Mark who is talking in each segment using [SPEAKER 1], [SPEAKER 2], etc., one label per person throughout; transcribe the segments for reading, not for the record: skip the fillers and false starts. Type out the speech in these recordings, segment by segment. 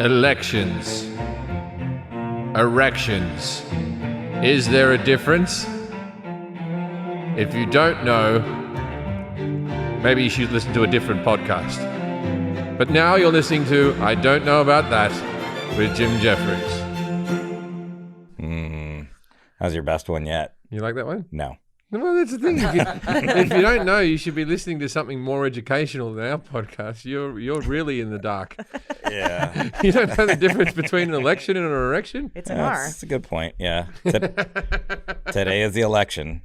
[SPEAKER 1] Elections. Erections. Is there a difference? If you don't know, maybe you should listen to a different podcast. But now you're listening to I Don't Know About That with Jim Jefferies.
[SPEAKER 2] How's your best one yet?
[SPEAKER 1] You like that one?
[SPEAKER 2] No.
[SPEAKER 1] Well, that's the thing. If you don't know, you should be listening to something more educational than our podcast. You're really in the dark.
[SPEAKER 2] Yeah.
[SPEAKER 1] You don't know the difference between an election and an erection?
[SPEAKER 3] It's an R.
[SPEAKER 2] That's a good point, yeah. Today is the election,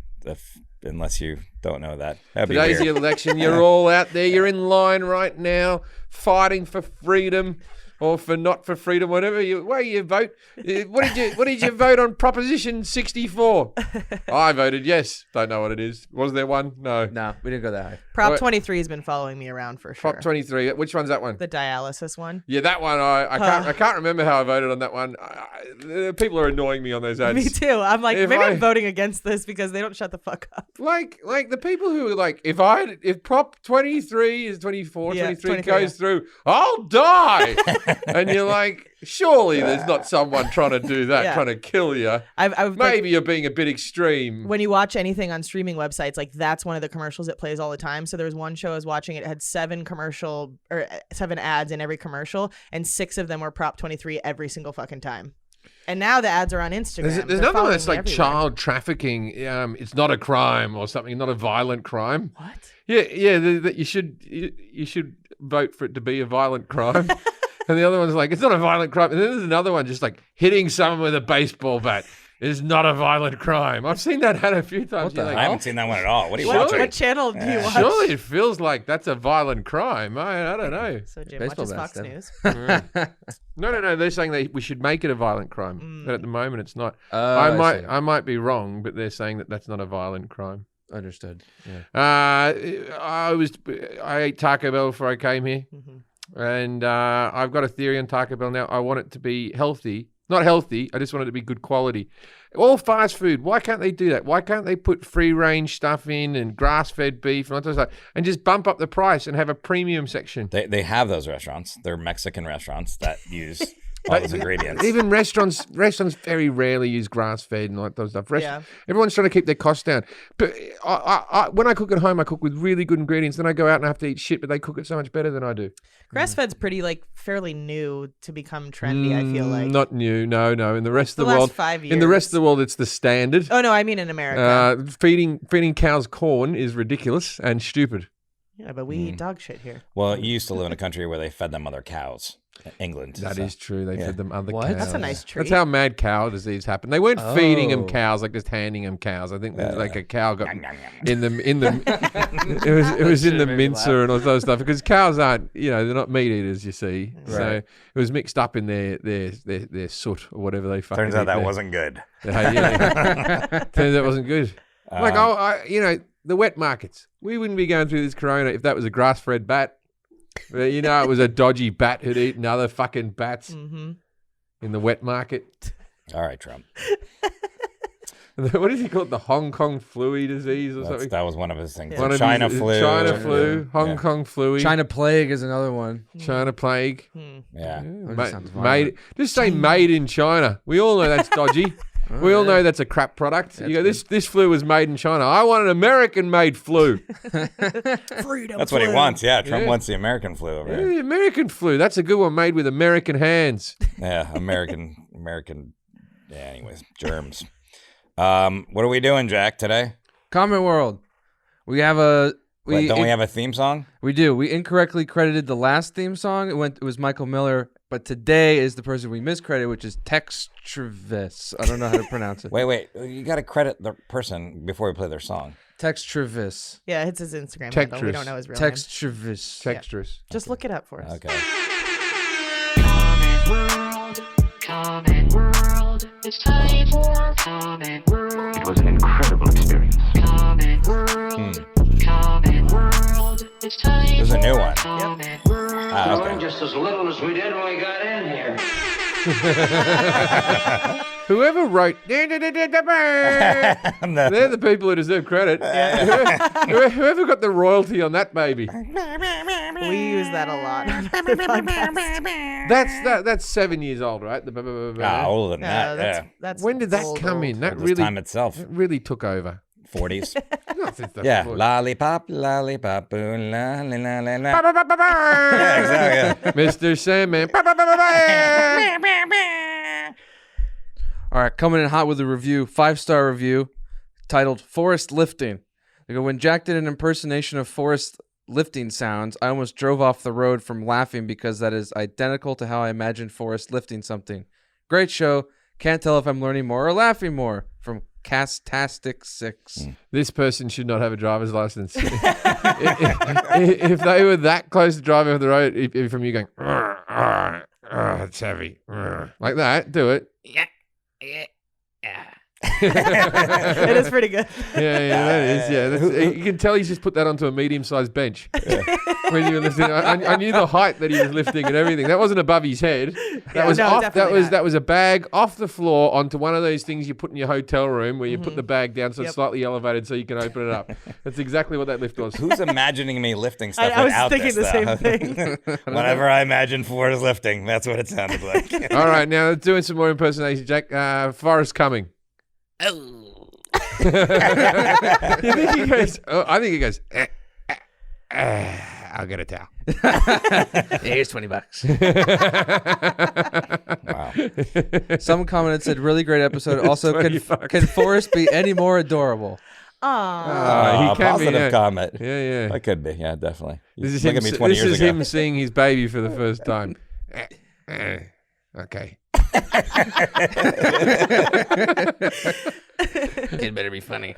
[SPEAKER 2] unless you don't know that. That'd
[SPEAKER 1] Today's
[SPEAKER 2] be
[SPEAKER 1] the
[SPEAKER 2] weird.
[SPEAKER 1] election. You're all out there. You're in line right now, fighting for freedom. Or for not for freedom, whatever way you vote. What did you vote on Proposition 64? I voted yes. Don't know what it is. Was there one? No.
[SPEAKER 4] No, we didn't go that high.
[SPEAKER 3] Prop 23 has been following me around for sure.
[SPEAKER 1] Prop 23. Which one's that one?
[SPEAKER 3] The dialysis one.
[SPEAKER 1] Yeah, that one. I can't remember how I voted on that one. People are annoying me on those ads.
[SPEAKER 3] Me too. I'm like, maybe I'm voting against this because they don't shut the fuck up.
[SPEAKER 1] Like the people who are like, if Prop 23 is 24, 23 goes through, I'll die. And you're like, surely there's not someone trying to do that, trying to kill you. Maybe you're being a bit extreme.
[SPEAKER 3] When you watch anything on streaming websites, like that's one of the commercials that plays all the time. So there was one show I was watching, it had 7 ads in every commercial, and 6 of them were Prop 23 every single fucking time. And now the ads are on Instagram.
[SPEAKER 1] There's another one that's like child trafficking. It's not a crime or something, not a violent crime.
[SPEAKER 3] What?
[SPEAKER 1] Yeah. That you should vote for it to be a violent crime. And the other one's like, it's not a violent crime. And then there's another one just like hitting someone with a baseball bat is not a violent crime. I've seen that ad a few times.
[SPEAKER 2] I haven't seen that one at all. What are you watching?
[SPEAKER 3] What channel do you watch?
[SPEAKER 1] Surely it feels like that's a violent crime. I don't know.
[SPEAKER 3] So Jim
[SPEAKER 4] Baseball
[SPEAKER 3] watches Fox
[SPEAKER 4] bats,
[SPEAKER 3] News.
[SPEAKER 1] No. They're saying we should make it a violent crime. But at the moment it's not.
[SPEAKER 4] I
[SPEAKER 1] I might be wrong, but they're saying that that's not a violent crime.
[SPEAKER 4] Understood. Yeah.
[SPEAKER 1] I ate Taco Bell before I came here.
[SPEAKER 3] Mm-hmm.
[SPEAKER 1] And I've got a theory on Taco Bell now. I want it to be healthy. Not healthy. I just want it to be good quality. All fast food. Why can't they do that? Why can't they put free-range stuff in and grass-fed beef and all that stuff and just bump up the price and have a premium section?
[SPEAKER 2] They have those restaurants. They're Mexican restaurants that use all those ingredients.
[SPEAKER 1] Even restaurants very rarely use grass-fed and all that those stuff. Everyone's trying to keep their costs down. But when I cook at home, I cook with really good ingredients. Then I go out and I have to eat shit, but they cook it so much better than I do.
[SPEAKER 3] Grass-fed's pretty fairly new to become trendy. I feel like
[SPEAKER 1] not new. No. In the rest of the world,
[SPEAKER 3] 5 years.
[SPEAKER 1] In the rest of the world, it's the standard.
[SPEAKER 3] Oh no, I mean in America.
[SPEAKER 1] Feeding cows corn is ridiculous and stupid.
[SPEAKER 3] Yeah, but we eat dog shit here.
[SPEAKER 2] Well, you used to live in a country where they fed them other cows. England.
[SPEAKER 1] That is true. They fed them other cows.
[SPEAKER 3] That's a nice treat.
[SPEAKER 1] That's how mad cow disease happened. They weren't feeding them cows, like just handing them cows. I think like a cow got in the it was in the mincer and all that stuff because cows aren't they're not meat eaters. You see, right. So it was mixed up in their soot or whatever they fucking.
[SPEAKER 2] Turns out that wasn't good.
[SPEAKER 1] Turns out it wasn't good. The wet markets. We wouldn't be going through this corona if that was a grass-fed bat. But it was a dodgy bat who'd eaten other fucking bats in the wet market.
[SPEAKER 2] All right, Trump.
[SPEAKER 1] What does he call it? The Hong Kong flu disease or something?
[SPEAKER 2] That was one of his things.
[SPEAKER 1] Yeah.
[SPEAKER 2] China flu.
[SPEAKER 1] China flu. Hong Kong flu.
[SPEAKER 4] China plague is another one.
[SPEAKER 1] China plague.
[SPEAKER 2] Yeah.
[SPEAKER 1] Just say made in China. We all know that's dodgy. We all know that's a crap product. This flu was made in China. I want an American-made flu.
[SPEAKER 3] Freedom.
[SPEAKER 2] That's what he wants. Yeah, Trump wants the American flu over here.
[SPEAKER 1] The American flu. That's a good one made with American hands.
[SPEAKER 2] Yeah, American. Yeah. Anyways, germs. What are we doing, Jack, today?
[SPEAKER 4] Comment World. We have a.
[SPEAKER 2] Don't we have a theme song?
[SPEAKER 4] We do. We incorrectly credited the last theme song. It was Michael Miller. But today is the person we miscredited, which is Textravis. I don't know how to pronounce it.
[SPEAKER 2] Wait. You got to credit the person before we play their song.
[SPEAKER 4] Textravis.
[SPEAKER 3] Yeah, it's his Instagram handle. We don't know his real name.
[SPEAKER 4] Textravis.
[SPEAKER 1] Textras.
[SPEAKER 3] Just look it up for us.
[SPEAKER 2] Okay.
[SPEAKER 5] Comment World. It's time for Comment World. It was an incredible experience. Comment World. Comment World. It's time.
[SPEAKER 2] There's a new one.
[SPEAKER 5] Comment World.
[SPEAKER 2] Okay.
[SPEAKER 6] Just as little as we did when we got in here.
[SPEAKER 1] Whoever wrote, they're the people who deserve credit. Whoever got the royalty on that baby.
[SPEAKER 3] We use that a lot. on the podcast.
[SPEAKER 1] That's 7 years old, right?
[SPEAKER 2] Older than that.
[SPEAKER 3] that's,
[SPEAKER 2] Yeah.
[SPEAKER 3] that's
[SPEAKER 1] When did that
[SPEAKER 3] old,
[SPEAKER 1] come
[SPEAKER 3] old.
[SPEAKER 1] in? That
[SPEAKER 2] This
[SPEAKER 1] really,
[SPEAKER 2] time itself.
[SPEAKER 1] that really took over.
[SPEAKER 2] 40s.
[SPEAKER 1] Not since the
[SPEAKER 2] Yeah.
[SPEAKER 1] 40s.
[SPEAKER 2] Lollipop, lollipop, ooh, la, la, la, la, la.
[SPEAKER 1] Yeah,
[SPEAKER 2] Yeah, exactly.
[SPEAKER 1] Mr. Sandman.
[SPEAKER 4] All right, coming in hot with a review, 5-star review titled Forest Lifting. They go, when Jack did an impersonation of forest lifting sounds, I almost drove off the road from laughing because that is identical to how I imagined Forrest lifting something. Great show. Can't tell if I'm learning more or laughing more. From Castastic6.
[SPEAKER 1] This person should not have a driver's license. If they were that close to driving off the road, if from you going, it's heavy, like that, do it.
[SPEAKER 3] It is pretty good.
[SPEAKER 1] Yeah, that is. Yeah, you can tell he's just put that onto a medium-sized bench. When you were lifting, I knew the height that he was lifting and everything. That wasn't above his head. That was
[SPEAKER 3] no,
[SPEAKER 1] off.
[SPEAKER 3] definitely not.
[SPEAKER 1] That was a bag off the floor onto one of those things you put in your hotel room where you put the bag down so it's slightly elevated so you can open it up. That's exactly what that lift was.
[SPEAKER 2] Who's imagining me lifting stuff
[SPEAKER 3] I was
[SPEAKER 2] without
[SPEAKER 3] thinking
[SPEAKER 2] this,
[SPEAKER 3] the
[SPEAKER 2] though?
[SPEAKER 3] same thing.
[SPEAKER 2] Whenever I imagine Forrest lifting, that's what it sounded like.
[SPEAKER 1] All right, now let's doing some more impersonation, Jack. Forrest coming. You think he goes? Oh, I think he goes. I'll get a towel.
[SPEAKER 4] Here's $20.
[SPEAKER 2] Wow.
[SPEAKER 4] Some commented said, really great episode. Also,
[SPEAKER 1] $20.
[SPEAKER 4] can Forrest be any more adorable?
[SPEAKER 3] Aw.
[SPEAKER 1] He can be,
[SPEAKER 2] Positive
[SPEAKER 1] yeah.
[SPEAKER 2] comment.
[SPEAKER 1] Yeah.
[SPEAKER 2] That could be. Yeah, definitely.
[SPEAKER 1] This is
[SPEAKER 2] Look
[SPEAKER 1] him.
[SPEAKER 2] at me 20
[SPEAKER 1] This
[SPEAKER 2] years
[SPEAKER 1] is
[SPEAKER 2] ago.
[SPEAKER 1] him seeing his baby for the first time. Okay.
[SPEAKER 4] It better be funny.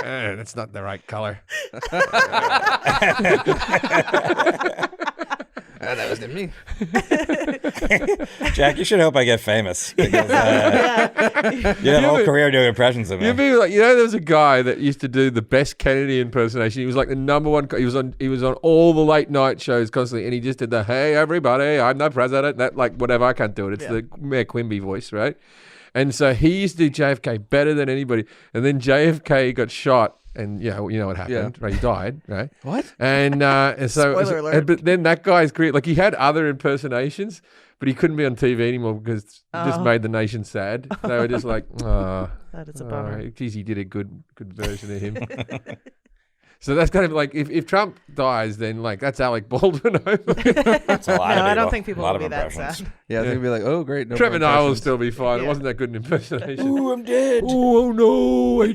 [SPEAKER 1] That's not the right color.
[SPEAKER 4] That was me.
[SPEAKER 2] Jack, you should hope I get famous. Because, you have a whole career doing impressions of me.
[SPEAKER 1] You'd be like, there was a guy that used to do the best Kennedy impersonation. He was like the number one. He was on all the late night shows constantly, and he just did the "Hey everybody, I'm the president." That like whatever. I can't do it. It's the Mayor Quimby voice, right? And so he used to do JFK better than anybody. And then JFK got shot. And you know what happened, right? He died, right?
[SPEAKER 4] What?
[SPEAKER 1] And so,
[SPEAKER 3] Spoiler alert.
[SPEAKER 1] but then that guy's career, like he had other impersonations, but he couldn't be on TV anymore because it just made the nation sad. They were just like, oh,
[SPEAKER 3] That is a bummer.
[SPEAKER 1] geez, he did a good version of him. So that's kind of like if Trump dies, then like that's Alec Baldwin.
[SPEAKER 2] That's a lot of
[SPEAKER 3] No, I don't
[SPEAKER 2] people.
[SPEAKER 3] think people
[SPEAKER 2] A lot
[SPEAKER 3] will
[SPEAKER 2] of
[SPEAKER 3] be that
[SPEAKER 2] impressions.
[SPEAKER 3] sad.
[SPEAKER 4] Yeah, I think we'd be like, oh, great. No
[SPEAKER 1] Trevor
[SPEAKER 4] more
[SPEAKER 1] Noah will
[SPEAKER 4] impressions.
[SPEAKER 1] still be fine. It
[SPEAKER 3] Yeah.
[SPEAKER 1] wasn't that good an impersonation.
[SPEAKER 2] Ooh, I'm dead.
[SPEAKER 1] Oh no, I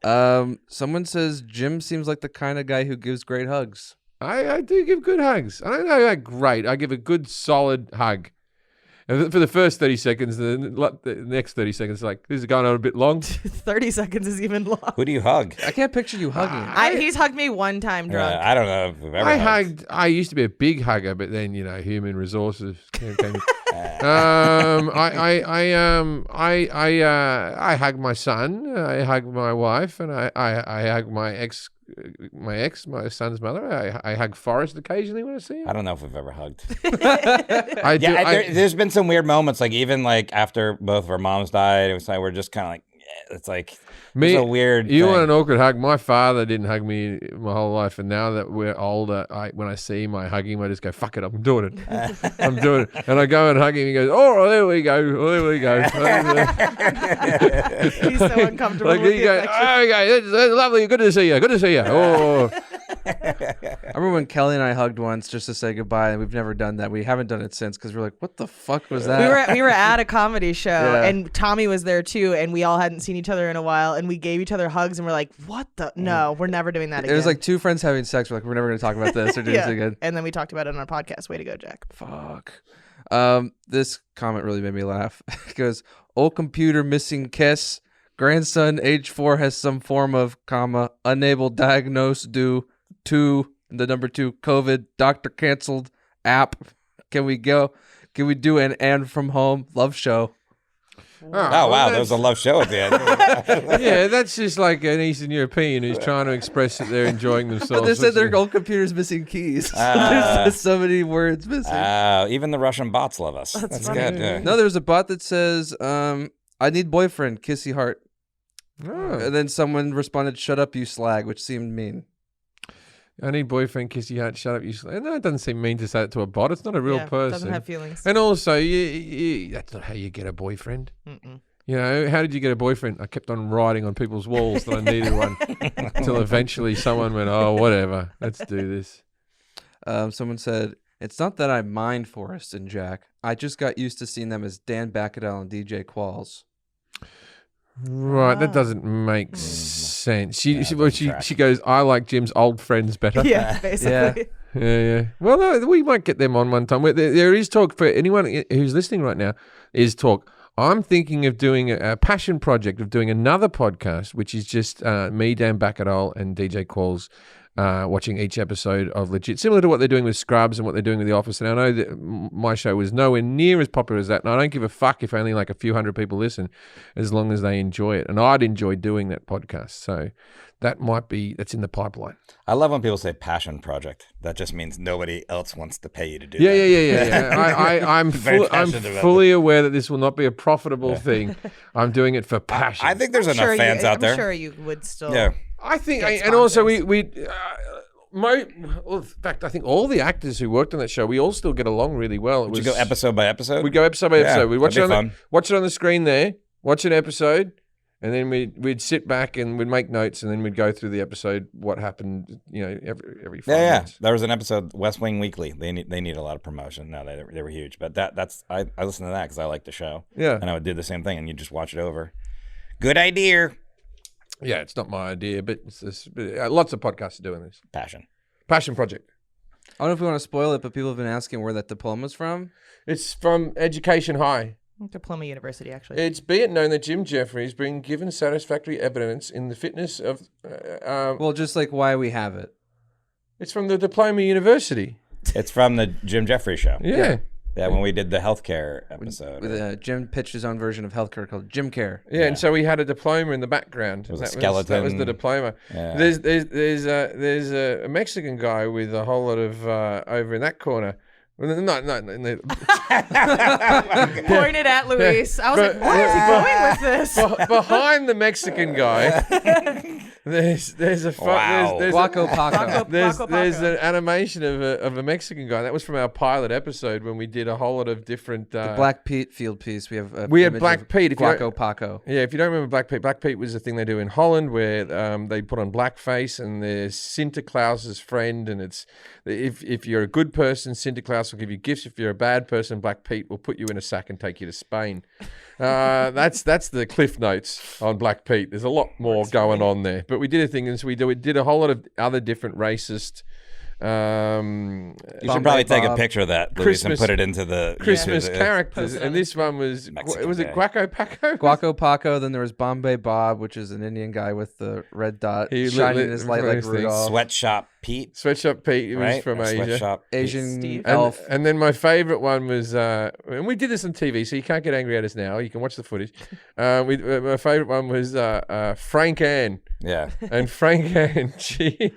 [SPEAKER 1] died.
[SPEAKER 4] Someone says Jim seems like the kind of guy who gives great hugs.
[SPEAKER 1] I do give good hugs. I don't know about great. I give a good solid hug. And for the first 30 seconds, the next 30 seconds, like, this is going on a bit long.
[SPEAKER 3] 30 seconds is even long.
[SPEAKER 2] Who do you hug?
[SPEAKER 4] I can't picture you hugging.
[SPEAKER 3] He's hugged me one time drunk.
[SPEAKER 2] I don't know if we've ever hugged.
[SPEAKER 1] I used to be a big hugger, but then, human resources came. I hug my son, I hug my wife, and I hug my son's mother. I hug Forrest occasionally when I see him.
[SPEAKER 2] I don't know if we've ever hugged.
[SPEAKER 1] There's
[SPEAKER 2] There's been some weird moments, like even like after both of our moms died, it was like we're just kind of like, it's like it's a weird.
[SPEAKER 1] You
[SPEAKER 2] thing.
[SPEAKER 1] want an awkward hug? My father didn't hug me my whole life, and now that we're older, when I see him, I hug him. I just go, "Fuck it, I'm doing it. I'm doing it." And I go and hug him. He goes, "Oh, there we go. There we go."
[SPEAKER 3] He's so uncomfortable
[SPEAKER 1] Like
[SPEAKER 3] with
[SPEAKER 1] he
[SPEAKER 3] the
[SPEAKER 1] goes,
[SPEAKER 3] affection.
[SPEAKER 1] "Oh, okay, that's lovely. Good to see you. Good to see you." Oh,
[SPEAKER 4] I remember when Kelly and I hugged once just to say goodbye, and we've never done that. We haven't done it since because we're like, what the fuck was that?
[SPEAKER 3] We were at a comedy show
[SPEAKER 4] Yeah.
[SPEAKER 3] and Tommy was there too, and we all hadn't seen each other in a while, and we gave each other hugs, and we're like, what the? No, we're never doing that
[SPEAKER 4] It
[SPEAKER 3] again.
[SPEAKER 4] was like two friends having sex. We're like, we're never going to talk about this or do this again.
[SPEAKER 3] And then we talked about it on our podcast. Way to go, Jack.
[SPEAKER 4] Fuck. This comment really made me laugh. It goes, old computer missing kiss. Grandson age 4 has some form of unable diagnose due to the number 2 COVID. Doctor canceled app. Can we do an and from home love show?
[SPEAKER 2] Oh, wow, there was a love show at the end.
[SPEAKER 1] Yeah, that's just like an Eastern European who's trying to express that they're enjoying themselves.
[SPEAKER 4] But they said their old computer's missing keys. There's just so many words missing.
[SPEAKER 2] Even the Russian bots love us. That's good. Yeah.
[SPEAKER 4] No, there's a bot that says, I need boyfriend, kissy heart.
[SPEAKER 1] Oh.
[SPEAKER 4] And then someone responded, shut up, you slag, which seemed mean.
[SPEAKER 1] I need boyfriend, kiss you heart, shut up, you. No, it doesn't seem mean to say it to a bot. It's not a real person.
[SPEAKER 3] Doesn't have feelings.
[SPEAKER 1] And also, that's not how you get a boyfriend.
[SPEAKER 3] Mm-mm.
[SPEAKER 1] You know, how did you get a boyfriend? I kept on writing on people's walls that I needed one until eventually someone went, oh, whatever, let's do this.
[SPEAKER 4] Someone said, it's not that I mind Forrest and Jack. I just got used to seeing them as Dan Bacadel and DJ Qualls.
[SPEAKER 1] Right, that doesn't make sense. She goes, I like Jim's old friends better.
[SPEAKER 3] Yeah, basically.
[SPEAKER 1] Yeah. Well, no, we might get them on one time. There is talk for anyone who's listening right now. Is talk. I'm thinking of doing a passion project of doing another podcast, which is just me, Dan Bacadol, and DJ Qualls watching each episode of Legit, similar to what they're doing with Scrubs and what they're doing with The Office. And I know that my show was nowhere near as popular as that, and I don't give a fuck if only like a few hundred people listen, as long as they enjoy it. And I'd enjoy doing that podcast. So that's in the pipeline.
[SPEAKER 2] I love when people say passion project. That just means nobody else wants to pay you to do that.
[SPEAKER 1] Yeah. I'm fully aware that this will not be a profitable thing. I'm doing it for passion.
[SPEAKER 2] I think there's enough fans out there.
[SPEAKER 3] I'm sure you would still.
[SPEAKER 2] Yeah.
[SPEAKER 1] I think, and also in fact, I think all the actors who worked on that show, we all still get along really well.
[SPEAKER 2] Would you go episode by episode?
[SPEAKER 1] We go episode by episode. We watch it
[SPEAKER 2] watch
[SPEAKER 1] it on the screen there, watch an episode, and then we'd sit back and we'd make notes, and then we'd go through the episode, what happened, every 5 minutes.
[SPEAKER 2] There was an episode, West Wing Weekly. They need a lot of promotion. No, they were huge, but that's I listened to that because I like the show. Yeah, and I would do the same thing, and you just watch it over. Good idea.
[SPEAKER 1] Yeah, it's not my idea, but lots of podcasts are doing this. Passion project.
[SPEAKER 4] I don't know if we want to spoil it, but people have been asking where that diploma's from.
[SPEAKER 1] It's from Education High.
[SPEAKER 3] Diploma University, actually.
[SPEAKER 1] It's be it known that Jim Jefferies been given satisfactory evidence in the fitness of...
[SPEAKER 4] well, just like why we have it.
[SPEAKER 1] It's from the Diploma University.
[SPEAKER 2] It's from the Jim Jefferies show.
[SPEAKER 1] Yeah.
[SPEAKER 2] Yeah, when we did the healthcare episode.
[SPEAKER 4] Jim pitched his own version of healthcare called Jim Care.
[SPEAKER 1] Yeah, and so we had a diploma in the background.
[SPEAKER 2] It was a skeleton.
[SPEAKER 1] That was the diploma. Yeah. There's a Mexican guy with a whole lot of over in that corner. No.
[SPEAKER 3] Pointed at Luis. I was like, where is he going with this?
[SPEAKER 1] Behind the Mexican guy, there's
[SPEAKER 4] Guaco Paco.
[SPEAKER 1] There's an animation of a Mexican guy. That was from our pilot episode when we did a whole lot of different.
[SPEAKER 4] The Black Pete field piece. We
[SPEAKER 1] had Black Pete.
[SPEAKER 4] Guaco Paco.
[SPEAKER 1] Yeah, if you don't remember Black Pete was the thing they do in Holland where they put on blackface and there's Sinterklaas's friend, and it's if you're a good person, Sinterklaas will give you gifts. If you're a bad person, Black Pete will put you in a sack and take you to Spain. That's the cliff notes on Black Pete. There's a lot more going on there, but we did a thing, and so we did a whole lot of other different racist.
[SPEAKER 2] You should probably take a picture of that, Luis, and put it into the
[SPEAKER 1] Christmas characters. And this one was it Guaco Paco?
[SPEAKER 4] Guaco Paco. Then there was Bombay Bob, which is an Indian guy with the red dot shining his light like Rudolph.
[SPEAKER 2] Sweatshop Pete.
[SPEAKER 1] Sweatshop Pete. He was from Asia.
[SPEAKER 2] Sweatshop
[SPEAKER 4] Asian
[SPEAKER 1] elf. And then my favorite one was, and we did this on TV, so you can't get angry at us now. You can watch the footage. My favorite one was Frank Ann.
[SPEAKER 2] Yeah.
[SPEAKER 1] And Frank Ann, she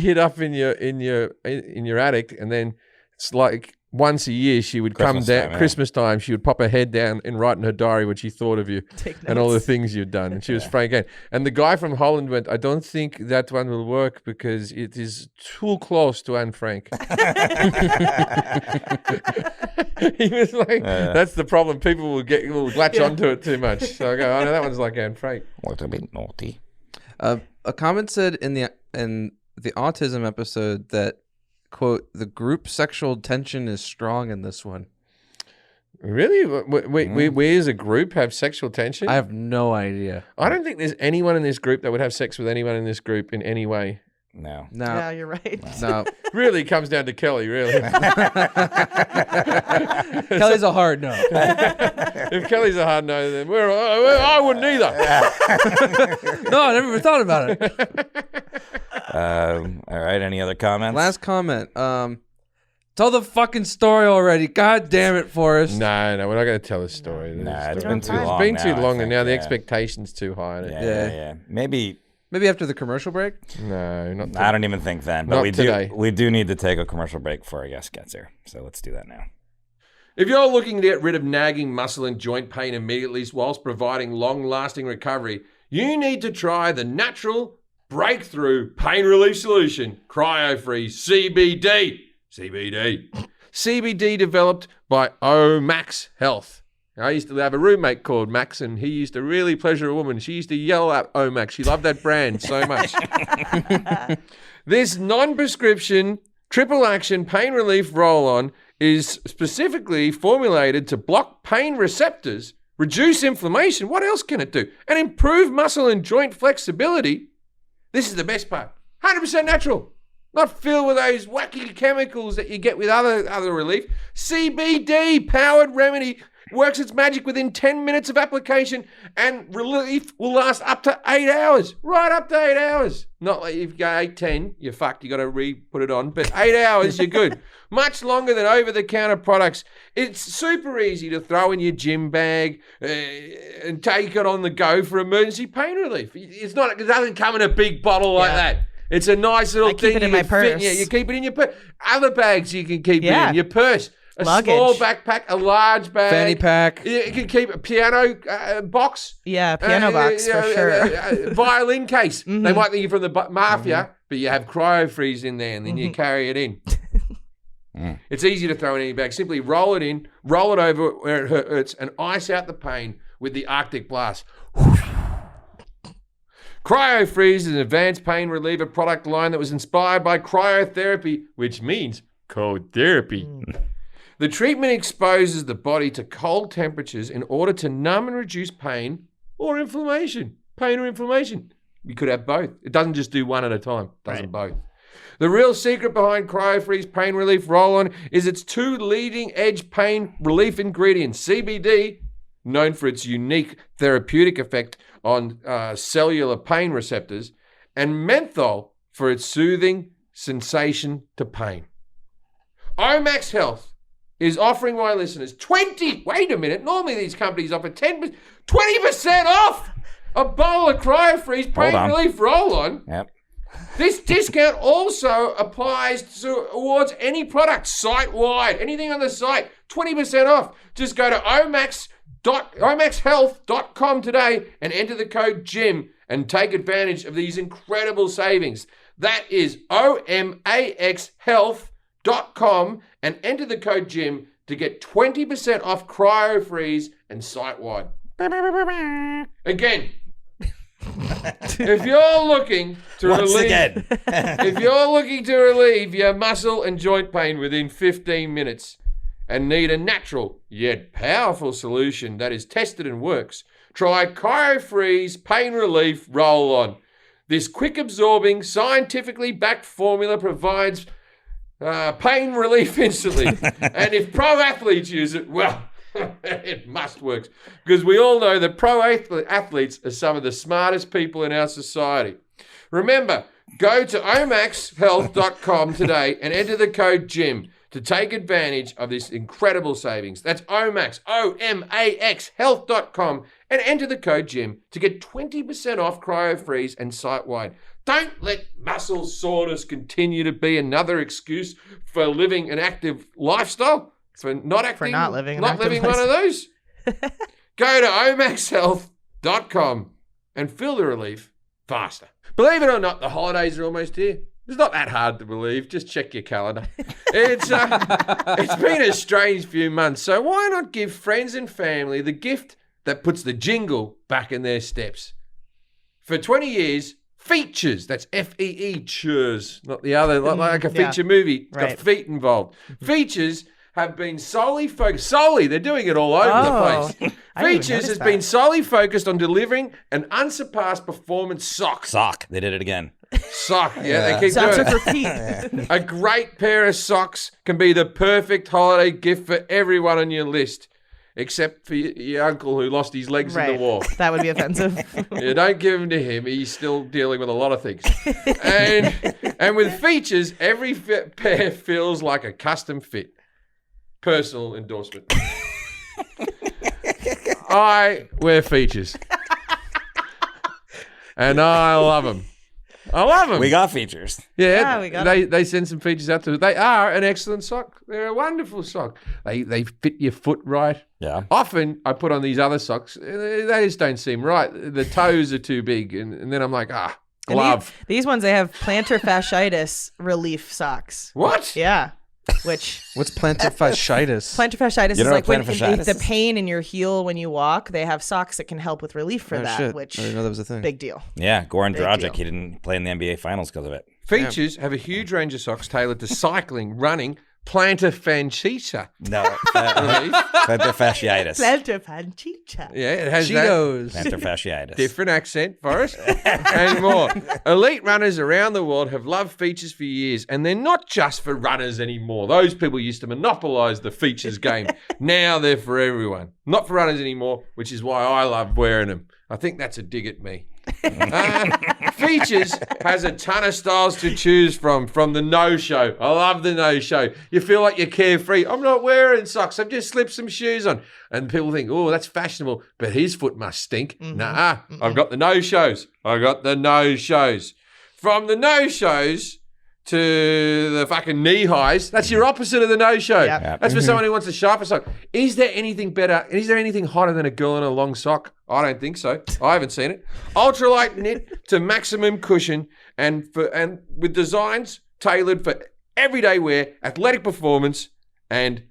[SPEAKER 1] hid up in your attic, and then it's like once a year she would come down. Christmas time, she would pop her head down and write in her diary what she thought of you and all the things you'd done. And she was Frank Ann. And the guy from Holland went, I don't think that one will work because it is too close to Anne Frank. He was like, that's the problem. People will latch onto it too much. So I go, oh no, that one's like Anne Frank.
[SPEAKER 2] What a bit naughty.
[SPEAKER 4] A comment said in the autism episode that, quote, the group sexual tension is strong in this one.
[SPEAKER 1] Really? We as a group have sexual tension?
[SPEAKER 4] I have no idea.
[SPEAKER 1] I don't think there's anyone in this group that would have sex with anyone in this group in any way.
[SPEAKER 2] No.
[SPEAKER 3] Yeah, you're right.
[SPEAKER 4] No.
[SPEAKER 1] Really comes down to Kelly, really.
[SPEAKER 4] Kelly's a hard no.
[SPEAKER 1] If Kelly's a hard no, then I wouldn't either.
[SPEAKER 4] No, I never even thought about it.
[SPEAKER 2] All right. Any other comments?
[SPEAKER 4] Last comment. Tom Tell the fucking story already. God damn it, Forrest.
[SPEAKER 1] No, we're not going to tell a story.
[SPEAKER 2] Nah, it's been too
[SPEAKER 3] It's
[SPEAKER 2] long.
[SPEAKER 1] It's been too
[SPEAKER 2] now,
[SPEAKER 1] long,
[SPEAKER 2] I
[SPEAKER 1] and
[SPEAKER 2] think,
[SPEAKER 1] now the expectation's too high. On it.
[SPEAKER 2] Yeah. Maybe
[SPEAKER 4] after the commercial break?
[SPEAKER 1] No, not.
[SPEAKER 2] I don't even think then. But
[SPEAKER 1] Not
[SPEAKER 2] we
[SPEAKER 1] today.
[SPEAKER 2] we do need to take a commercial break before our guest gets here. So let's do that now.
[SPEAKER 1] If you're looking to get rid of nagging muscle and joint pain immediately whilst providing long-lasting recovery, you need to try the natural breakthrough pain relief solution, Cryo-Freeze CBD. CBD developed by Max Health. I used to have a roommate called Max, and he used to really pleasure a woman. She used to yell at Max. She loved that brand so much. This non-prescription triple action pain relief roll-on is specifically formulated to block pain receptors, reduce inflammation, what else can it do? And improve muscle and joint flexibility. This is the best part. 100% natural. Not filled with those wacky chemicals that you get with other relief. CBD powered remedy works its magic within 10 minutes of application, and relief will last up to 8 hours. Right up to 8 hours. Not like if you go 8-10, you're fucked. You got to put it on. But 8 hours, you're good. Much longer than over-the-counter products. It's super easy to throw in your gym bag and take it on the go for emergency pain relief. It doesn't come in a big bottle like that. It's a nice little thing.
[SPEAKER 3] I keep it in my purse.
[SPEAKER 1] You keep it in your purse. Other bags you can keep it in your purse. A
[SPEAKER 3] Luggage.
[SPEAKER 1] small backpack, a large bag.
[SPEAKER 4] Fanny pack.
[SPEAKER 1] You can keep a piano box.
[SPEAKER 3] Yeah, piano box for sure.
[SPEAKER 1] Violin case. They might think you're from the mafia, but you have Cryo-Freeze in there, and then you carry it in. It's easy to throw in any bag. Simply roll it in, roll it over where it hurts, and ice out the pain with the Arctic Blast. Cryo-Freeze is an advanced pain reliever product line that was inspired by cryotherapy, which means cold therapy. The treatment exposes the body to cold temperatures in order to numb and reduce pain or inflammation. Pain or inflammation. You could have both. It doesn't just do one at a time. It does them both. The real secret behind Cryo-Freeze Pain Relief Roll-On is its two leading-edge pain relief ingredients. CBD, known for its unique therapeutic effect on cellular pain receptors, and menthol for its soothing sensation to pain. Max Health is offering my listeners wait a minute, normally these companies offer 20% off a bowl of Cryo-Freeze Pain Relief Roll-On.
[SPEAKER 2] Yep.
[SPEAKER 1] This discount also applies towards any product site-wide, anything on the site, 20% off. Just go to omaxhealth.com today and enter the code JIM and take advantage of these incredible savings. That is omaxhealth.com and enter the code JIM to get 20% off Cryo-Freeze and site-wide. Again, if you're looking to relieve your muscle and joint pain within 15 minutes and need a natural yet powerful solution that is tested and works, try Cryo-Freeze Pain Relief Roll-On. This quick-absorbing, scientifically backed formula provides pain relief instantly. And if pro athletes use it, well, it must work. Because we all know that pro athletes are some of the smartest people in our society. Remember, go to omaxhealth.com today and enter the code JIM to take advantage of this incredible savings. That's Omax, O-M-A-X, health.com, and enter the code JIM to get 20% off Cryo-Freeze and site-wide. Don't let muscle soreness continue to be another excuse for living an active lifestyle, for not living one of those. Go to omaxhealth.com and feel the relief faster. Believe it or not, the holidays are almost here. It's not that hard to believe. Just check your calendar. It's been a strange few months, so why not give friends and family the gift that puts the jingle back in their steps? For 20 years, Features, that's F-E-E, churs, not the other, like a feature movie. It's got feet involved. Features have been they're doing it all over the place. Features has been solely focused on delivering an unsurpassed performance sock.
[SPEAKER 2] They did it again.
[SPEAKER 1] Sock, they keep doing it.
[SPEAKER 3] For feet.
[SPEAKER 1] A great pair of socks can be the perfect holiday gift for everyone on your list. except for your uncle who lost his legs in the war.
[SPEAKER 3] That would be offensive.
[SPEAKER 1] You don't give them to him. He's still dealing with a lot of things. And with features, every pair feels like a custom fit. Personal endorsement. I wear features. And I love them. I love them.
[SPEAKER 2] We got features.
[SPEAKER 1] Yeah,
[SPEAKER 3] we got
[SPEAKER 1] they send some features out to us. They are an excellent sock. They're a wonderful sock. They fit your foot right.
[SPEAKER 2] Yeah.
[SPEAKER 1] Often I put on these other socks. They just don't seem right. The toes are too big. And then I'm like, glove.
[SPEAKER 3] These ones, they have plantar fasciitis relief socks.
[SPEAKER 1] What?
[SPEAKER 3] Yeah.
[SPEAKER 4] What's plantar fasciitis?
[SPEAKER 3] Plantar fasciitis
[SPEAKER 2] You
[SPEAKER 3] is
[SPEAKER 2] know
[SPEAKER 3] like
[SPEAKER 2] what
[SPEAKER 3] when
[SPEAKER 2] plantar fasciitis
[SPEAKER 3] the
[SPEAKER 2] is?
[SPEAKER 3] pain in your heel when you walk. They have socks that can help with relief for that,
[SPEAKER 4] Shit.
[SPEAKER 3] which
[SPEAKER 4] I didn't know that was a thing.
[SPEAKER 3] big deal.
[SPEAKER 2] Yeah, Goran
[SPEAKER 3] Big
[SPEAKER 2] Dragic,
[SPEAKER 3] deal.
[SPEAKER 2] he didn't play in the NBA Finals because of it.
[SPEAKER 1] Features have a huge range of socks tailored to cycling, running, plantar fasciitis.
[SPEAKER 2] No, plantar fasciitis.
[SPEAKER 3] Plantar fasciitis.
[SPEAKER 1] Yeah, it has that
[SPEAKER 4] Cheetos.
[SPEAKER 2] Plantar fasciitis.
[SPEAKER 1] different accent for us and more. Elite runners around the world have loved features for years, and they're not just for runners anymore. Those people used to monopolize the features game. Now they're for everyone. Not for runners anymore, which is why I love wearing them. I think that's a dig at me. Features has a ton of styles to choose from the no-show. I love the no-show. You feel like you're carefree. I'm not wearing socks. I've just slipped some shoes on. And people think, oh, that's fashionable, but his foot must stink. Nah, I've got the no-shows. From the no-shows to the fucking knee-highs, that's your opposite of the no-show.
[SPEAKER 3] Yep.
[SPEAKER 1] That's for someone who wants a sharper sock. Is there anything better? Is there anything hotter than a girl in a long sock? I don't think so. I haven't seen it. Ultralight knit to maximum cushion and with designs tailored for everyday wear, athletic performance, and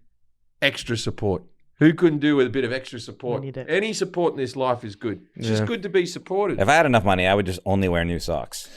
[SPEAKER 1] extra support. Who couldn't do with a bit of extra support?
[SPEAKER 3] We need it.
[SPEAKER 1] Any support in this life is good. It's just good to be supported.
[SPEAKER 2] If I had enough money, I would just only wear new socks.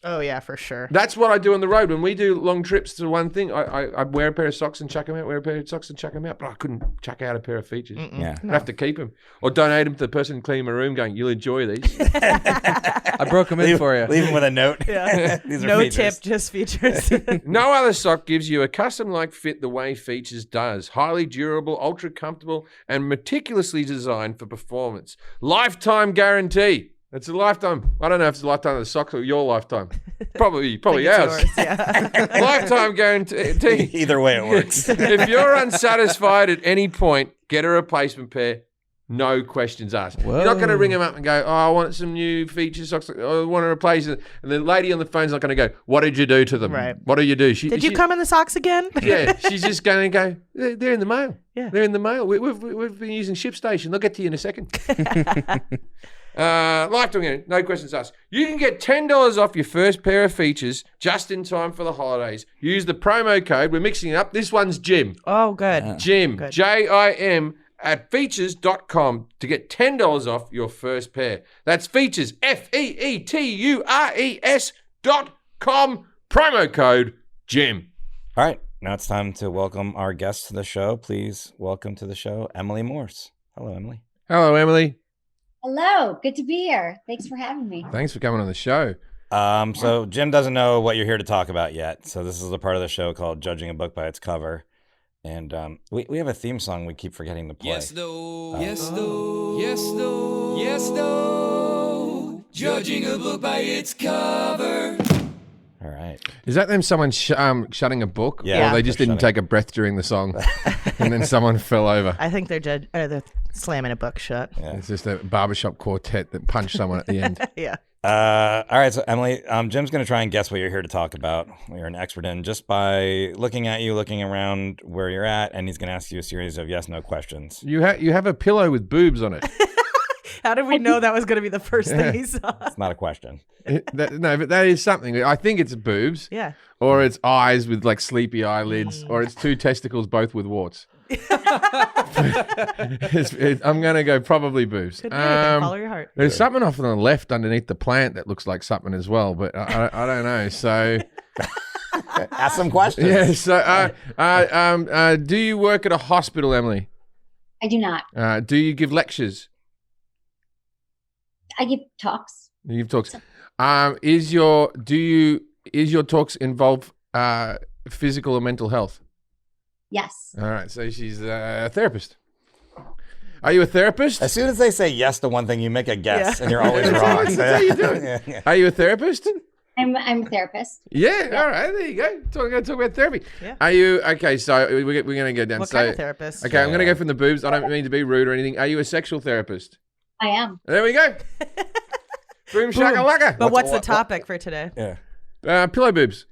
[SPEAKER 3] Oh, yeah, for sure.
[SPEAKER 1] That's what I do on the road. When we do long trips to one thing, I wear a pair of socks and chuck them out, wear a pair of socks and chuck them out, but I couldn't chuck out a pair of features.
[SPEAKER 2] Yeah.
[SPEAKER 1] I'd have to keep them. Or donate them to the person cleaning my room going, you'll enjoy these.
[SPEAKER 4] I broke them in for you.
[SPEAKER 2] Leave them with a note.
[SPEAKER 3] Yeah.
[SPEAKER 2] These are
[SPEAKER 3] No
[SPEAKER 2] features.
[SPEAKER 3] tip, just features.
[SPEAKER 1] No other sock gives you a custom-like fit the way Features does. Highly durable, ultra comfortable, and meticulously designed for performance. Lifetime guarantee. It's a lifetime. I don't know if it's a lifetime of the socks or your lifetime. Probably ours.
[SPEAKER 3] Yeah.
[SPEAKER 1] Lifetime guarantee.
[SPEAKER 2] Either way, it works.
[SPEAKER 1] If you're unsatisfied at any point, get a replacement pair. No questions asked.
[SPEAKER 4] Whoa.
[SPEAKER 1] You're not going to ring them up and go, oh, I want some new Features socks. I want to replace it. And the lady on the phone's not going to go, what did you do to them?
[SPEAKER 3] Right.
[SPEAKER 1] What did you do?
[SPEAKER 3] Did you come in the socks again?
[SPEAKER 1] Yeah, she's just going to go, they're in the mail.
[SPEAKER 3] Yeah.
[SPEAKER 1] They're in the mail. We've been using ShipStation. They'll get to you in a second. Lifetime guarantee, no questions asked. You can get $10 off your first pair of Features just in time for the holidays. Use the promo code. We're mixing it up. This one's Jim.
[SPEAKER 3] Oh, good.
[SPEAKER 1] Jim,
[SPEAKER 3] Good.
[SPEAKER 1] Jim, at features.com to get $10 off your first pair. That's Features, FEETURES.com, promo code Jim.
[SPEAKER 2] All right, now it's time to welcome our guest to the show. Please welcome to the show, Emily Morse. Hello, Emily.
[SPEAKER 1] Hello, Emily.
[SPEAKER 6] Hello, good to be here. Thanks for having me.
[SPEAKER 1] Thanks for coming on the show.
[SPEAKER 2] So Jim doesn't know what you're here to talk about yet. So this is a part of the show called Judging a Book by Its Cover. And we have a theme song we keep forgetting to play.
[SPEAKER 7] Yes, no. Yes, no. Yes, no. Yes, no. Judging a book by its cover.
[SPEAKER 2] All right.
[SPEAKER 1] Is that them someone shutting a book?
[SPEAKER 2] Yeah.
[SPEAKER 1] Or they just
[SPEAKER 2] They're
[SPEAKER 1] didn't
[SPEAKER 2] shutting.
[SPEAKER 1] take a breath during the song and then someone fell over?
[SPEAKER 3] I think they're slamming a book shut.
[SPEAKER 2] Yeah.
[SPEAKER 1] It's just a barbershop quartet that punched someone at the end.
[SPEAKER 3] Yeah.
[SPEAKER 2] All right, so Emily, Jim's going to try and guess what you're here to talk about. You're an expert in just by looking at you, looking around where you're at, and he's going to ask you a series of yes/no questions.
[SPEAKER 1] You have a pillow with boobs on it.
[SPEAKER 3] How did we know that was going to be the first thing he saw?
[SPEAKER 2] It's not a question.
[SPEAKER 1] No, but that is something. I think it's boobs.
[SPEAKER 3] Yeah.
[SPEAKER 1] Or it's eyes with like sleepy eyelids, or it's two testicles both with warts. I'm going to go probably boobs.
[SPEAKER 3] Could be anything. Follow your heart.
[SPEAKER 1] There's something off on the left underneath the plant that looks like something as well, but I don't know. So
[SPEAKER 2] Ask some questions.
[SPEAKER 1] yeah. So do you work at a hospital, Emily?
[SPEAKER 6] I do not.
[SPEAKER 1] Do you give lectures?
[SPEAKER 6] I give talks.
[SPEAKER 1] You give talks. Is your talks involve physical or mental health?
[SPEAKER 6] Yes.
[SPEAKER 1] All right. So she's a therapist. Are you a therapist?
[SPEAKER 2] As soon as they say yes to one thing, you make a guess, and you're always wrong. So,
[SPEAKER 1] That's how you do it. Are you a therapist?
[SPEAKER 6] I'm a therapist.
[SPEAKER 1] Yeah, all right, there you go. We're going to talk about therapy.
[SPEAKER 3] Yeah.
[SPEAKER 1] Are you, okay, so we're going to go down.
[SPEAKER 3] What
[SPEAKER 1] so,
[SPEAKER 3] kind of therapist?
[SPEAKER 1] Okay, I'm going to go from the boobs. I don't mean to be rude or anything. Are you a sexual therapist?
[SPEAKER 6] I am.
[SPEAKER 1] There we go. Boom shakalaka.
[SPEAKER 3] But what's the topic for today?
[SPEAKER 2] yeah.
[SPEAKER 1] Pillow boobs.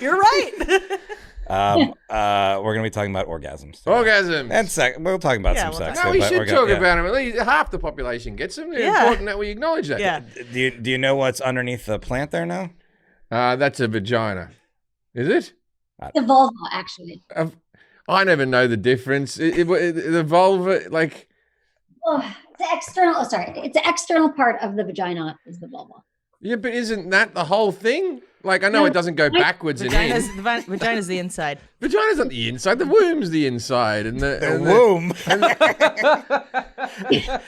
[SPEAKER 3] You're right.
[SPEAKER 2] We're gonna be talking about orgasms.
[SPEAKER 1] Orgasms.
[SPEAKER 2] And sex. We're talking about some
[SPEAKER 3] we'll
[SPEAKER 2] sex.
[SPEAKER 1] No, we
[SPEAKER 2] but
[SPEAKER 1] should
[SPEAKER 2] we're
[SPEAKER 1] talk
[SPEAKER 2] gonna-
[SPEAKER 1] about them. At least half the population gets them. It's
[SPEAKER 3] Yeah.
[SPEAKER 1] important that we acknowledge that.
[SPEAKER 3] Yeah.
[SPEAKER 2] Do you know what's underneath the plant there now?
[SPEAKER 1] That's a vagina. Is it?
[SPEAKER 6] The vulva, actually.
[SPEAKER 1] I never know the difference. The vulva, like...
[SPEAKER 6] Oh, it's the external. Oh, sorry. It's the external part of the vagina is the vulva.
[SPEAKER 1] Yeah, but isn't that the whole thing? Like, I know
[SPEAKER 6] No,
[SPEAKER 1] it doesn't go backwards and in.
[SPEAKER 3] Vagina's the inside.
[SPEAKER 1] Vagina's not the inside. The womb's the inside. And the
[SPEAKER 2] womb.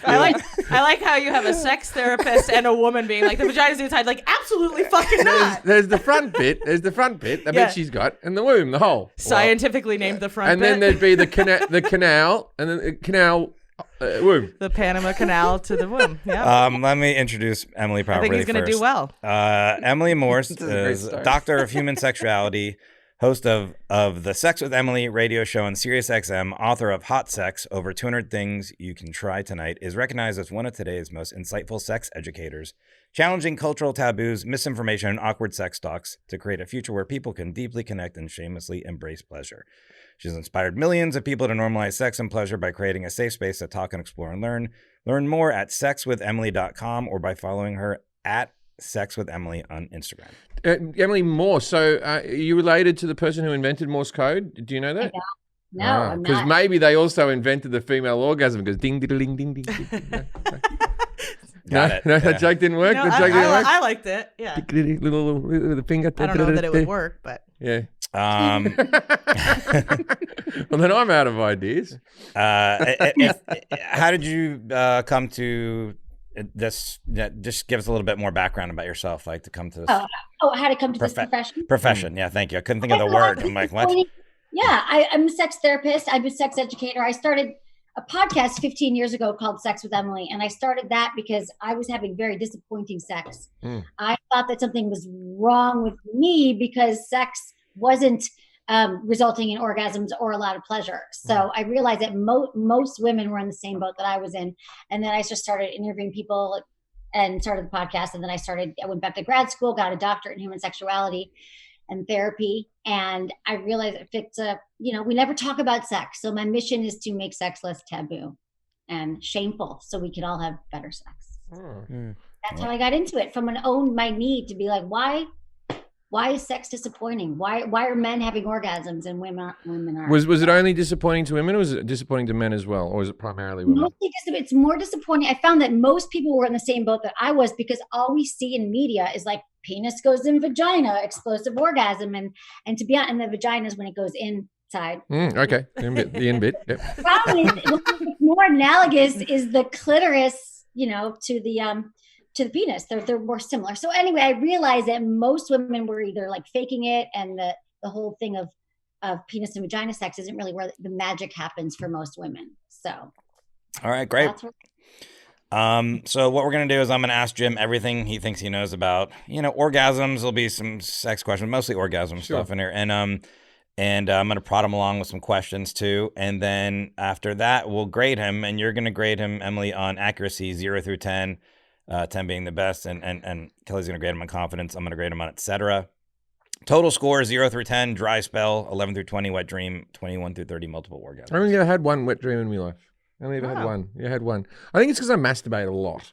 [SPEAKER 3] I like how you have a sex therapist and a woman being like, the vagina's the inside. Like, absolutely fucking not.
[SPEAKER 1] There's the front bit. There's the front bit. I bet she's got. And the womb, the hole.
[SPEAKER 3] Scientifically named the front
[SPEAKER 1] And
[SPEAKER 3] bit.
[SPEAKER 1] then there'd be the canal. And then the canal womb.
[SPEAKER 3] The Panama Canal to the womb. Yeah.
[SPEAKER 2] Let me introduce Emily
[SPEAKER 3] I
[SPEAKER 2] properly
[SPEAKER 3] think he's going to do well.
[SPEAKER 2] Emily Morse
[SPEAKER 4] is a great
[SPEAKER 2] is
[SPEAKER 4] start.
[SPEAKER 2] doctor of human sexuality, host of the Sex with Emily radio show on SiriusXM, author of Hot Sex, Over 200 Things You Can Try Tonight, is recognized as one of today's most insightful sex educators, challenging cultural taboos, misinformation, and awkward sex talks to create a future where people can deeply connect and shamelessly embrace pleasure. She's inspired millions of people to normalize sex and pleasure by creating a safe space to talk and explore and learn. Learn more at sexwithemily.com or by following her at sexwithemily on Instagram.
[SPEAKER 1] Emily Morse. So are you related to the person who invented Morse code? Do you know that?
[SPEAKER 6] No, I'm
[SPEAKER 1] Because
[SPEAKER 6] not.
[SPEAKER 1] maybe they also invented the female orgasm because ding, ding, ding, ding, ding, ding.
[SPEAKER 2] Got it.
[SPEAKER 1] No,
[SPEAKER 2] Yeah.
[SPEAKER 1] that joke didn't work?
[SPEAKER 3] No,
[SPEAKER 1] That joke didn't work?
[SPEAKER 3] I liked it. Yeah.
[SPEAKER 1] Little finger.
[SPEAKER 3] I don't know that it would work, but
[SPEAKER 1] Yeah.
[SPEAKER 2] Um,
[SPEAKER 1] Well, then I'm out of ideas.
[SPEAKER 2] how did you come to this? Just give us a little bit more background about yourself, like to come to this
[SPEAKER 6] How to come to this profession?
[SPEAKER 2] profession. Yeah, thank you. I couldn't think of the word. I'm like, what?
[SPEAKER 6] Yeah, I'm a sex therapist. I'm a sex educator. I started a podcast 15 years ago called Sex with Emily. And I started that because I was having very disappointing sex. I thought that something was wrong with me because sex wasn't resulting in orgasms or a lot of pleasure. So I realized that most women were in the same boat that I was in. And then I just started interviewing people and started the podcast. And then I went back to grad school, got a doctorate in human sexuality and therapy. And I realized if it's we never talk about sex. So my mission is to make sex less taboo and shameful so we can all have better sex. That's how I got into it, from my need to be like, why is sex disappointing? Why are men having orgasms and women aren't?
[SPEAKER 1] Was it only disappointing to women or was it disappointing to men as well? Or was it primarily women?
[SPEAKER 6] Mostly it's more disappointing. I found that most people were in the same boat that I was because all we see in media is like penis goes in vagina, explosive orgasm. And to be honest, and the vagina is when it goes inside.
[SPEAKER 1] Okay. The in bit. Yep.
[SPEAKER 6] Probably what's more analogous is the clitoris, to the penis. They're more similar. So anyway, I realized that most women were either like faking it, and the whole thing of penis and vagina sex isn't really where the magic happens for most women. So
[SPEAKER 2] All right, great.
[SPEAKER 6] that's where
[SPEAKER 2] So what we're gonna do is I'm gonna ask Jim everything he thinks he knows about, orgasms. There'll be some sex questions, mostly orgasm stuff in here, and I'm gonna prod him along with some questions too, and then after that we'll grade him, and you're gonna grade him, Emily, on accuracy 0 through 10, 10 being the best, and Kelly's gonna grade him on confidence. I'm gonna grade him on etc. Total score 0 through 10, dry spell 11 through 20, wet dream 21 through 30, multiple orgasms.
[SPEAKER 1] I only ever had one wet dream in my life. I only ever had one. Yeah, I had one. I think it's because I masturbate a lot.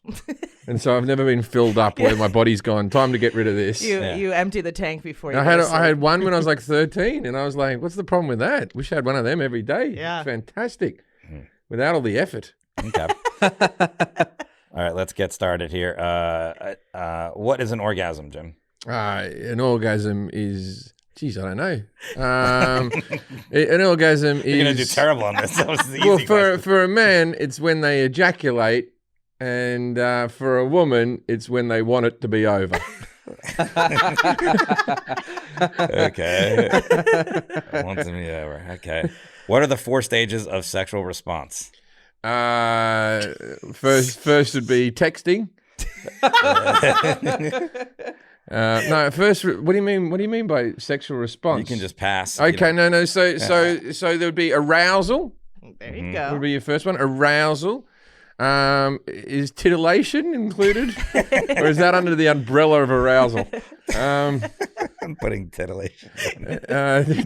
[SPEAKER 1] And so I've never been filled up where my body's gone, time to get rid of this.
[SPEAKER 3] You empty the tank before you
[SPEAKER 1] I
[SPEAKER 3] go to
[SPEAKER 1] had
[SPEAKER 3] sleep.
[SPEAKER 1] one when I was like 13, and I was like, what's the problem with that? Wish I had one of them every day.
[SPEAKER 3] Yeah.
[SPEAKER 1] Fantastic. Without all the effort.
[SPEAKER 2] Okay. All right, let's get started here. What is an orgasm, Jim?
[SPEAKER 1] An orgasm is... Geez, I don't know. An orgasm is...
[SPEAKER 2] You're going to do terrible on this. That was the easy
[SPEAKER 1] Well,
[SPEAKER 2] question.
[SPEAKER 1] for a man, it's when they ejaculate, and for a woman, it's when they want it to be over.
[SPEAKER 2] Okay. I want to be over. Okay. What are the 4 stages of sexual response?
[SPEAKER 1] First would be texting. No, first. What do you mean? What do you mean by sexual response?
[SPEAKER 2] You can just pass.
[SPEAKER 1] Okay, no. So there would be arousal.
[SPEAKER 3] There you go.
[SPEAKER 1] Would be your first one. Arousal. Is titillation included, or is that under the umbrella of arousal?
[SPEAKER 2] I'm putting titillation.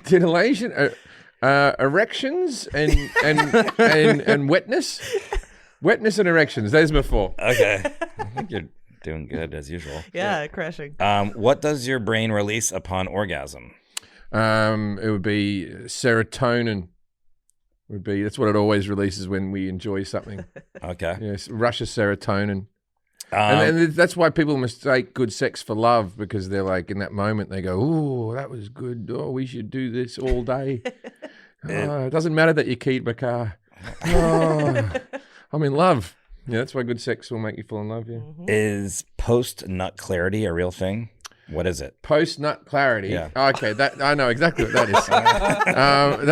[SPEAKER 1] Titillation, erections, and wetness. Wetness and erections. There's my 4.
[SPEAKER 2] Okay. I think you're doing good as usual.
[SPEAKER 3] Yeah, crushing.
[SPEAKER 2] What does your brain release upon orgasm?
[SPEAKER 1] It would be serotonin. That's what it always releases when we enjoy something.
[SPEAKER 2] Okay.
[SPEAKER 1] Yes, rush of serotonin. And that's why people mistake good sex for love, because they're like, in that moment, they go, "Ooh, that was good. Oh, we should do this all day." It doesn't matter that you keyed my car. Oh, I'm in love. Yeah, that's why good sex will make you fall in love. Yeah.
[SPEAKER 2] Is post-nut clarity a real thing? What is it?
[SPEAKER 1] Post-nut clarity.
[SPEAKER 2] Yeah.
[SPEAKER 1] Okay, that I know exactly what that is.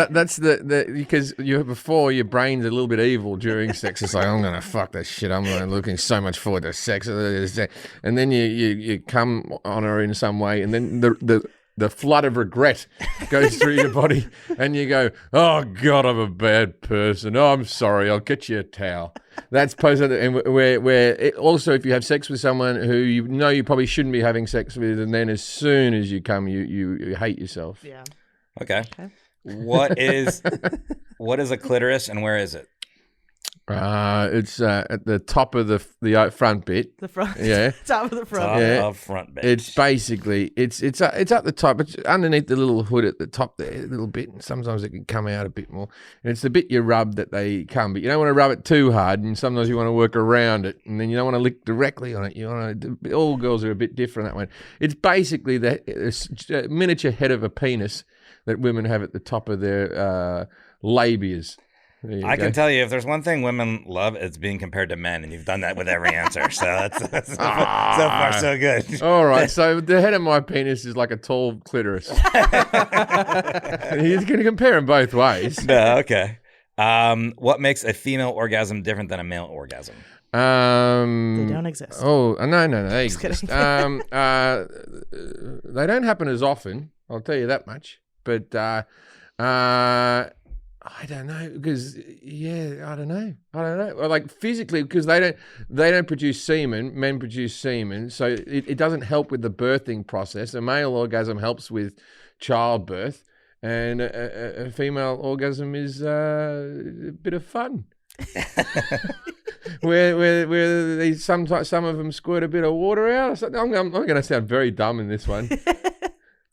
[SPEAKER 1] That's the because before your brain's a little bit evil during sex. It's like, I'm gonna fuck that shit. I'm looking so much forward to sex, and then you come on her in some way, and then the flood of regret goes through your body, and you go, "Oh God, I'm a bad person. Oh, I'm sorry. I'll get you a towel." That's post, and also if you have sex with someone who you know you probably shouldn't be having sex with, and then as soon as you come, you hate yourself.
[SPEAKER 3] Yeah.
[SPEAKER 2] Okay. What is a clitoris and where is it?
[SPEAKER 1] It's at the top of the front bit.
[SPEAKER 3] The front.
[SPEAKER 1] Yeah.
[SPEAKER 3] Top of the front.
[SPEAKER 2] Top
[SPEAKER 1] Yeah.
[SPEAKER 2] of front bitch.
[SPEAKER 1] It's basically it's at the top. It's underneath the little hood at the top there, a little bit. And sometimes it can come out a bit more. And it's the bit you rub that they come, but you don't want to rub it too hard. And sometimes you want to work around it, and then you don't want to lick directly on it. You want to. All girls are a bit different that way. It's basically the miniature head of a penis that women have at the top of their labias.
[SPEAKER 2] I can tell you, if there's one thing women love, it's being compared to men, and you've done that with every answer. So that's so far so good.
[SPEAKER 1] All right, so the head of my penis is like a tall clitoris. He's going to compare them both ways.
[SPEAKER 2] No, okay. What makes a female orgasm different than a male orgasm?
[SPEAKER 3] They don't exist.
[SPEAKER 1] Oh, no, they
[SPEAKER 3] Just
[SPEAKER 1] exist.
[SPEAKER 3] kidding.
[SPEAKER 1] They don't happen as often, I'll tell you that much. But I don't know, because I don't know. Like physically, because they don't produce semen. Men produce semen, so it doesn't help with the birthing process. A male orgasm helps with childbirth, and a female orgasm is a bit of fun. where they sometimes some of them squirt a bit of water out. I'm going to sound very dumb in this one.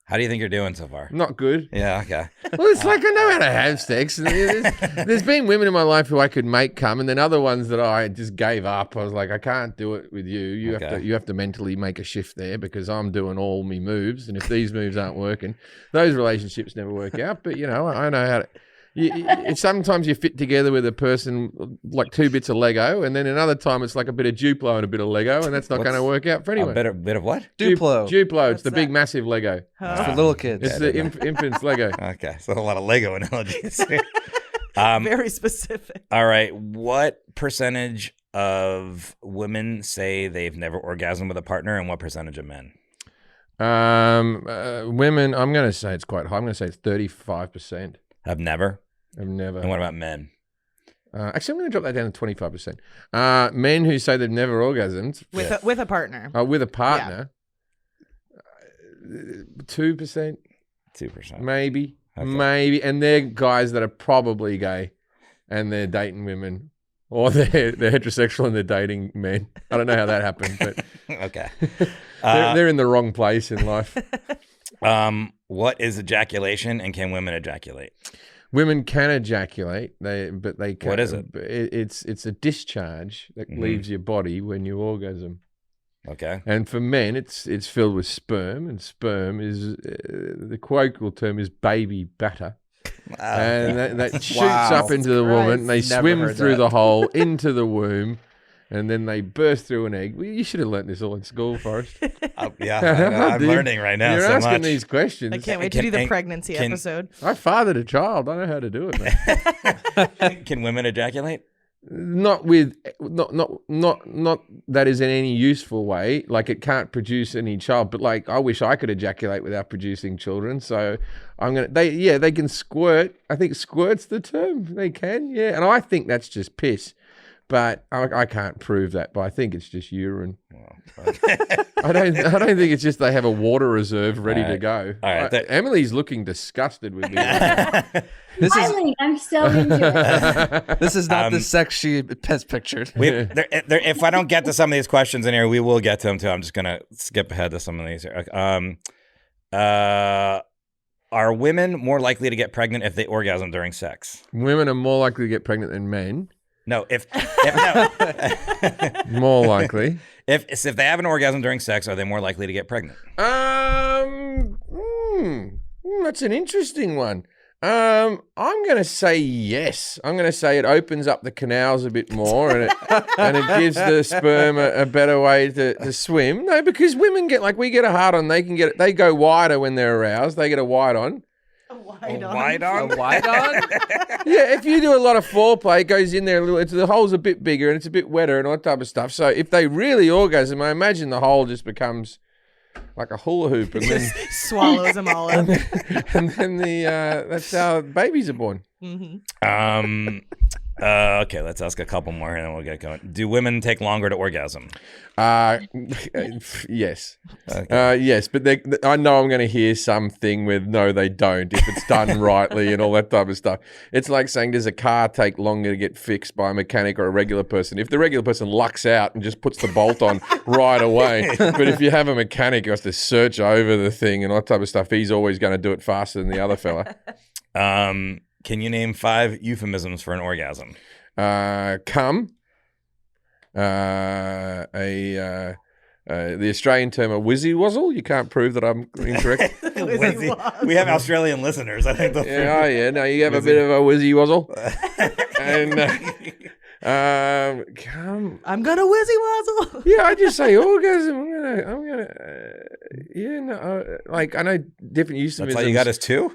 [SPEAKER 2] How do you think you're doing so far?
[SPEAKER 1] Not good.
[SPEAKER 2] Yeah, okay.
[SPEAKER 1] Well, it's like I know how to have sex. There's been women in my life who I could make come, and then other ones that I just gave up. I was like, I can't do it with you. You have to mentally make a shift there, because I'm doing all me moves, and if these moves aren't working, those relationships never work out. But I know how to. Sometimes you fit together with a person like 2 bits of Lego, and then another time it's like a bit of Duplo and a bit of Lego, and that's not going to work out for anyone.
[SPEAKER 2] A bit of what?
[SPEAKER 4] Duplo.
[SPEAKER 1] Duplo. It's the big, massive Lego.
[SPEAKER 4] It's for little kids.
[SPEAKER 1] It's the infant's Lego.
[SPEAKER 2] Okay, so a lot of Lego analogies.
[SPEAKER 3] Very specific.
[SPEAKER 2] All right, what percentage of women say they've never orgasmed with a partner, and what percentage of men?
[SPEAKER 1] Women, I'm going to say it's quite high. I'm going to say it's 35%.
[SPEAKER 2] Have never?
[SPEAKER 1] I've never.
[SPEAKER 2] And what about men?
[SPEAKER 1] Actually, I'm going to drop that down to 25%. Men who say they've never orgasmed
[SPEAKER 3] With a partner.
[SPEAKER 1] with a partner, 2%,
[SPEAKER 2] 2%.
[SPEAKER 1] maybe,
[SPEAKER 2] Okay.
[SPEAKER 1] maybe, and they're guys that are probably gay, and they're dating women, or they're heterosexual and they're dating men. I don't know how that happened, but
[SPEAKER 2] Okay.
[SPEAKER 1] they're in the wrong place in life.
[SPEAKER 2] What is ejaculation, and can women ejaculate?
[SPEAKER 1] Women can ejaculate, but they can't.
[SPEAKER 2] What is it?
[SPEAKER 1] It's a discharge that leaves your body when you orgasm.
[SPEAKER 2] Okay.
[SPEAKER 1] And for men, it's filled with sperm, and sperm is the colloquial term is baby batter, and that shoots up into the woman. And they
[SPEAKER 4] Never
[SPEAKER 1] swim
[SPEAKER 4] heard
[SPEAKER 1] through
[SPEAKER 4] that.
[SPEAKER 1] the hole into the womb, and then they burst through an egg. Well, you should have learnt this all in school, Forrest.
[SPEAKER 2] I'm learning right now.
[SPEAKER 1] You're
[SPEAKER 2] so
[SPEAKER 1] asking
[SPEAKER 2] much.
[SPEAKER 1] these questions.
[SPEAKER 3] I can't wait to do the pregnancy episode.
[SPEAKER 1] I fathered a child. I know how to do it, man.
[SPEAKER 2] Can women ejaculate?
[SPEAKER 1] Not that is in any useful way. Like it can't produce any child, but like I wish I could ejaculate without producing children. So they can squirt. I think squirt's the term. They can, yeah. And I think that's just piss. But I can't prove that, but I think it's just urine. I don't think it's just they have a water reserve ready to go.
[SPEAKER 2] All right,
[SPEAKER 1] Emily's looking disgusted with me.
[SPEAKER 6] Finally, I'm so into it.
[SPEAKER 4] This is not the sex she has pictured.
[SPEAKER 2] If I don't get to some of these questions in here, we will get to them too. I'm just gonna skip ahead to some of these. Are women more likely to get pregnant if they orgasm during sex?
[SPEAKER 1] Women are more likely to get pregnant than men.
[SPEAKER 2] No,
[SPEAKER 1] More likely.
[SPEAKER 2] If they have an orgasm during sex, are they more likely to get pregnant?
[SPEAKER 1] That's an interesting one. I'm going to say yes. I'm going to say it opens up the canals a bit more and it gives the sperm a better way to swim. No, because women we get a hard on, they go wider when they're aroused. They get a wide on.
[SPEAKER 2] A wide on?
[SPEAKER 1] Yeah, if you do a lot of foreplay, it goes in there a little. The hole's a bit bigger and it's a bit wetter and all that type of stuff. So if they really orgasm, I imagine the hole just becomes like a hula hoop and then
[SPEAKER 3] swallows them all up.
[SPEAKER 1] And then that's how babies are born.
[SPEAKER 3] Mm-hmm.
[SPEAKER 2] Okay, let's ask a couple more and then we'll get going. Do women take longer to orgasm?
[SPEAKER 1] Yes.
[SPEAKER 2] Okay.
[SPEAKER 1] Yes, but I know I'm going to hear something with no, they don't if it's done rightly and all that type of stuff. It's like saying, does a car take longer to get fixed by a mechanic or a regular person? If the regular person lucks out and just puts the bolt on right away, but if you have a mechanic who has to search over the thing and all that type of stuff, he's always going to do it faster than the other fella.
[SPEAKER 2] Can you name 5 euphemisms for an orgasm?
[SPEAKER 1] Cum. The Australian term a whizzy wazzle. You can't prove that I'm incorrect.
[SPEAKER 2] We have Australian listeners. I think.
[SPEAKER 1] No, you have a bit of a whizzy wazzle. And cum.
[SPEAKER 3] I'm gonna whizzy wazzle.
[SPEAKER 1] Yeah, I just say orgasm. I know different euphemisms.
[SPEAKER 2] That's how you got us 2?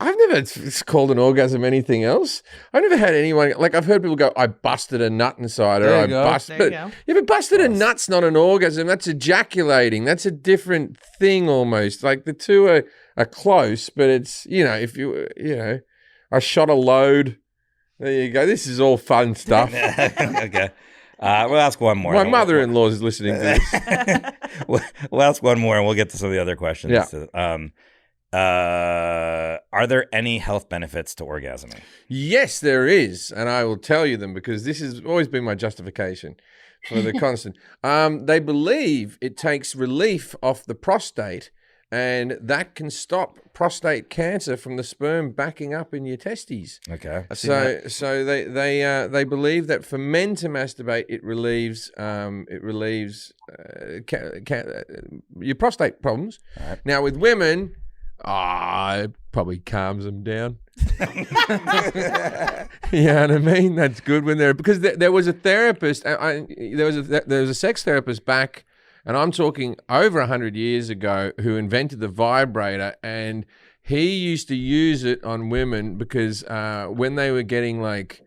[SPEAKER 1] I've never called an orgasm anything else. I've never had anyone, I've heard people go, I busted a nut inside her. But busted a nut's not an orgasm. That's ejaculating. That's a different thing almost. Like the two are close, but it's, I shot a load. There you go. This is all fun stuff.
[SPEAKER 2] Okay. We'll ask one more.
[SPEAKER 1] My mother-in-law is listening to this.
[SPEAKER 2] We'll ask one more and we'll get to some of the other questions.
[SPEAKER 1] Yeah.
[SPEAKER 2] Are there any health benefits to orgasming?
[SPEAKER 1] Yes, there is. And I will tell you them because this has always been my justification for the constant. They believe it takes relief off the prostate and that can stop prostate cancer from the sperm backing up in your testes.
[SPEAKER 2] Okay.
[SPEAKER 1] So they believe that for men to masturbate, it relieves your prostate problems.
[SPEAKER 2] Right.
[SPEAKER 1] Now with women, it probably calms them down. You know what I mean? That's good when they're because there was a therapist. There was a sex therapist back. And I'm talking over 100 years ago who invented the vibrator, and he used to use it on women because when they were getting like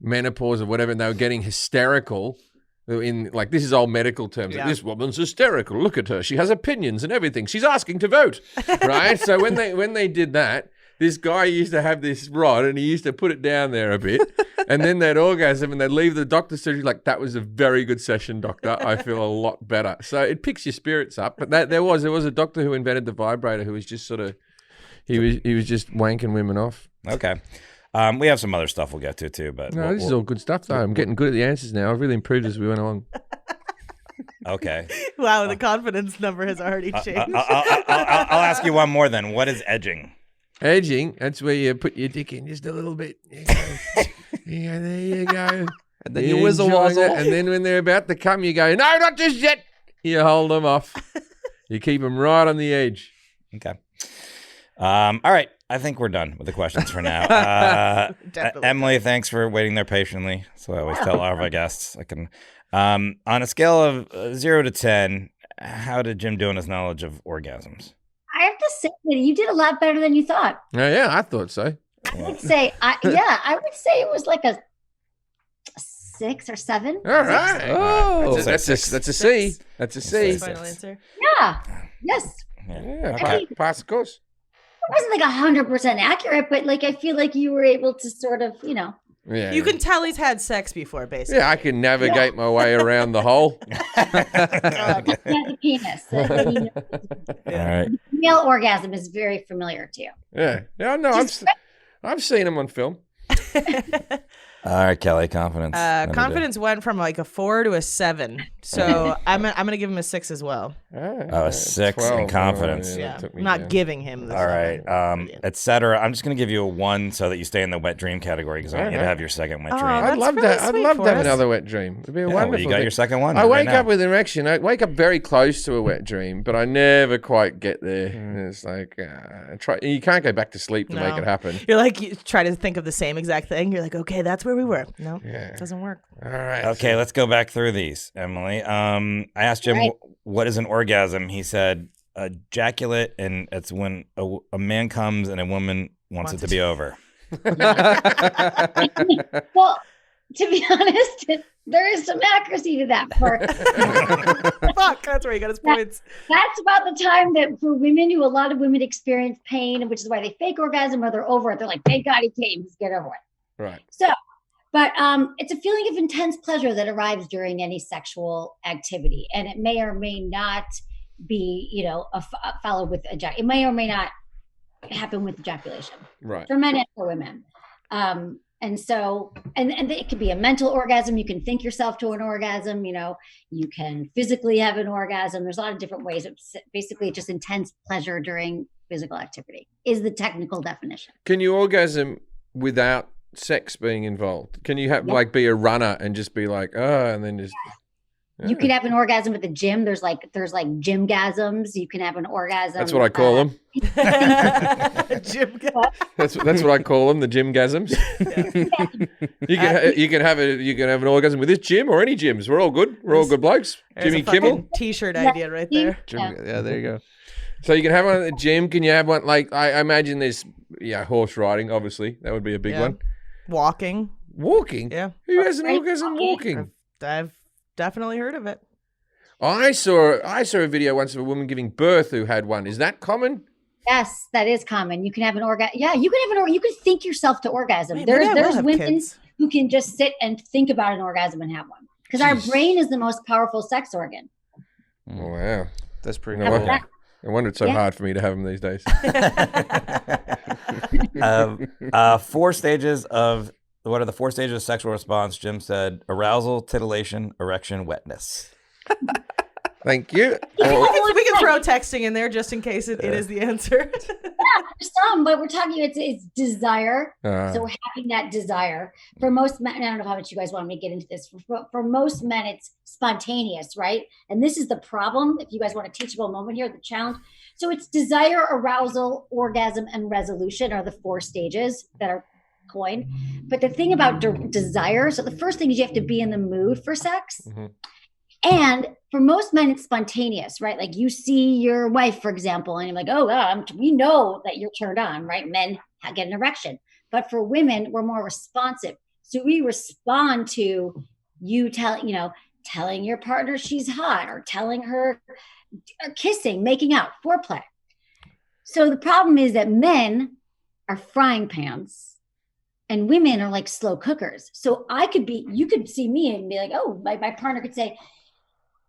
[SPEAKER 1] menopause or whatever, and they were getting hysterical. This is all medical terms.
[SPEAKER 3] Yeah.
[SPEAKER 1] This woman's hysterical. Look at her. She has opinions and everything. She's asking to vote, right? So when they did that, this guy used to have this rod and he used to put it down there a bit and then they'd orgasm and they'd leave the doctor's surgery like, that was a very good session, doctor. I feel a lot better. So it picks your spirits up. But there was a doctor who invented the vibrator who was just sort of, he was just wanking women off.
[SPEAKER 2] Okay. We have some other stuff we'll get to too, but
[SPEAKER 1] this is all good stuff though. I'm getting good at the answers now. I've really improved as we went along.
[SPEAKER 2] Okay.
[SPEAKER 3] Wow, the confidence number has already changed.
[SPEAKER 2] I'll ask you one more then. What is edging?
[SPEAKER 1] Edging, that's where you put your dick in just a little bit. There you go.
[SPEAKER 4] And then you whizzle wazzle.
[SPEAKER 1] And then when they're about to come, you go, no, not just yet. You hold them off. You keep them right on the edge.
[SPEAKER 2] Okay. All right. I think we're done with the questions for now. Emily, thanks for waiting there patiently. So I always tell all of our guests. On a scale of 0 to 10, how did Jim do in his knowledge of orgasms?
[SPEAKER 6] I have to say that you did a lot better than you thought.
[SPEAKER 1] Yeah, I thought so.
[SPEAKER 6] I would say, I would say it was like a 6 or 7.
[SPEAKER 1] All right. Oh, that's a C. That's a C.
[SPEAKER 3] Final answer.
[SPEAKER 6] Yeah. Yes.
[SPEAKER 1] Yeah, pass the course.
[SPEAKER 6] It wasn't like 100% accurate, but like I feel like you were able to sort of,
[SPEAKER 1] Yeah.
[SPEAKER 3] You can tell he's had sex before, basically.
[SPEAKER 1] Yeah, I can navigate my way around the hole.
[SPEAKER 6] the penis.
[SPEAKER 2] All right.
[SPEAKER 6] Male orgasm is very familiar to you.
[SPEAKER 1] Yeah. Yeah, no, I've seen him on film.
[SPEAKER 2] All right, Kelly, confidence.
[SPEAKER 3] Confidence went from like a 4 to a 7. So I'm gonna give him a 6 as well.
[SPEAKER 2] A 6 in confidence.
[SPEAKER 3] Yeah, I'm not giving him the
[SPEAKER 2] All right, etc. I'm just going to give you a 1 so that you stay in the wet dream category because I want you to have your second wet dream.
[SPEAKER 1] I'd love
[SPEAKER 3] really
[SPEAKER 1] that. I'd
[SPEAKER 3] sweet
[SPEAKER 1] love to have
[SPEAKER 3] for us.
[SPEAKER 1] another wet dream. It'd be a wonderful
[SPEAKER 2] you got
[SPEAKER 1] thing.
[SPEAKER 2] your second one.
[SPEAKER 1] I
[SPEAKER 2] right
[SPEAKER 1] wake
[SPEAKER 2] now.
[SPEAKER 1] up with an erection. I wake up very close to a wet dream, but I never quite get there. And it's like you can't go back to sleep to make it happen.
[SPEAKER 3] You're like, you try to think of the same exact thing. You're like, okay, that's where we were. No, it doesn't work.
[SPEAKER 1] All right.
[SPEAKER 2] Okay, let's go back through these, Emily. I asked Jim, what is an orgasm? He said, ejaculate, and it's when a man comes and a woman wants it to be over.
[SPEAKER 6] Well, to be honest, there is some accuracy to that part.
[SPEAKER 3] Fuck, that's where he got his points.
[SPEAKER 6] That's about the time that for women a lot of women experience pain, which is why they fake orgasm or they're over it. They're like, thank God he came, just get over it.
[SPEAKER 1] Right.
[SPEAKER 6] So, but it's a feeling of intense pleasure that arrives during any sexual activity. And it may or may not be, followed with ejaculation. It may or may not happen with ejaculation.
[SPEAKER 1] Right.
[SPEAKER 6] For men and for women. And so, and it could be a mental orgasm. You can think yourself to an orgasm, you can physically have an orgasm. There's a lot of different ways. It's basically just intense pleasure during physical activity is the technical definition.
[SPEAKER 1] Can you orgasm without sex being involved? Can you have be a runner and just be like, and then just...
[SPEAKER 6] You could have an orgasm at the gym. There's like gymgasms. You can have an orgasm.
[SPEAKER 1] That's what I call them.
[SPEAKER 3] Gym.
[SPEAKER 1] That's what I call them, the gymgasms. You can have an orgasm with this gym or any gyms. We're all good. We're all good blokes.
[SPEAKER 3] There's
[SPEAKER 1] Jimmy
[SPEAKER 3] a fucking
[SPEAKER 1] Kimmel.
[SPEAKER 3] T-shirt idea right there.
[SPEAKER 1] Yeah, there you go. So you can have one at the gym. Can you have one like I imagine there's horse riding? Obviously, that would be a big one.
[SPEAKER 3] Walking.
[SPEAKER 1] Yeah. Who has an orgasm walking?
[SPEAKER 3] I've definitely heard of it.
[SPEAKER 1] I saw a video once of a woman giving birth who had one. Is that common?
[SPEAKER 6] Yes, that is common. You can have an orgasm. Yeah, you can have you can think yourself to orgasm.
[SPEAKER 3] Wait,
[SPEAKER 6] there's women
[SPEAKER 3] kids.
[SPEAKER 6] who can just sit and think about an orgasm and have one. Because our brain is the most powerful sex organ.
[SPEAKER 1] Oh, wow.
[SPEAKER 4] That's pretty
[SPEAKER 1] No,
[SPEAKER 4] cool.
[SPEAKER 1] I wonder it's so hard for me to have them these days.
[SPEAKER 2] 4 stages of... What are the 4 stages of sexual response? Jim said arousal, titillation, erection, wetness.
[SPEAKER 1] Thank you.
[SPEAKER 3] We can throw texting in there just in case it is the answer.
[SPEAKER 6] There's some, but we're talking it's desire. So we're having that desire. For most men, I don't know how much you guys want me to get into this. For most men, it's spontaneous, right? And this is the problem. If you guys want a teachable moment here, the challenge. So it's desire, arousal, orgasm, and resolution are the 4 stages that are coined. But the thing about desire, so the first thing is you have to be in the mood for sex. Mm-hmm. And for most men, it's spontaneous, right? Like you see your wife, for example, and you're like, oh, we know that you're turned on, right? Men get an erection. But for women, we're more responsive. So we respond to you telling your partner she's hot or telling her, or kissing, making out, foreplay. So the problem is that men are frying pans. And women are like slow cookers. So you could see me and be like, oh, my partner could say,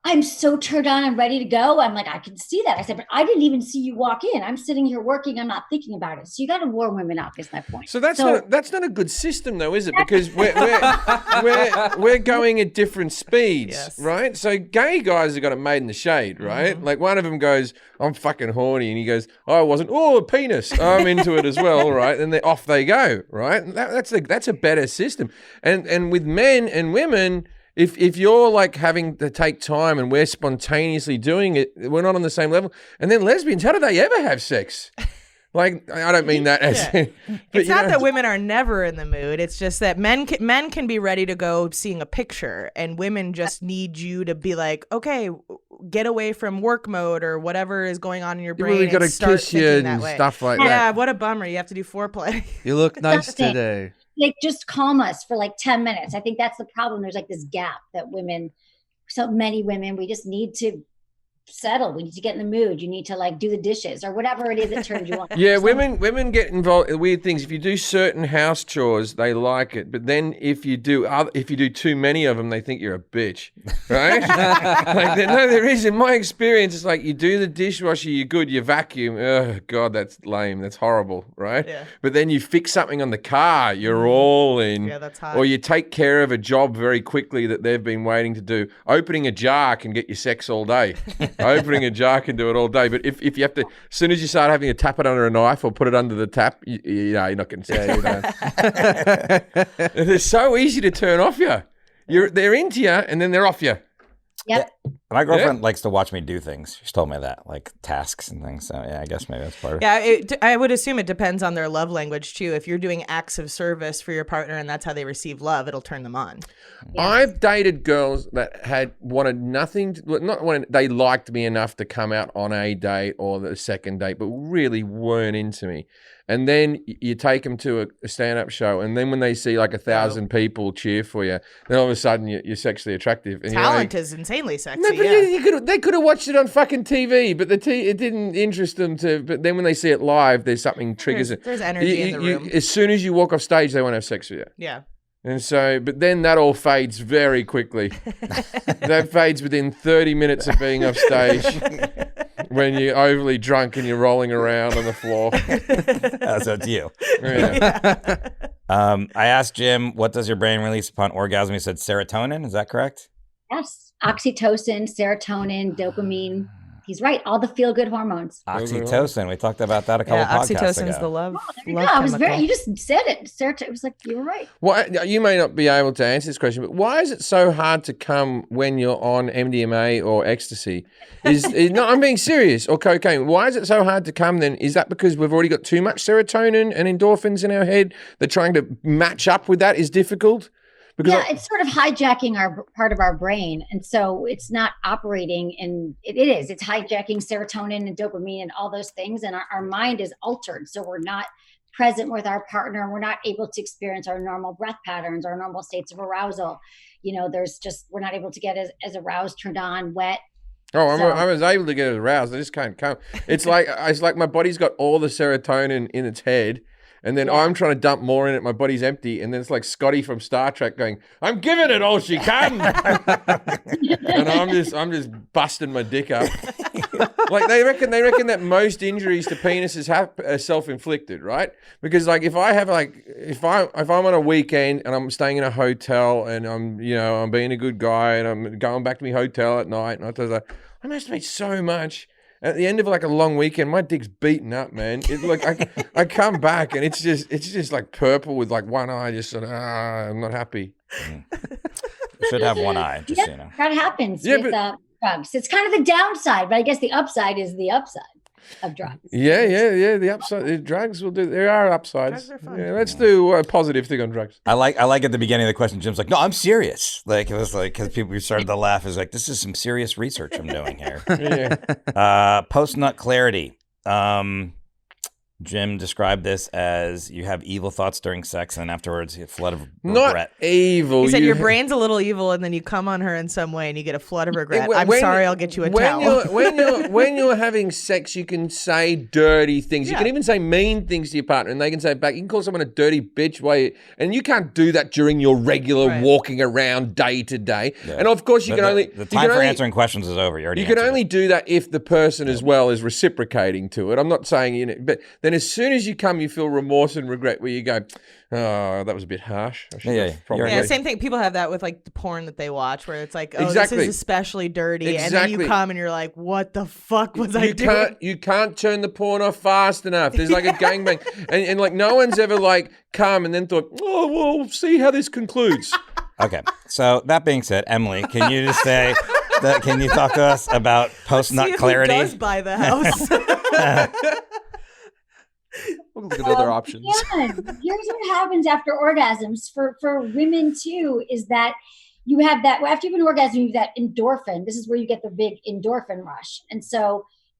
[SPEAKER 6] I'm so turned on and ready to go. I'm like, I can see that. I said, but I didn't even see you walk in. I'm sitting here working. I'm not thinking about it. So you got to warm women up is my point.
[SPEAKER 1] So that's not a good system though, is it? Because we're going at different speeds, right? So gay guys have got it made in the shade, right? Mm-hmm. Like one of them goes, I'm fucking horny. And he goes, I wasn't. Oh, a penis. I'm into it as well, right? And off they go, right? And that's a better system. And with men and women, If you're like having to take time and we're spontaneously doing it, we're not on the same level. And then lesbians, how do they ever have sex? Like, I don't mean that as.
[SPEAKER 3] Yeah.
[SPEAKER 1] But
[SPEAKER 3] It's
[SPEAKER 1] you
[SPEAKER 3] not
[SPEAKER 1] know,
[SPEAKER 3] that women are never in the mood. It's just that men can be ready to go seeing a picture, and women just need you to be like, okay, get away from work mode or whatever is going on in your
[SPEAKER 1] you
[SPEAKER 3] brain.
[SPEAKER 1] really got to
[SPEAKER 3] and start
[SPEAKER 1] kiss you
[SPEAKER 3] thinking that
[SPEAKER 1] and
[SPEAKER 3] way.
[SPEAKER 1] stuff like
[SPEAKER 3] Yeah,
[SPEAKER 1] that.
[SPEAKER 3] what a bummer. You have to do foreplay.
[SPEAKER 4] You look nice
[SPEAKER 6] That's the thing.
[SPEAKER 4] today.
[SPEAKER 6] Like, just calm us for like 10 minutes. I think that's the problem. There's like this gap that so many women, we just need to settle. We need to get in the mood. You need to like do the dishes or whatever it is that turns you on.
[SPEAKER 1] Yeah, women get involved in weird things. If you do certain house chores, they like it. But then if you do too many of them, they think you're a bitch, right? There is. In my experience, it's like you do the dishwasher, you're good. You vacuum, oh God, that's lame. That's horrible, right?
[SPEAKER 3] Yeah.
[SPEAKER 1] But then you fix something on the car, you're all in.
[SPEAKER 3] Yeah, that's hot.
[SPEAKER 1] Or you take care of a job very quickly that they've been waiting to do. Opening a jar can get you sex all day. Opening a jar can do it all day, but if you have to, as soon as you start having to tap it under a knife or put it under the tap, you're not getting sex. They're so easy to turn off you. They're into you and then they're off you.
[SPEAKER 6] Yep.
[SPEAKER 2] My girlfriend likes to watch me do things. She's told me that, like tasks and things. So yeah, I guess maybe that's part of it.
[SPEAKER 3] Yeah, I would assume it depends on their love language too. If you're doing acts of service for your partner and that's how they receive love, it'll turn them on.
[SPEAKER 1] I've dated girls that had wanted nothing, not when they liked me enough to come out on a date or the second date, but really weren't into me. And then you take them to a stand-up show, and then when they see like 1,000 people cheer for you, then all of a sudden you're sexually attractive. And
[SPEAKER 3] Talent is insanely sexy.
[SPEAKER 1] no, but
[SPEAKER 3] Yeah.
[SPEAKER 1] they could have watched it on fucking TV, but it didn't interest them to. But then when they see it live, there's something triggers it.
[SPEAKER 3] There's energy in the room.
[SPEAKER 1] As soon as you walk off stage, they want to have sex with you.
[SPEAKER 3] Yeah.
[SPEAKER 1] And so, but then that all fades very quickly. That fades within 30 minutes of being off stage when you're overly drunk and you're rolling around on the floor.
[SPEAKER 2] So it's you.
[SPEAKER 1] Yeah.
[SPEAKER 2] I asked Jim, what does your brain release upon orgasm? He said serotonin. Is that correct?
[SPEAKER 6] Yes. Oxytocin, serotonin, dopamine. He's right. All the feel-good hormones.
[SPEAKER 2] Oxytocin. We talked about that a couple podcasts ago.
[SPEAKER 3] Oxytocin's the love.
[SPEAKER 6] There you
[SPEAKER 3] love
[SPEAKER 6] go. I was
[SPEAKER 3] chemical.
[SPEAKER 6] you just said it. It was like, you were right.
[SPEAKER 1] Well, you may not be able to answer this question, but why is it so hard to come when you're on MDMA or ecstasy? No, I'm being serious, or cocaine. Why is it so hard to come then? Is that because we've already got too much serotonin and endorphins in our head that trying to match up with that is difficult? Because
[SPEAKER 6] Yeah, it's sort of hijacking our part of our brain. And so it's not operating it's hijacking serotonin and dopamine and all those things. And our mind is altered. So we're not present with our partner. We're not able to experience our normal breath patterns, our normal states of arousal. We're not able to get as aroused, turned on, wet.
[SPEAKER 1] I was able to get aroused. I just can't come. It's like my body's got all the serotonin in its head. And then I'm trying to dump more in it. My body's empty. And then it's like Scotty from Star Trek going, I'm giving it all she can. And I'm just busting my dick up. Like they reckon that most injuries to penises are self-inflicted, right? Because like if I'm on a weekend and I'm staying in a hotel and I'm being a good guy and I'm going back to my hotel at night and I masturbate so much. At the end of like a long weekend, my dick's beaten up, man. It's like I come back and it's just like purple with like one eye just sort of I'm not happy.
[SPEAKER 2] You should have one eye, just so you know.
[SPEAKER 6] That happens
[SPEAKER 1] Yeah,
[SPEAKER 6] with drugs. It's kind of the downside, but I guess the upside is the upside of drugs.
[SPEAKER 1] Yeah. The upside, the drugs will do. There are upsides.
[SPEAKER 3] Drugs are fun.
[SPEAKER 1] Yeah, let's do a positive thing on drugs.
[SPEAKER 2] I like at the beginning of the question, Jim's like, no, I'm serious. Like, it was like, because people started to laugh. Is like, this is some serious research I'm doing here.
[SPEAKER 1] Yeah.
[SPEAKER 2] Post-nut clarity. Jim described this as you have evil thoughts during sex and afterwards a flood of regret.
[SPEAKER 1] Not evil.
[SPEAKER 3] He said your brain's a little evil, and then you come on her in some way, and you get a flood of regret. I'm sorry, I'll get you a towel.
[SPEAKER 1] When you're having sex, you can say dirty things. You can even say mean things to your partner, and they can say it back. You can call someone a dirty bitch, and you can't do that during your regular walking around day to day. Yeah. And of course, you can only
[SPEAKER 2] the time for answering questions is over. You
[SPEAKER 1] can only do that if the person as well is reciprocating to it. I'm not saying but then as soon as you come, you feel remorse and regret where you go, oh, that was a bit harsh.
[SPEAKER 3] Yeah, same thing. People have that with like the porn that they watch where it's like, oh, this is especially dirty. And then you come and you're like, what the fuck was I doing?
[SPEAKER 1] You can't turn the porn off fast enough. There's like a gangbang. And like no one's ever like come and then thought, oh, well, see how this concludes.
[SPEAKER 2] Okay. So that being said, Emily, can you just say can you talk to us about post-nut clarity?
[SPEAKER 3] Who does buy the house?
[SPEAKER 4] Look at other options.
[SPEAKER 6] Yeah. Here's what happens after orgasms for women too, is that you have that, after you have an orgasm, you have that endorphin. This is where you get the big endorphin rush.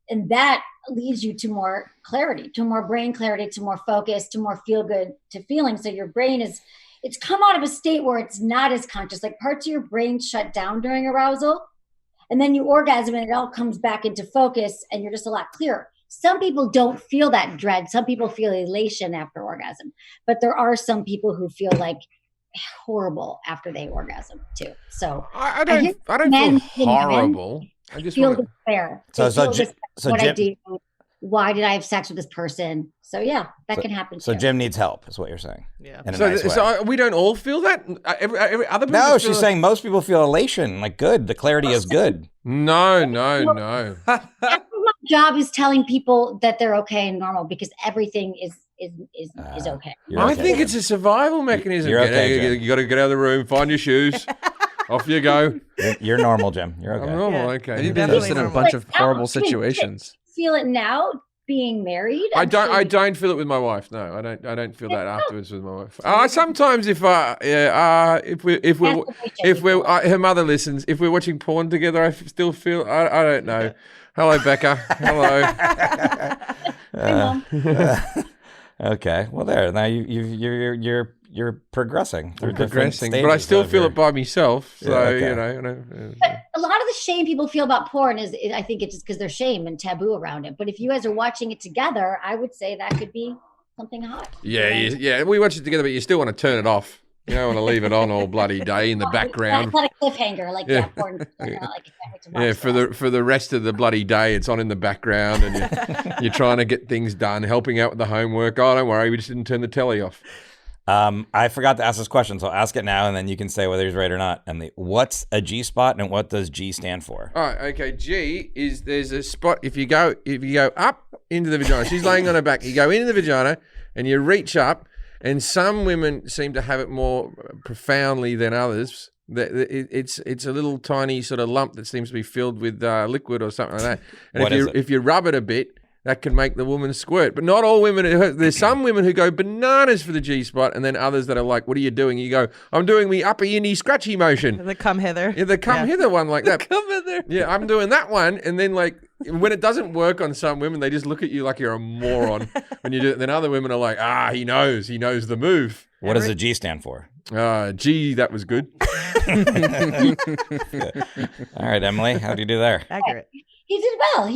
[SPEAKER 6] And that leads you to more clarity, to more brain clarity, to more focus, to more feel good, to feeling. So your brain it's come out of a state where it's not as conscious, like parts of your brain shut down during arousal, and then you orgasm and it all comes back into focus and you're just a lot clearer. Some people don't feel that dread. Some people feel elation after orgasm, but there are some people who feel like horrible after they orgasm too. So
[SPEAKER 1] I don't feel horrible. I just
[SPEAKER 6] feel
[SPEAKER 1] want
[SPEAKER 6] despair.
[SPEAKER 2] So
[SPEAKER 6] What
[SPEAKER 2] Jim,
[SPEAKER 6] I do. Why did I have sex with this person? So yeah, that can happen.
[SPEAKER 2] So
[SPEAKER 6] too.
[SPEAKER 2] Jim needs help, is what you're saying.
[SPEAKER 3] Yeah.
[SPEAKER 2] In a nice way.
[SPEAKER 1] So we don't all feel that. Every other people.
[SPEAKER 2] No, she's saying most people feel elation. Like good, the clarity is good.
[SPEAKER 1] No.
[SPEAKER 6] My job is telling people that they're okay and normal because everything is okay.
[SPEAKER 2] You're
[SPEAKER 1] I
[SPEAKER 2] okay,
[SPEAKER 1] think
[SPEAKER 2] Jim.
[SPEAKER 1] it's a survival mechanism.
[SPEAKER 2] You're okay, Jim.
[SPEAKER 1] You got to get out of the room, find your shoes, off you go.
[SPEAKER 2] You're normal, Jim. You're okay.
[SPEAKER 1] I'm normal.
[SPEAKER 3] Yeah.
[SPEAKER 1] Okay.
[SPEAKER 4] You've been
[SPEAKER 3] Definitely
[SPEAKER 4] in a
[SPEAKER 3] normal.
[SPEAKER 4] bunch of
[SPEAKER 6] Like,
[SPEAKER 4] horrible
[SPEAKER 6] I mean,
[SPEAKER 4] situations.
[SPEAKER 6] Feel it now being married.
[SPEAKER 1] I
[SPEAKER 6] I'm sure
[SPEAKER 1] I
[SPEAKER 6] you-
[SPEAKER 1] don't feel it with my wife. No, I don't feel that afterwards with my wife. Sometimes if we're her mother listens, if we're watching porn together, I still feel I don't know. Hello, Becca. Hello.
[SPEAKER 6] Hi, Mom.
[SPEAKER 2] Okay. Well, there. Now you're progressing through different
[SPEAKER 1] Progressing,
[SPEAKER 2] stages
[SPEAKER 1] but I still
[SPEAKER 2] of
[SPEAKER 1] feel
[SPEAKER 2] your-
[SPEAKER 1] it by myself. So
[SPEAKER 2] Yeah, okay.
[SPEAKER 1] you know.
[SPEAKER 6] But a lot of the shame people feel about porn I think it's just because there's shame and taboo around it. But if you guys are watching it together, I would say that could be something hot.
[SPEAKER 1] Yeah. We watch it together, but you still want to turn it off. You don't want to leave it on all bloody day in the background.
[SPEAKER 6] It's not a cliffhanger, like
[SPEAKER 1] Yeah.
[SPEAKER 6] porn. Like, I can't wait to watch
[SPEAKER 1] Yeah,
[SPEAKER 6] this.
[SPEAKER 1] for the rest of the bloody day, it's on in the background, and you're trying to get things done, helping out with the homework. Oh, don't worry, we just didn't turn the telly off.
[SPEAKER 2] I forgot to ask this question, so I'll ask it now, and then you can say whether he's right or not. And what's a G spot, and what does G stand for?
[SPEAKER 1] All right, okay. G is there's a spot if you go up into the vagina. She's laying on her back. You go into the vagina and you reach up, and some women seem to have it more profoundly than others. It's a little tiny sort of lump that seems to be filled with liquid or something like that. And
[SPEAKER 2] What is it?
[SPEAKER 1] if you rub it a bit, that can make the woman squirt. But not all women. There's some women who go bananas for the G spot, and then others that are like, "What are you doing?" You go, "I'm doing me upper innie scratchy motion."
[SPEAKER 3] The come hither.
[SPEAKER 1] Yeah, the come hither one like that.
[SPEAKER 3] Come hither.
[SPEAKER 1] Yeah, I'm doing that one, and then like when it doesn't work on some women, they just look at you like you're a moron when you do it. Then other women are like, he knows the move.
[SPEAKER 2] What does a G stand for?
[SPEAKER 1] Gee, that was good.
[SPEAKER 2] All right, Emily, how do you do there?
[SPEAKER 3] Accurate.
[SPEAKER 6] He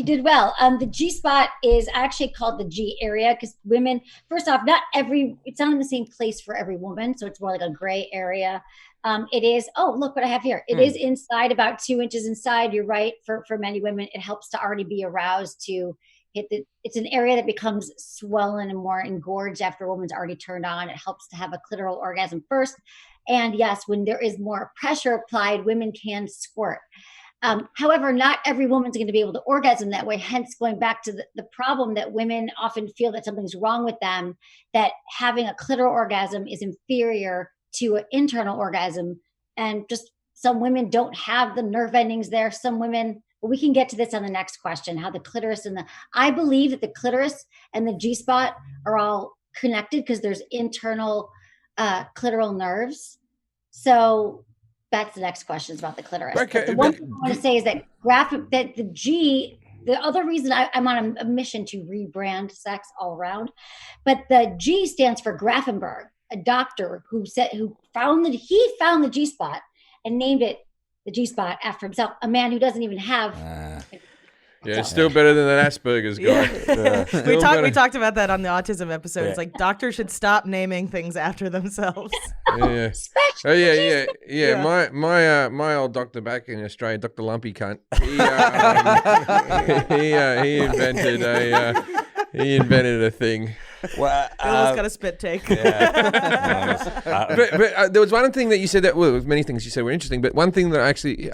[SPEAKER 6] did well. The G spot is actually called the G area because women, first off, it's not in the same place for every woman. So it's more like a gray area. It is, look what I have here. It is inside, about 2 inches inside. You're right. For many women, it helps to already be aroused to hit it's an area that becomes swollen and more engorged after a woman's already turned on. It helps to have a clitoral orgasm first. And yes, when there is more pressure applied, women can squirt. However, not every woman's going to be able to orgasm that way. Hence, going back to the problem that women often feel that something's wrong with them, that having a clitoral orgasm is inferior to an internal orgasm. And just some women don't have the nerve endings there. Some women, we can get to this on the next question, how the clitoris I believe that the clitoris and the G spot are all connected because there's internal clitoral nerves. So that's the next question, is about the clitoris.
[SPEAKER 1] Okay,
[SPEAKER 6] But the one thing I want to say is that the other reason I'm on a mission to rebrand sex all around, but the G stands for Grafenberg, a doctor who found the G spot and named it the G spot after himself, a man who doesn't even have.
[SPEAKER 1] Yeah, it's still better than an Asperger's guy.
[SPEAKER 3] We talked about that on the autism episode. It's like doctors should stop naming things after themselves.
[SPEAKER 1] Yeah. Oh yeah. My old doctor back in Australia, Dr. Lumpy Cunt. He invented a thing.
[SPEAKER 2] Well,
[SPEAKER 3] Bill's got a spit take.
[SPEAKER 1] But there was one thing that you said that, well, there was many things you said were interesting, but one thing that I actually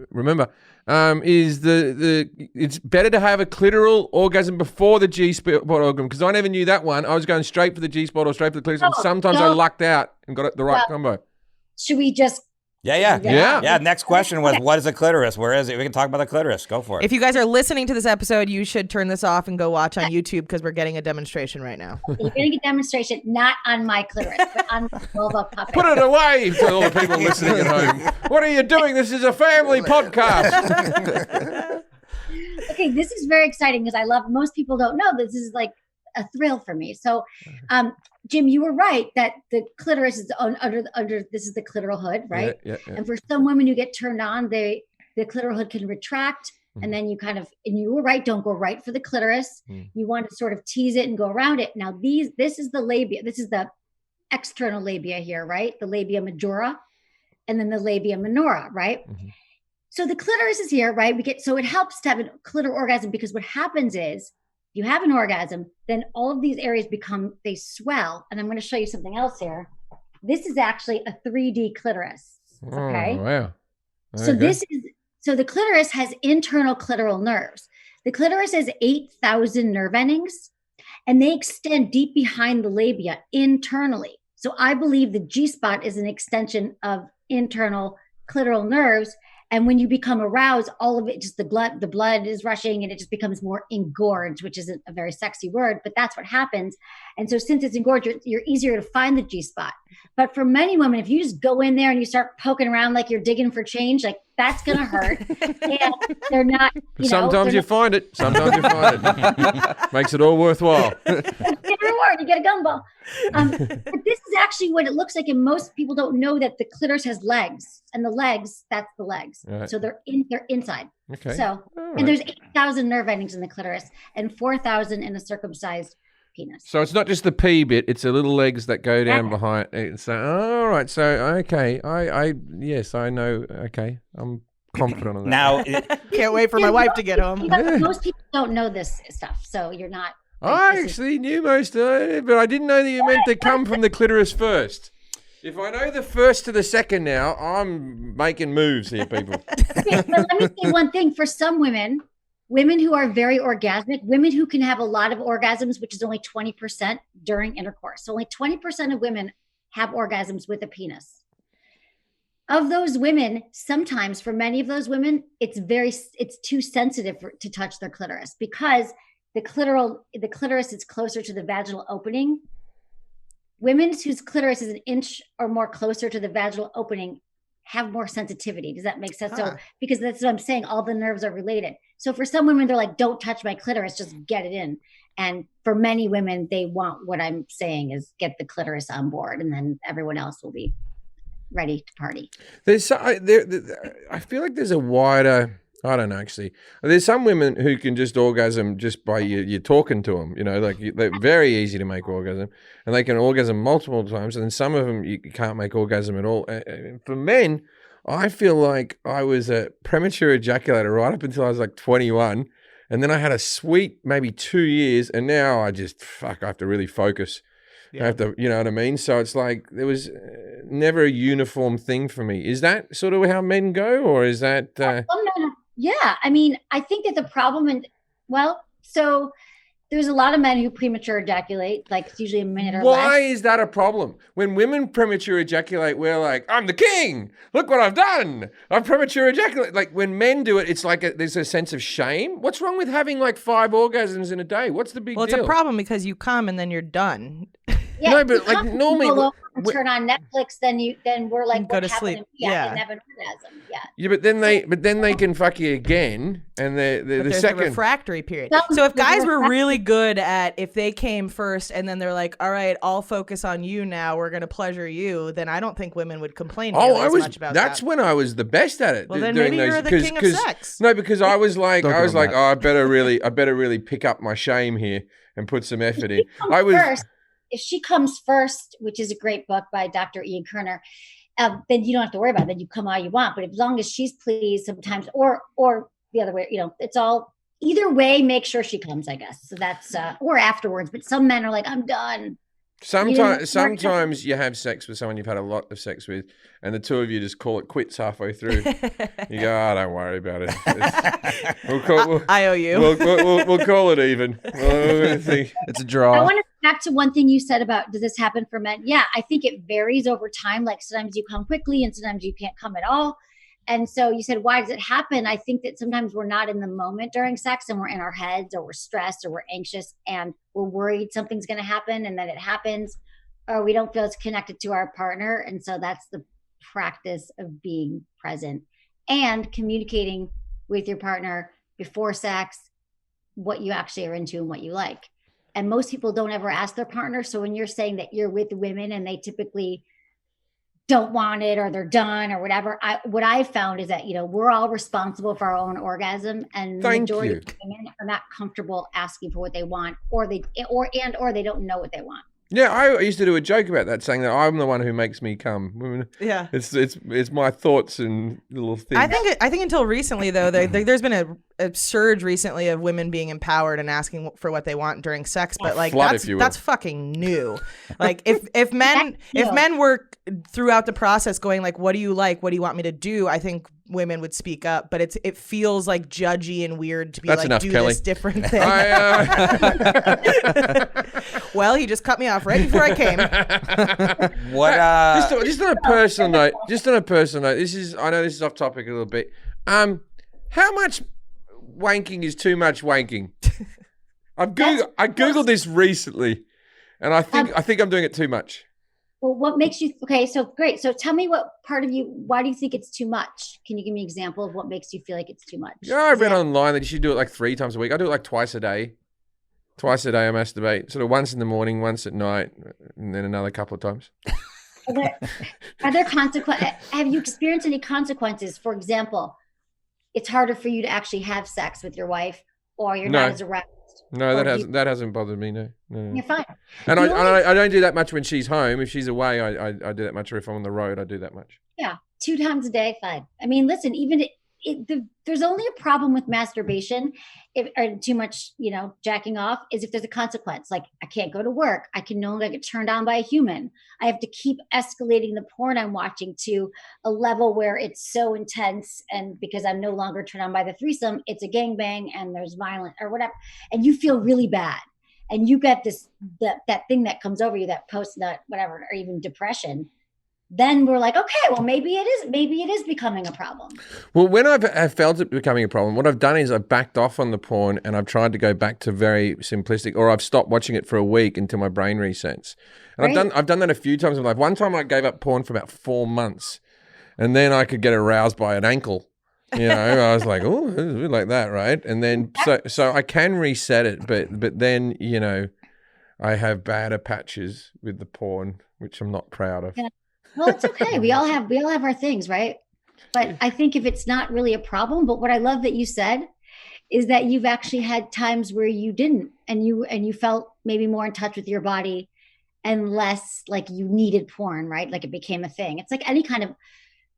[SPEAKER 1] remember is it's better to have a clitoral orgasm before the G-spot orgasm, because I never knew that one. I was going straight for the G-spot or straight for the clitoris, and sometimes I lucked out and got it the right combo.
[SPEAKER 6] Should we just
[SPEAKER 2] Yeah. Next question was, what is a clitoris? Where is it? We can talk about the clitoris. Go for it.
[SPEAKER 3] If you guys are listening to this episode, you should turn this off and go watch on YouTube because we're getting a demonstration right now.
[SPEAKER 6] You're getting a demonstration, not on my clitoris, but on the vulva puppet.
[SPEAKER 1] Put it away to all the people listening at home. What are you doing? This is a family podcast.
[SPEAKER 6] Okay, this is very exciting because most people don't know this is like a thrill for me. So, Jim, you were right that the clitoris is under this is the clitoral hood, right?
[SPEAKER 1] Yeah.
[SPEAKER 6] And for some women who get turned on, the clitoral hood can retract, and then and you were right, don't go right for the clitoris. You want to sort of tease it and go around it. Now, this is the labia. This is the external labia here, right? The labia majora, and then the labia minora, right? So the clitoris is here, right? So it helps to have a clitoral orgasm because what happens is you have an orgasm, then all of these areas they swell. And I'm going to show you something else here. This is actually a 3D clitoris. Okay.
[SPEAKER 1] Oh, wow.
[SPEAKER 6] So so the clitoris has internal clitoral nerves. The clitoris has 8,000 nerve endings, and they extend deep behind the labia internally. So I believe the G-spot is an extension of internal clitoral nerves. And when you become aroused, all of it, just the blood is rushing and it just becomes more engorged, which isn't a very sexy word, but that's what happens. And so since it's engorged, you're easier to find the G-spot. But for many women, if you just go in there and you start poking around like you're digging for change, like that's going to hurt. And they're not,
[SPEAKER 1] Sometimes you find it. Sometimes you find it. Makes it all worthwhile.
[SPEAKER 6] You get a reward, you get a gumball. But this is actually what it looks like. And most people don't know that the clitoris has legs, and the legs, that's the legs.
[SPEAKER 1] Right.
[SPEAKER 6] So they're inside.
[SPEAKER 1] Okay.
[SPEAKER 6] So, and there's 8,000 nerve endings in the clitoris and 4,000 in a circumcised penis.
[SPEAKER 1] So it's not just the P bit; it's the little legs that go down behind. So, all right. So, okay, yes, I know. Okay, I'm confident on that.
[SPEAKER 2] Now,
[SPEAKER 3] Can't wait for my wife to get home.
[SPEAKER 6] Most people don't know this stuff, so you're not.
[SPEAKER 1] I actually knew most of it, but I didn't know that you meant to come from the clitoris first. If I know the first to the second now, I'm making moves here, people.
[SPEAKER 6] Okay, but let me say one thing. For some women who are very orgasmic, women who can have a lot of orgasms, which is only 20% during intercourse. So only 20% of women have orgasms with a penis. Of those women, sometimes for many of those women, it's too sensitive to touch their clitoris because the clitoris is closer to the vaginal opening. Women whose clitoris is an inch or more closer to the vaginal opening have more sensitivity. Does that make sense? So, because that's what I'm saying, all the nerves are related. So for some women, they're like, don't touch my clitoris, just get it in. And for many women, they want what I'm saying is get the clitoris on board, and then everyone else will be ready to party.
[SPEAKER 1] I feel like there's a wider, I don't know, actually. There's some women who can just orgasm just by you talking to them, they're very easy to make orgasm, and they can orgasm multiple times, and then some of them you can't make orgasm at all. For men, I feel like I was a premature ejaculator right up until I was like 21, and then I had a sweet maybe 2 years, and now I have to really focus. Yeah. I have to, you know what I mean? So it's like there was never a uniform thing for me. Is that sort of how men go, or is that...
[SPEAKER 6] Yeah, I mean, I think that the problem, so there's a lot of men who premature ejaculate, like it's usually a minute or less.
[SPEAKER 1] Why is that a problem? When women premature ejaculate, we're like, I'm the king. Look what I've done. I've premature ejaculate. Like when men do it, it's like there's a sense of shame. What's wrong with having like 5 orgasms in a day? What's the big deal?
[SPEAKER 3] Well, it's a problem because you come and then then you're done.
[SPEAKER 6] Yeah,
[SPEAKER 1] no, but like normally
[SPEAKER 6] turn on Netflix, then we're like,
[SPEAKER 3] go to sleep.
[SPEAKER 6] Yeah, and have an orgasm.
[SPEAKER 1] Yeah, but then they can fuck you again, and the second
[SPEAKER 3] a refractory period. So if guys were really good at if they came first and then they're like, all right, I'll focus on you now, we're gonna pleasure you, then I don't think women would complain much about that.
[SPEAKER 1] That's when I was the best at it.
[SPEAKER 3] Well, then maybe you're the king of sex.
[SPEAKER 1] No, because I was like, I better really pick up my shame here and put some effort in.
[SPEAKER 6] If she comes first, which is a great book by Dr. Ian Kerner, then you don't have to worry about it. Then you come all you want. But as long as she's pleased sometimes, or the other way, it's all either way, make sure she comes, I guess. So that's, or afterwards. But some men are like, I'm done.
[SPEAKER 1] Sometimes you have sex with someone you've had a lot of sex with, and the two of you just call it quits halfway through. You go, don't worry about it.
[SPEAKER 3] I owe you.
[SPEAKER 1] We'll call it even.
[SPEAKER 4] It's a draw.
[SPEAKER 6] I want to back to one thing you said about, does this happen for men? Yeah, I think it varies over time. Like sometimes you come quickly and sometimes you can't come at all. And so you said, why does it happen? I think that sometimes we're not in the moment during sex and we're in our heads, or we're stressed, or we're anxious, and we're worried something's going to happen, and then it happens, or we don't feel it's connected to our partner. And so that's the practice of being present and communicating with your partner before sex what you actually are into and what you like. And most people don't ever ask their partner. So when you're saying that you're with women and they typically don't want it, or they're done, or whatever, what I found is that, you know, we're all responsible for our own orgasm, and the majority of women are not comfortable asking for what they want, or they don't know what they want.
[SPEAKER 1] Yeah, I used to do a joke about that, saying that I'm the one who makes me come.
[SPEAKER 3] Yeah,
[SPEAKER 1] it's my thoughts and little things.
[SPEAKER 3] I think until recently though, there's been a surge recently of women being empowered and asking for what they want during sex, but like that's fucking new. Like if men were throughout the process going like, what do you like? What do you want me to do? I think women would speak up, but it feels like judgy and weird to be
[SPEAKER 1] That's
[SPEAKER 3] like,
[SPEAKER 1] enough,
[SPEAKER 3] do
[SPEAKER 1] Kelly.
[SPEAKER 3] this different thing. Well, he just cut me off right before I came.
[SPEAKER 2] What?
[SPEAKER 1] Just on a personal note. I know this is off topic a little bit. How much wanking is too much wanking? I googled this recently, and I think I'm doing it too much.
[SPEAKER 6] Well, what makes you okay? So great. So tell me what part of you. Why do you think it's too much? Can you give me an example of what makes you feel like it's too much?
[SPEAKER 1] Yeah, I read online that you should do it like 3 times a week. I do it like twice a day. Twice a day I masturbate. Sort of once in the morning, once at night, and then another couple of times.
[SPEAKER 6] Are there consequences? Have you experienced any consequences? For example, it's harder for you to actually have sex with your wife, or you're not as aroused.
[SPEAKER 1] No, that hasn't bothered me. No.
[SPEAKER 6] You're fine.
[SPEAKER 1] And I don't do that much when she's home. If she's away, I do that much. Or if I'm on the road, I do that much.
[SPEAKER 6] Yeah, 2 times a day, fine. I mean, listen, even there's only a problem with masturbation or too much, jacking off, is if there's a consequence. Like, I can't go to work. I can no longer get turned on by a human. I have to keep escalating the porn I'm watching to a level where it's so intense. And because I'm no longer turned on by the threesome, it's a gangbang and there's violence or whatever. And you feel really bad. And you get that thing that comes over you, that post-nut, whatever, or even depression. Then we're like, okay, well, maybe it is becoming a problem.
[SPEAKER 1] Well, when I've felt it becoming a problem, what I've done is I've backed off on the porn and I've tried to go back to very simplistic, or I've stopped watching it for a week until my brain resets. And
[SPEAKER 6] Right.
[SPEAKER 1] I've done that a few times in my life. One time I gave up porn for about 4 months, and then I could get aroused by an ankle. I was like, oh, it's a bit like that, right? And then so I can reset it, but then I have badder patches with the porn, which I'm not proud of.
[SPEAKER 6] Yeah. Well, it's okay. We all have our things, right? But I think if it's not really a problem, but what I love that you said is that you've actually had times where you didn't, and you felt maybe more in touch with your body and less like you needed porn, right? Like it became a thing. It's like any kind of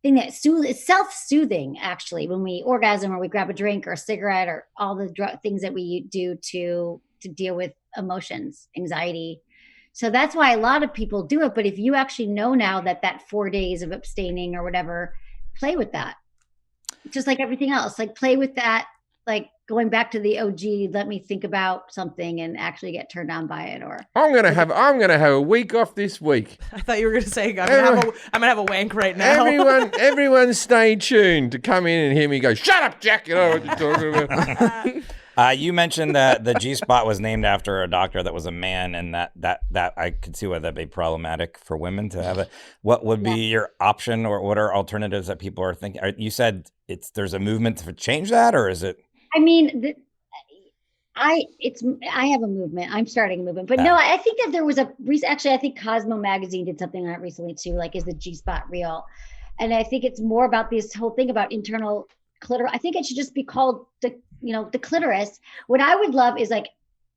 [SPEAKER 6] thing that it's self-soothing, actually, when we orgasm or we grab a drink or a cigarette or all the things that we do to deal with emotions, anxiety. So that's why a lot of people do it. But if you actually know now that 4 days of abstaining or whatever, play with that. Just like everything else, like play with that, like going back to the OG, let me think about something and actually get turned on by it. Or
[SPEAKER 1] I'm gonna have a week off this week.
[SPEAKER 3] I thought you were gonna say I'm gonna have a wank right now.
[SPEAKER 1] Everyone stay tuned to come in and hear me go, shut up, Jack, you know what you're talking about.
[SPEAKER 2] You mentioned that the G-spot was named after a doctor that was a man, and that I could see why that'd be problematic for women to have it. What would be your option, or what are alternatives that people are thinking? You said there's a movement to change that, or is it?
[SPEAKER 6] I mean, I have a movement. I'm starting a movement, but no, I think that there was actually, I think Cosmo magazine did something on it recently too. Like, is the G-spot real? And I think it's more about this whole thing about internal clitoris. I think it should just be called the clitoris. What I would love is like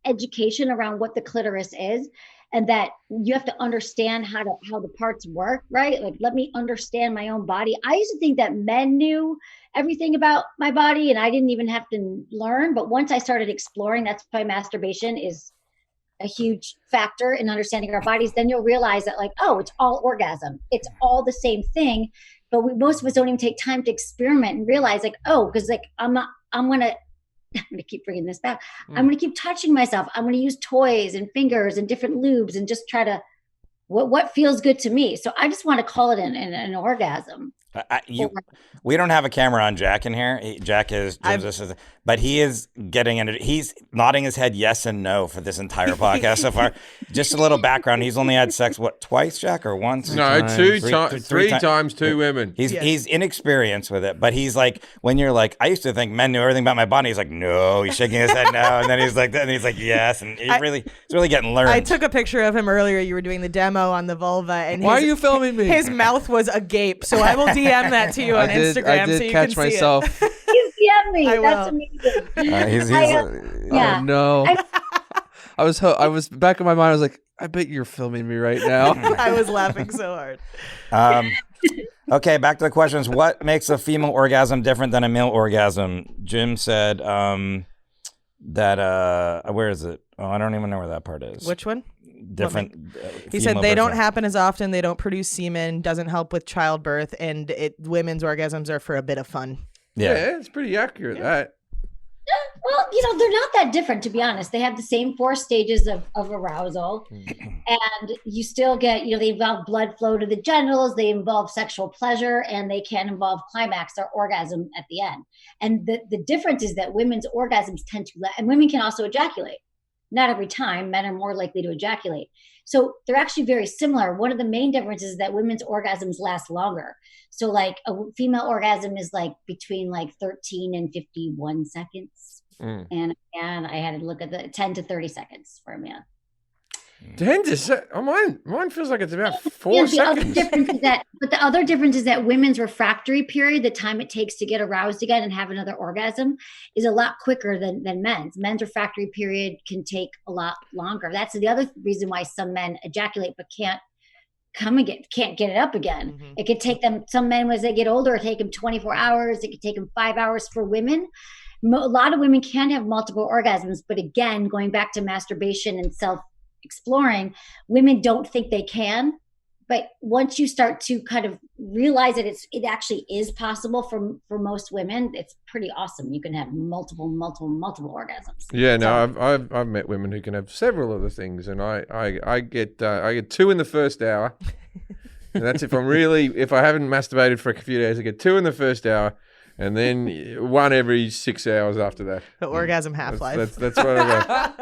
[SPEAKER 6] education around what the clitoris is, and that you have to understand how the parts work, right? Like, let me understand my own body. I used to think that men knew everything about my body and I didn't even have to learn. But once I started exploring, that's why masturbation is a huge factor in understanding our bodies. Then you'll realize that, like, oh, it's all orgasm. It's all the same thing. But most of us don't even take time to experiment and realize, like, oh, because like I'm going to going to keep bringing this back. I'm going to keep touching myself. I'm going to use toys and fingers and different lubes and just try to what feels good to me. So I just want to call it an orgasm.
[SPEAKER 2] We don't have a camera on Jack in here. Jack is, but he is getting into. He's nodding his head yes and no for this entire podcast so far. Just a little background. He's only had sex twice, Jack, or once?
[SPEAKER 1] No, three times, two women.
[SPEAKER 2] He's inexperienced with it, but he's like, when you're like, I used to think men knew everything about my body. He's like, no. He's shaking his head no, and then he's like, yes, and it's really getting learned.
[SPEAKER 3] I took a picture of him earlier. You were doing the demo on the vulva, and
[SPEAKER 4] why are you filming me?
[SPEAKER 3] His mouth was agape. So I will DM that to you on Instagram.
[SPEAKER 4] I did
[SPEAKER 3] so you
[SPEAKER 4] catch
[SPEAKER 3] can
[SPEAKER 4] myself.
[SPEAKER 3] See it.
[SPEAKER 6] DM me.
[SPEAKER 3] I
[SPEAKER 6] That's
[SPEAKER 3] will.
[SPEAKER 6] amazing.
[SPEAKER 3] Yeah.
[SPEAKER 4] Oh no. I was back in my mind. I was like, I bet you're filming me right now.
[SPEAKER 3] I was laughing so hard.
[SPEAKER 2] Okay, back to the questions. What makes a female orgasm different than a male orgasm? Jim said that where is it? Oh, I don't even know where that part is.
[SPEAKER 3] Which one?
[SPEAKER 2] Different.
[SPEAKER 3] He said they don't happen as often. They don't produce semen. Doesn't help with childbirth, and women's orgasms are for a bit of fun.
[SPEAKER 2] Yeah,
[SPEAKER 1] it's pretty accurate. That.
[SPEAKER 6] Well, they're not that different, to be honest. They have the same 4 stages of arousal, and you still get, they involve blood flow to the genitals, they involve sexual pleasure, and they can involve climax or orgasm at the end. And the difference is that women's orgasms tend to, and women can also ejaculate. Not every time. Men are more likely to ejaculate. So they're actually very similar. One of the main differences is that women's orgasms last longer. So like a female orgasm is like between like 13 and 51 seconds. And I had to look at the 10 to 30 seconds for a man.
[SPEAKER 1] 10 to mine feels like it's about 4 seconds.
[SPEAKER 6] The other difference is that women's refractory period, the time it takes to get aroused again and have another orgasm, is a lot quicker than men's. Men's refractory period can take a lot longer. That's the other reason why some men ejaculate but can't get it up again. Mm-hmm. It could take them, some men as they get older, it take them 24 hours. It could take them 5 hours. For women, a lot of women can have multiple orgasms, but again, going back to masturbation and self-exploring, women don't think they can. But once you start to kind of realize that it actually is possible for most women, it's pretty awesome. You can have multiple orgasms.
[SPEAKER 1] Yeah, no, I've met women who can have several of the things, and I get 2 in the first hour, and that's if I haven't masturbated for a few days, I get 2 in the first hour, and then 1 every 6 hours after that.
[SPEAKER 3] The orgasm half-life.
[SPEAKER 1] That's what I got.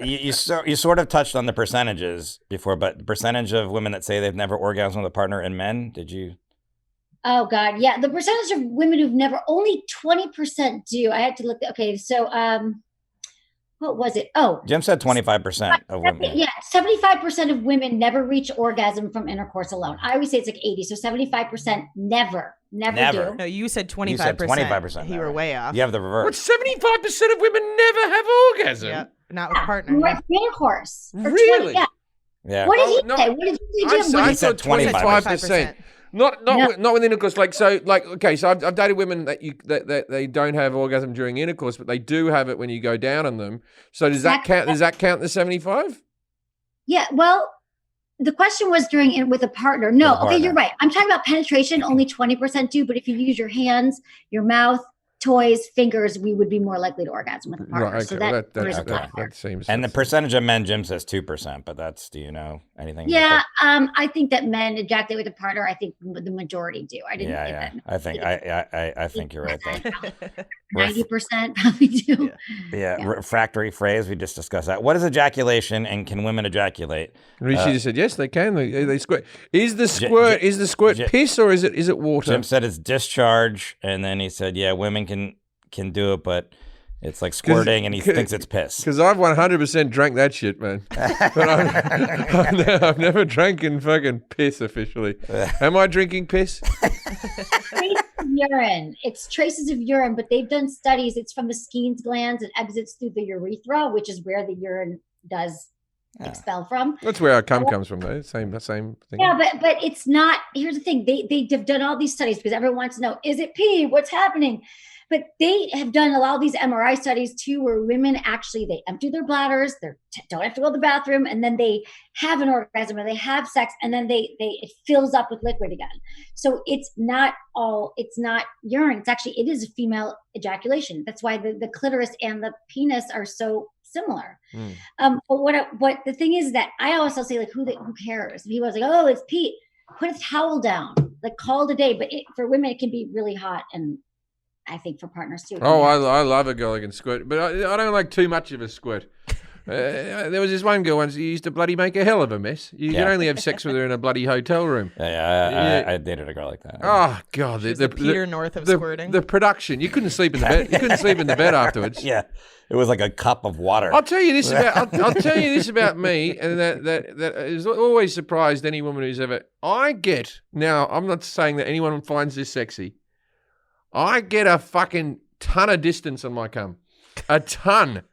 [SPEAKER 2] You sort of touched on the percentages before, but the percentage of women that say they've never orgasmed with a partner and men, did you?
[SPEAKER 6] Oh God, yeah. The percentage of women who've never, only 20% do. I had to look. Okay, so what was it? Oh,
[SPEAKER 2] Jim said 25% of women.
[SPEAKER 6] Yeah, 75% of women never reach orgasm from intercourse alone. I always say it's like 80, so 75% never do.
[SPEAKER 3] No, you said 25%.
[SPEAKER 2] You said 25%.
[SPEAKER 3] You were way off.
[SPEAKER 2] You have the reverse.
[SPEAKER 1] What, 75% of women never have orgasm?
[SPEAKER 3] Yeah, not with partner.
[SPEAKER 6] Right, intercourse.
[SPEAKER 1] Really?
[SPEAKER 6] 20, yeah. What did he say? What did you say, Jim?
[SPEAKER 2] I said 25%.
[SPEAKER 1] Not with intercourse. So I've dated women that they don't have orgasm during intercourse, but they do have it when you go down on them. So does that count? Does that count the 75?
[SPEAKER 6] Yeah. Well, the question was with a partner. No. Okay, you're right. I'm talking about penetration. Only 20% do. But if you use your hands, your mouth, toys, fingers, we would be more likely to orgasm with a partner.
[SPEAKER 1] Right, okay.
[SPEAKER 6] So
[SPEAKER 1] that seems.
[SPEAKER 2] And the percentage of men, Jim says 2%, but do you know anything?
[SPEAKER 6] Yeah, I think that men ejaculate with a partner. I think the majority do. I didn't think that.
[SPEAKER 2] I think you're right there.
[SPEAKER 6] 90% probably do.
[SPEAKER 2] Yeah. Refractory phrase. We just discussed that. What is ejaculation, and can women ejaculate?
[SPEAKER 1] Rishi just said yes, they can. They squirt. Is the squirt piss or is it water?
[SPEAKER 2] Jim said it's discharge, and then he said, yeah, women can do it, but it's like squirting, and he thinks it's piss.
[SPEAKER 1] Because I've 100% drank that shit, man. But I've never drank in fucking piss officially. Am I drinking piss?
[SPEAKER 6] Traces of urine. It's traces of urine, but they've done studies. It's from the Skene's glands. It exits through the urethra, which is where the urine does expel from.
[SPEAKER 1] That's where our cum comes from, though. Same thing.
[SPEAKER 6] Yeah, but it's not. Here's the thing. They've done all these studies because everyone wants to know, is it pee? What's happening? But they have done a lot of these MRI studies too, where women actually, they empty their bladders, they don't have to go to the bathroom, and then they have an orgasm or they have sex, and then it fills up with liquid again. So it's not urine. It is a female ejaculation. That's why the clitoris and the penis are so similar. But what the thing is that I also say, like, who cares? People are like, oh, it's Pete. Put a towel down, like, call it a day. But for women, it can be really hot, and I think for partners too.
[SPEAKER 1] Oh, I love a girl that can squirt, but I don't like too much of a squirt. There was this one girl once who used to bloody make a hell of a mess. You can only have sex with her in a bloody hotel room.
[SPEAKER 2] I dated a girl like that.
[SPEAKER 1] Oh God,
[SPEAKER 3] the Peter North of squirting.
[SPEAKER 1] The production. You couldn't sleep in the bed. You couldn't sleep in the bed afterwards.
[SPEAKER 2] Yeah, it was like a cup of water.
[SPEAKER 1] I'll tell you this about. I'll tell you this about me, and that has always surprised any woman who's ever. Now, I'm not saying that anyone finds this sexy. I get a fucking ton of distance on my cum. A ton.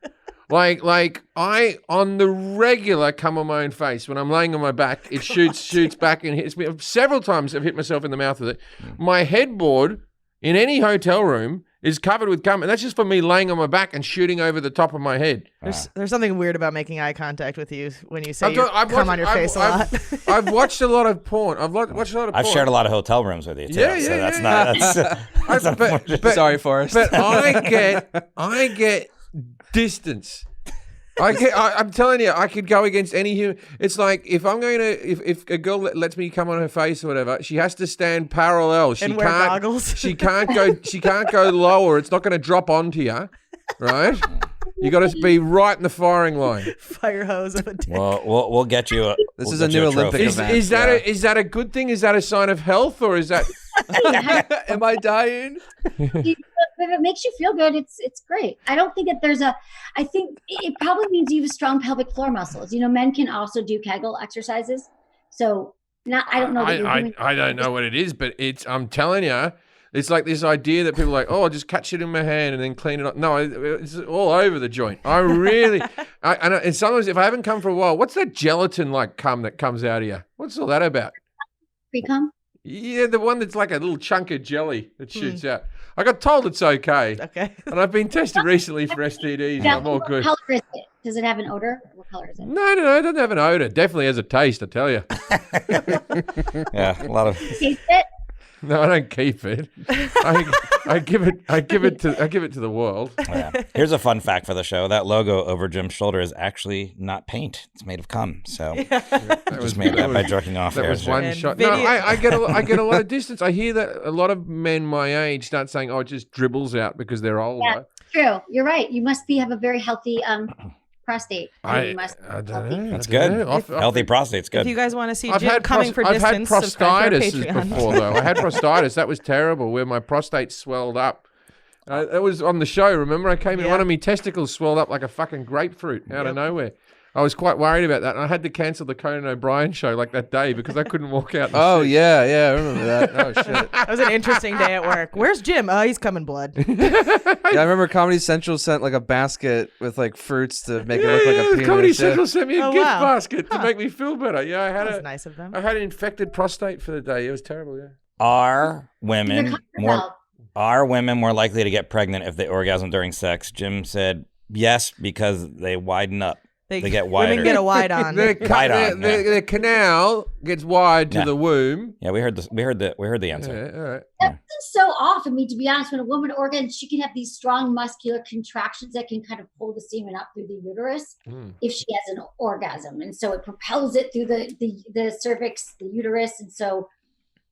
[SPEAKER 1] Like I, on the regular, come on my own face. When I'm laying on my back, it shoots back and hits me. Several times I've hit myself in the mouth with it. My headboard in any hotel room is covered with cum, and that's just for me laying on my back and shooting over the top of my head.
[SPEAKER 3] There's something weird about making eye contact with you when you say come on your face a lot.
[SPEAKER 1] I've watched a lot of porn. I've
[SPEAKER 2] shared a lot of hotel rooms with you too.
[SPEAKER 4] Sorry, Forrest.
[SPEAKER 1] But I get distance. I'm telling you, I could go against any human. It's like if a girl lets me come on her face or whatever, she has to stand parallel. She
[SPEAKER 3] and wear goggles.
[SPEAKER 1] She can't go lower. It's not going to drop onto you, right? You got to be right in the firing line.
[SPEAKER 3] Fire hose of a dick.
[SPEAKER 2] Well, we'll get you.
[SPEAKER 4] This is a new Olympic event.
[SPEAKER 1] Is that a good thing? Is that a sign of health, or is that?
[SPEAKER 4] Am I dying?
[SPEAKER 6] If it makes you feel good, it's great. I don't think that I think it probably means you have strong pelvic floor muscles. Men can also do Kegel exercises. So I don't know.
[SPEAKER 1] I don't know what it is, but I'm telling you, it's like this idea that people are like, oh, I'll just catch it in my hand and then clean it up. No, it's all over the joint. I really, and sometimes if I haven't come for a while, what's that gelatin like cum that comes out of you? What's all that about?
[SPEAKER 6] Pre-cum?
[SPEAKER 1] Yeah, the one that's like a little chunk of jelly that shoots out. I got told it's okay.
[SPEAKER 3] Okay.
[SPEAKER 1] And I've been tested recently for STDs. And I'm all good.
[SPEAKER 6] What color is it? Does it have an odor? What color is it?
[SPEAKER 1] No, it doesn't have an odor. It definitely has a taste, I tell you.
[SPEAKER 2] Yeah, a lot of.
[SPEAKER 6] Taste it?
[SPEAKER 1] No, I don't keep it. I give it to the world.
[SPEAKER 2] Yeah. Here's a fun fact for the show: that logo over Jim's shoulder is actually not paint; it's made of cum. So I just made that by jerking off.
[SPEAKER 1] That was one shot. No, I get a lot of distance. I hear that a lot of men my age start saying, "Oh, it just dribbles out because they're older."
[SPEAKER 6] Yeah, true. You're right. You must have a very healthy prostate.
[SPEAKER 1] I don't know.
[SPEAKER 2] That's good. Healthy prostate's good.
[SPEAKER 3] If you guys want to see Jim coming for distance,
[SPEAKER 1] I've had prostatitis before, though. I had prostatitis. That was terrible, where my prostate swelled up. It was on the show, remember? I came in, one of my testicles swelled up like a fucking grapefruit out of nowhere. I was quite worried about that, and I had to cancel the Conan O'Brien show like that day because I couldn't walk out.
[SPEAKER 4] Oh, yeah, I remember that. Oh, shit.
[SPEAKER 3] That was an interesting day at work. Where's Jim? Oh, he's coming blood.
[SPEAKER 4] Yeah, I remember Comedy Central sent like a basket with like fruits to make it look like a penis.
[SPEAKER 1] Comedy Central sent me a gift basket to make me feel better. Yeah, I had
[SPEAKER 3] nice of them.
[SPEAKER 1] I had an infected prostate for the day. It was terrible, yeah.
[SPEAKER 2] Are women more likely to get pregnant if they orgasm during sex? Jim said yes, because they widen up. They get wider.
[SPEAKER 3] Women get a wide on.
[SPEAKER 1] The canal gets wide to the womb.
[SPEAKER 2] Yeah, we heard this. We heard the answer.
[SPEAKER 1] Yeah, all right.
[SPEAKER 6] That's so off. I mean, to be honest, when a woman orgasms, she can have these strong muscular contractions that can kind of pull the semen up through the uterus if she has an orgasm, and so it propels it through the cervix, the uterus, and so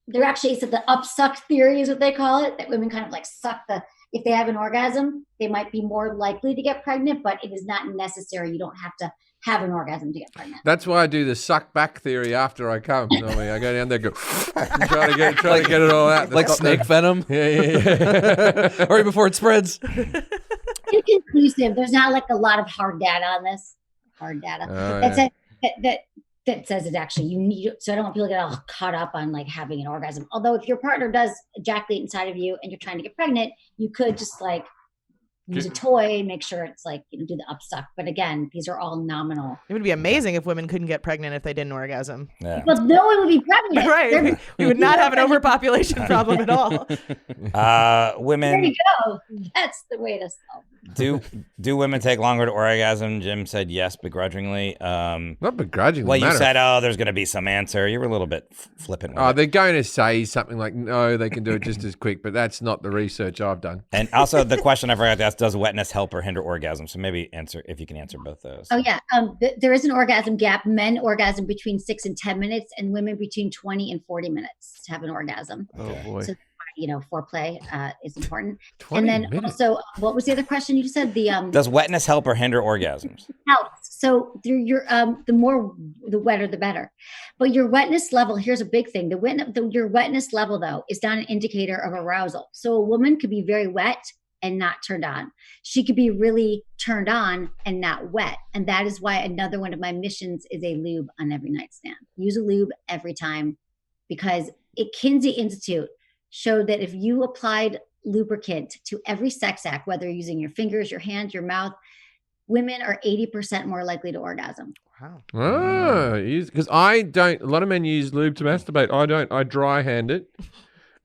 [SPEAKER 6] there actually is the upsuck theory is what they call it, that women kind of like suck if they have an orgasm, they might be more likely to get pregnant, but it is not necessary. You don't have to have an orgasm to get pregnant.
[SPEAKER 1] That's why I do the suck back theory after I come. I go down there, go and try to get it all out.
[SPEAKER 4] Like snake venom?
[SPEAKER 1] Yeah.
[SPEAKER 4] Or before it spreads.
[SPEAKER 6] Inconclusive. There's not like a lot of hard data on this. That says it's actually you need. So I don't want people to get all caught up on like having an orgasm. Although if your partner does ejaculate inside of you and you're trying to get pregnant, you could just like use a toy, make sure it's like, do the upsuck. But again, these are all nominal.
[SPEAKER 3] It would be amazing if women couldn't get pregnant if they didn't orgasm.
[SPEAKER 2] Yeah.
[SPEAKER 6] But no one would be pregnant.
[SPEAKER 3] Right. We would not have an overpopulation problem at all.
[SPEAKER 2] Women.
[SPEAKER 6] There you go. That's the way to solve it.
[SPEAKER 2] Do women take longer to orgasm? Jim said yes, begrudgingly.
[SPEAKER 1] Not begrudgingly.
[SPEAKER 2] Well, you said, there's going to be some answer. You were a little bit flippant. With
[SPEAKER 1] they're going to say something like, no, they can do it just as quick, but that's not the research I've done.
[SPEAKER 2] And also the question I forgot to ask, does wetness help or hinder orgasm? So maybe answer if you can answer both those.
[SPEAKER 6] Oh yeah. There is an orgasm gap. Men orgasm between 6 and 10 minutes, and women between 20 and 40 minutes to have an orgasm.
[SPEAKER 1] Oh boy.
[SPEAKER 6] So, foreplay is important. And then also, what was the other question you just said?
[SPEAKER 2] Does wetness help or hinder orgasms?
[SPEAKER 6] Helps. So the wetter the better. But your wetness level, here's a big thing. Your wetness level though is not an indicator of arousal. So a woman could be very wet and not turned on. She could be really turned on and not wet. And that is why another one of my missions is a lube on every nightstand. Use a lube every time, because Kinsey Institute showed that if you applied lubricant to every sex act, whether you're using your fingers, your hands, your mouth, women are 80% more likely to orgasm.
[SPEAKER 1] Wow. Because I don't, a lot of men use lube to masturbate. I don't. I dry hand it.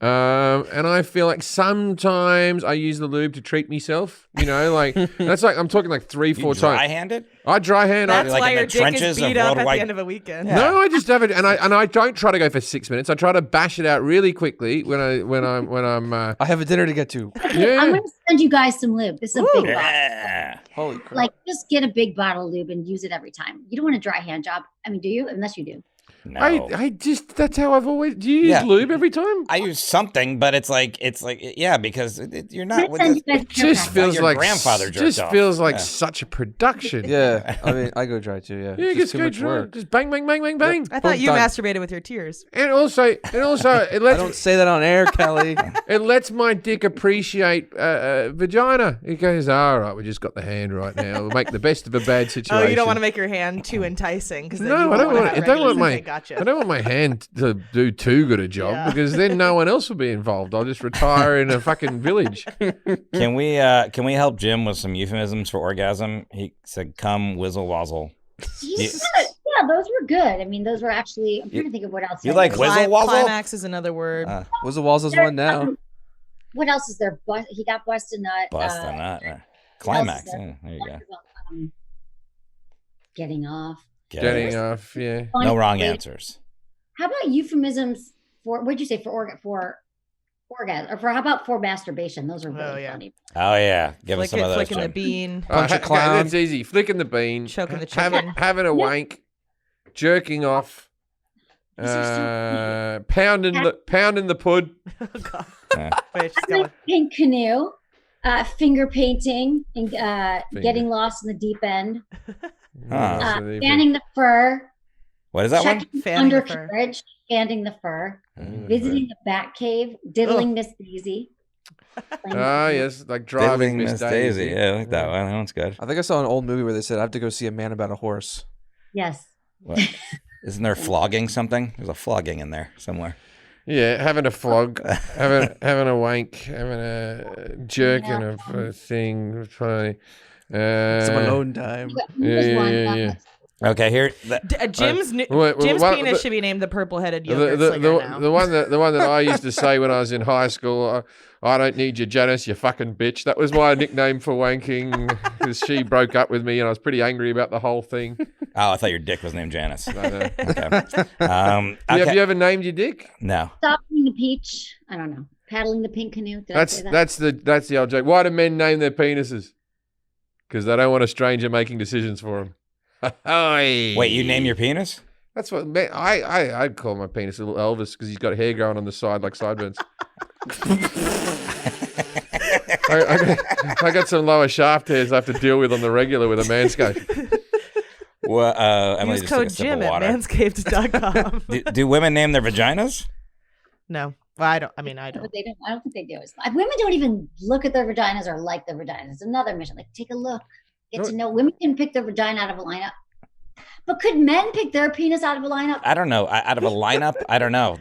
[SPEAKER 1] And I feel like sometimes I use the lube to treat myself. That's like I'm talking like 3-4 times.
[SPEAKER 2] Dry-handed?
[SPEAKER 1] I dry hand.
[SPEAKER 3] That's
[SPEAKER 2] like
[SPEAKER 3] why
[SPEAKER 2] in the
[SPEAKER 3] your dick is
[SPEAKER 2] trenches of
[SPEAKER 3] beat up at
[SPEAKER 2] worldwide-
[SPEAKER 3] the end of a weekend.
[SPEAKER 2] Yeah.
[SPEAKER 1] No, I just have it, and I don't try to go for 6 minutes. I try to bash it out really quickly when I'm.
[SPEAKER 4] I have a dinner to get to.
[SPEAKER 1] Yeah.
[SPEAKER 6] I'm going to send you guys some lube. This is a big bottle.
[SPEAKER 2] Yeah.
[SPEAKER 4] Holy crap.
[SPEAKER 6] Like, just get a big bottle of lube and use it every time. You don't want a dry hand job. I mean, do you? Unless you do.
[SPEAKER 2] No.
[SPEAKER 1] I just, that's how I've always. Do you use lube every time?
[SPEAKER 2] I use something, but it's like yeah, because you're not.
[SPEAKER 1] It just feels
[SPEAKER 2] your
[SPEAKER 1] like
[SPEAKER 2] grandfather jerked off.
[SPEAKER 1] feels like
[SPEAKER 2] Yeah.
[SPEAKER 1] such a production.
[SPEAKER 4] Yeah, I mean, I go dry too. Yeah,
[SPEAKER 1] Yeah,
[SPEAKER 4] It's
[SPEAKER 1] just
[SPEAKER 4] too
[SPEAKER 1] go
[SPEAKER 4] much
[SPEAKER 1] dry.
[SPEAKER 4] work.
[SPEAKER 1] Just bang, bang, bang, bang, bang.
[SPEAKER 3] I thought you
[SPEAKER 4] Done.
[SPEAKER 3] masturbated with your tears.
[SPEAKER 1] And also, it
[SPEAKER 4] I
[SPEAKER 1] lets
[SPEAKER 4] don't say that on air, Kelly.
[SPEAKER 1] it lets my dick appreciate vagina. It goes, all right, we just got the hand right now. We'll make the best of a bad situation.
[SPEAKER 3] Oh, you don't want to make your hand too enticing because
[SPEAKER 1] No, I don't want. I don't want
[SPEAKER 3] Gotcha.
[SPEAKER 1] I don't want my hand to do too good a job because then no one else will be involved. I'll just retire in a fucking village.
[SPEAKER 2] Can we help Jim with some euphemisms for orgasm? He said, "Come, whizzle, wazzle."
[SPEAKER 6] Yeah, those were good. I mean, those were actually. I'm trying to think of what else.
[SPEAKER 2] You like whizzle, wazzle?
[SPEAKER 3] Climax is another word.
[SPEAKER 4] Whizzle Wazzle's one now.
[SPEAKER 6] What else is there? He got busted nut.
[SPEAKER 2] Bust a nut. Climax. Yeah, there you go.
[SPEAKER 6] Getting off.
[SPEAKER 1] Getting off, yeah.
[SPEAKER 2] No wrong answers.
[SPEAKER 6] How about euphemisms for? What'd you say for orgasm? Or how about for masturbation? Those are really funny.
[SPEAKER 2] Oh yeah, give us some of those.
[SPEAKER 3] Flicking the
[SPEAKER 2] Jim.
[SPEAKER 3] bean,
[SPEAKER 4] Punch a clown.
[SPEAKER 1] That's easy. Flicking the bean.
[SPEAKER 3] choking the chicken.
[SPEAKER 1] Having a wank. Jerking off. Pounding the pud.
[SPEAKER 3] Oh, God.
[SPEAKER 2] Yeah.
[SPEAKER 3] Wait, she's going.
[SPEAKER 6] Pink canoe, finger painting, and getting lost in the deep end.
[SPEAKER 2] Huh.
[SPEAKER 6] Fanning the fur.
[SPEAKER 2] What is that one?
[SPEAKER 6] Checking
[SPEAKER 3] Fanning the fur.
[SPEAKER 6] undercarriage, fanning the fur, visiting the bat cave, diddling Miss Daisy.
[SPEAKER 1] Ah, yes, like driving Miss Daisy.
[SPEAKER 2] Yeah, I like that one. That one's good.
[SPEAKER 4] I think I saw an old movie where they said I have to go see a man about a horse.
[SPEAKER 6] Yes.
[SPEAKER 2] What? Isn't there flogging something? There's a flogging in there somewhere.
[SPEAKER 1] Yeah, having a flog, having a wank, having a jerk and a thing. Funny.
[SPEAKER 4] Some alone time.
[SPEAKER 1] Yeah.
[SPEAKER 2] Okay, here.
[SPEAKER 3] Jim's
[SPEAKER 1] Jim's
[SPEAKER 3] penis should be named the purple-headed yogurt slinger now.
[SPEAKER 1] The one that I used to say when I was in high school, I don't need your Janice, you fucking bitch. That was my nickname for wanking because she broke up with me and I was pretty angry about the whole thing.
[SPEAKER 2] Oh, I thought your dick was named Janice.
[SPEAKER 1] No.
[SPEAKER 2] Okay.
[SPEAKER 1] Have you ever named your dick?
[SPEAKER 2] No.
[SPEAKER 6] Stopping the peach. I don't know. Paddling the pink canoe. Did I say that?
[SPEAKER 1] That's the old joke. Why do men name their penises? Because they don't want a stranger making decisions for them.
[SPEAKER 2] Wait, you name your penis?
[SPEAKER 1] That's what I'd call my penis a little Elvis because he's got hair growing on the side like sideburns. I got some lower shaft hairs I have to deal with on the regular with a manscape.
[SPEAKER 2] Well, Emily
[SPEAKER 3] Use
[SPEAKER 2] just took a
[SPEAKER 3] code
[SPEAKER 2] sip
[SPEAKER 3] Jim
[SPEAKER 2] of
[SPEAKER 3] at
[SPEAKER 2] water.
[SPEAKER 3] manscaped.com.
[SPEAKER 2] Do women name their vaginas?
[SPEAKER 3] No. Well, I don't.
[SPEAKER 6] But they don't. I don't think they do. Women don't even look at their vaginas or like their vaginas. It's another mission. Like, take a look. Get to know. Women can pick their vagina out of a lineup. But could men pick their penis out of a lineup?
[SPEAKER 2] I don't know. Out of a lineup, I don't know.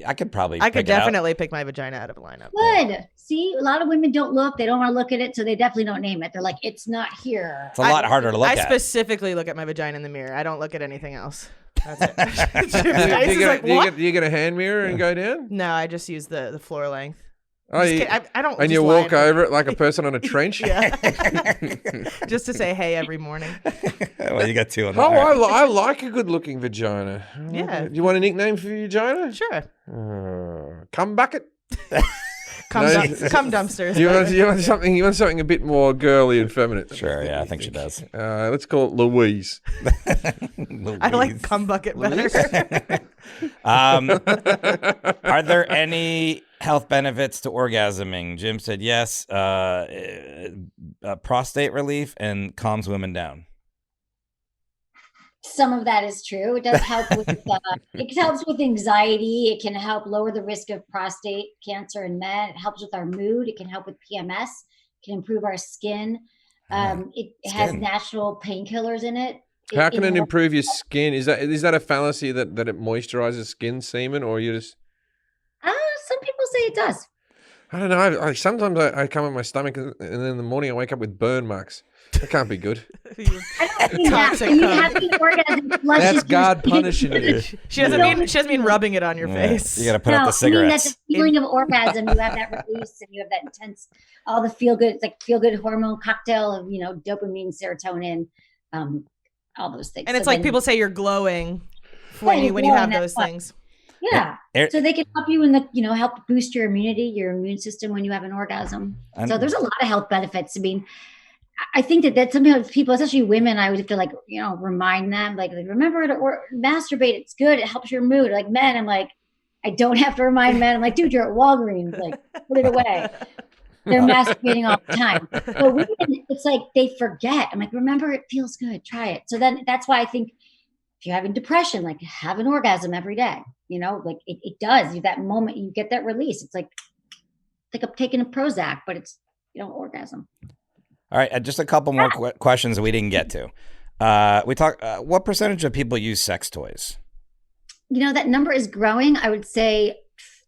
[SPEAKER 2] I could probably.
[SPEAKER 3] I could
[SPEAKER 2] pick it out.
[SPEAKER 3] definitely pick my vagina out of a lineup.
[SPEAKER 6] Good. See, a lot of women don't look. They don't want to look at it, so they definitely don't name it. They're like, it's not here.
[SPEAKER 2] It's a lot harder to look
[SPEAKER 3] I
[SPEAKER 2] at.
[SPEAKER 3] specifically look at my vagina in the mirror. I don't look at anything else. That's it.
[SPEAKER 1] Do you get a hand mirror and go down?
[SPEAKER 3] No, I just use the floor length.
[SPEAKER 1] Oh,
[SPEAKER 3] I don't.
[SPEAKER 1] and
[SPEAKER 3] just
[SPEAKER 1] you
[SPEAKER 3] lie
[SPEAKER 1] walk
[SPEAKER 3] in
[SPEAKER 1] over it like a person on a trench?
[SPEAKER 3] Yeah. Just to say hey every morning.
[SPEAKER 2] Well, you got two on that.
[SPEAKER 1] Oh, I like a good-looking vagina.
[SPEAKER 3] Yeah.
[SPEAKER 1] Do you want a nickname for your vagina?
[SPEAKER 3] Sure.
[SPEAKER 1] Cum bucket?
[SPEAKER 3] Cum dumpsters.
[SPEAKER 1] You want something a bit more girly and feminine.
[SPEAKER 2] Sure, yeah, I think she does.
[SPEAKER 1] Let's call it Louise.
[SPEAKER 3] I like cum bucket better.
[SPEAKER 2] Are there any health benefits to orgasming? Jim said yes. Prostate relief and calms women down.
[SPEAKER 6] Some of that is true. It does help with it helps with anxiety. It can help lower the risk of prostate cancer in men. It helps with our mood. It can help with PMS. It can improve our skin. It has natural painkillers in it.
[SPEAKER 1] How can it improve your skin? Is that a fallacy that it moisturizes skin, semen, or you just?
[SPEAKER 6] Some people say it does.
[SPEAKER 1] I don't know. Sometimes I come at my stomach and then in the morning I wake up with burn marks. That can't be good.
[SPEAKER 6] I don't mean that. You have the orgasm.
[SPEAKER 4] That's God punishing you.
[SPEAKER 3] She doesn't mean rubbing it on your face.
[SPEAKER 2] You got to put out the cigarettes.
[SPEAKER 6] I mean, that's the feeling of orgasm. You have that release, and you have that intense, all the feel good hormone cocktail of dopamine, serotonin, all those things.
[SPEAKER 3] And it's like people say you're glowing when you have those things.
[SPEAKER 6] Yeah. So they can help you help boost your immunity, your immune system when you have an orgasm. So there's a lot of health benefits. I mean, I think that sometimes people, especially women, I would have to remind them, remember to masturbate. It's good. It helps your mood. Like men, I'm like, I don't have to remind men. I'm like, dude, you're at Walgreens. Like, put it away. They're masturbating all the time. But women, it's like they forget. I'm like, remember, it feels good. Try it. So then that's why I think if you're having depression, like have an orgasm every day. It does. That moment you get that release. It's like I'm taking a Prozac, but it's orgasm.
[SPEAKER 2] All right, just a couple more questions that we didn't get to. We talk. What percentage of people use sex toys?
[SPEAKER 6] That number is growing. I would say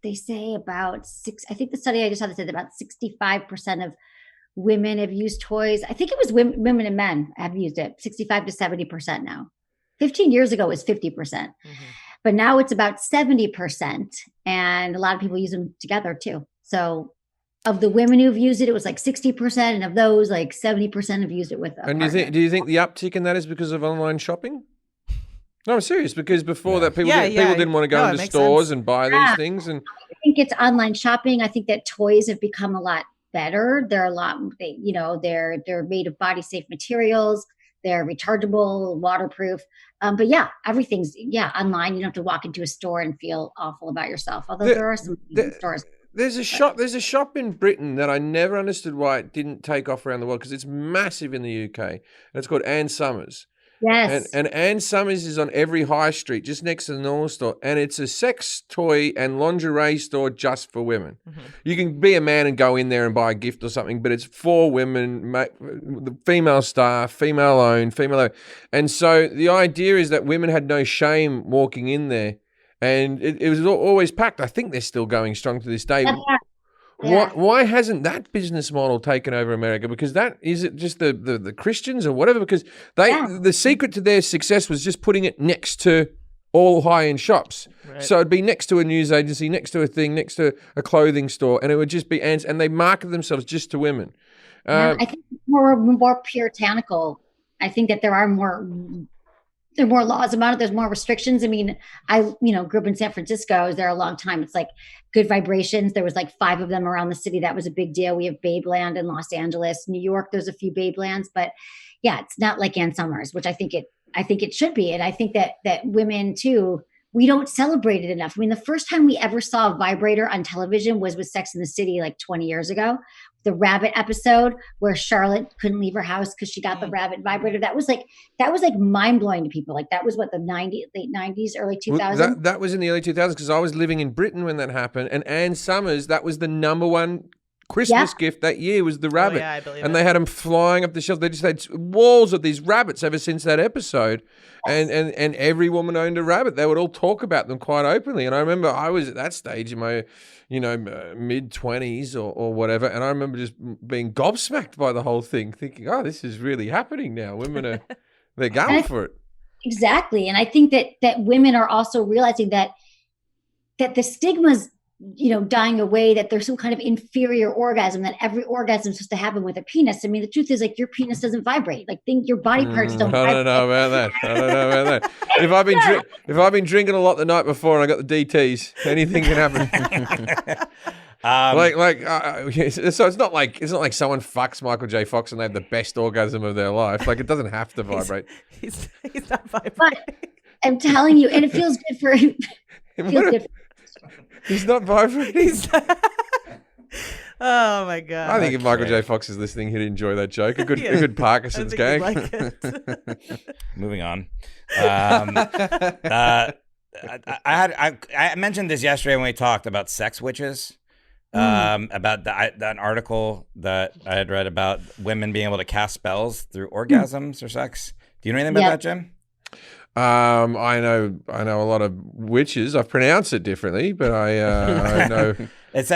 [SPEAKER 6] they say about 6. I think the study I just had said about 65% of women have used toys. I think it was women and men have used it. 65 to 70% now. 15 years ago it was 50%, but now it's about 70%, and a lot of people use them together too. So. Of the women who've used it, it was like 60%, and of those, like 70% have used it with them.
[SPEAKER 1] And do you think the uptick in that is because of online shopping? No, I'm serious, because before that, people didn't want to go into stores and buy these things. And
[SPEAKER 6] I think it's online shopping. I think that toys have become a lot better. They're a lot, they're made of body safe materials. They're rechargeable, waterproof. But everything's online. You don't have to walk into a store and feel awful about yourself. Although there are some stores.
[SPEAKER 1] There's a shop in Britain that I never understood why it didn't take off around the world, because it's massive in the UK. And it's called Ann Summers.
[SPEAKER 6] Yes.
[SPEAKER 1] And Ann Summers is on every high street, just next to the normal store. And it's a sex toy and lingerie store just for women. You can be a man and go in there and buy a gift or something, but it's for women, the female staff, female owned. And so the idea is that women had no shame walking in there. And it was always packed. I think they're still going strong to this day. Why hasn't that business model taken over America? Because is it just the Christians or whatever? Because the secret to their success was just putting it next to all high-end shops. Right. So it'd be next to a news agency, next to a thing, next to a clothing store, and it would just be ants. And they market themselves just to women.
[SPEAKER 6] I think more puritanical. I think that there are more laws about it. There's more restrictions. I mean, I grew up in San Francisco. I was there a long time. It's like Good Vibrations. There was like 5 of them around the city. That was a big deal. We have Babeland in Los Angeles. New York, there's a few Babelands, but it's not like Ann Summers, which I think it should be. And I think that women too, we don't celebrate it enough. I mean, the first time we ever saw a vibrator on television was with Sex and the City like 20 years ago. The rabbit episode where Charlotte couldn't leave her house because she got the rabbit vibrator. That was like mind blowing to people. Like that was what, the late 90s, early 2000s?
[SPEAKER 1] Well, that was in the early 2000s, because I was living in Britain when that happened. And Ann Summers, that was the number one Christmas gift that year was the rabbit.
[SPEAKER 3] yeah, I believe
[SPEAKER 1] and
[SPEAKER 3] it.
[SPEAKER 1] they had them flying up the shelf. They just had walls of these rabbits ever since that episode. And every woman owned a rabbit. They would all talk about them quite openly. And I remember I was at that stage in my, mid-20s or whatever. And I remember just being gobsmacked by the whole thing, thinking, oh, this is really happening now. Women they're going for it.
[SPEAKER 6] Exactly. And I think that women are also realizing that the stigma's, dying away, that there's some kind of inferior orgasm, that every orgasm is supposed to happen with a penis. I mean, the truth is, like, your penis doesn't vibrate. Like, your body parts don't vibrate.
[SPEAKER 1] I don't know about that. If I've been drinking a lot the night before and I got the DTs, anything can happen. So it's not like someone fucks Michael J. Fox and they have the best orgasm of their life. Like, it doesn't have to vibrate.
[SPEAKER 3] He's not vibrating.
[SPEAKER 6] But I'm telling you, and it feels good for him.
[SPEAKER 1] He's not vibrating.
[SPEAKER 3] Oh my god!
[SPEAKER 1] I think if Michael J. Fox is listening, he'd enjoy that joke. A good Parkinson's gag.
[SPEAKER 2] Moving on. I mentioned this yesterday when we talked about sex witches. About that article that I had read about women being able to cast spells through orgasms or sex. Do you know anything about that, Jim?
[SPEAKER 1] I know a lot of witches. I pronounce it differently, but I know.
[SPEAKER 2] That's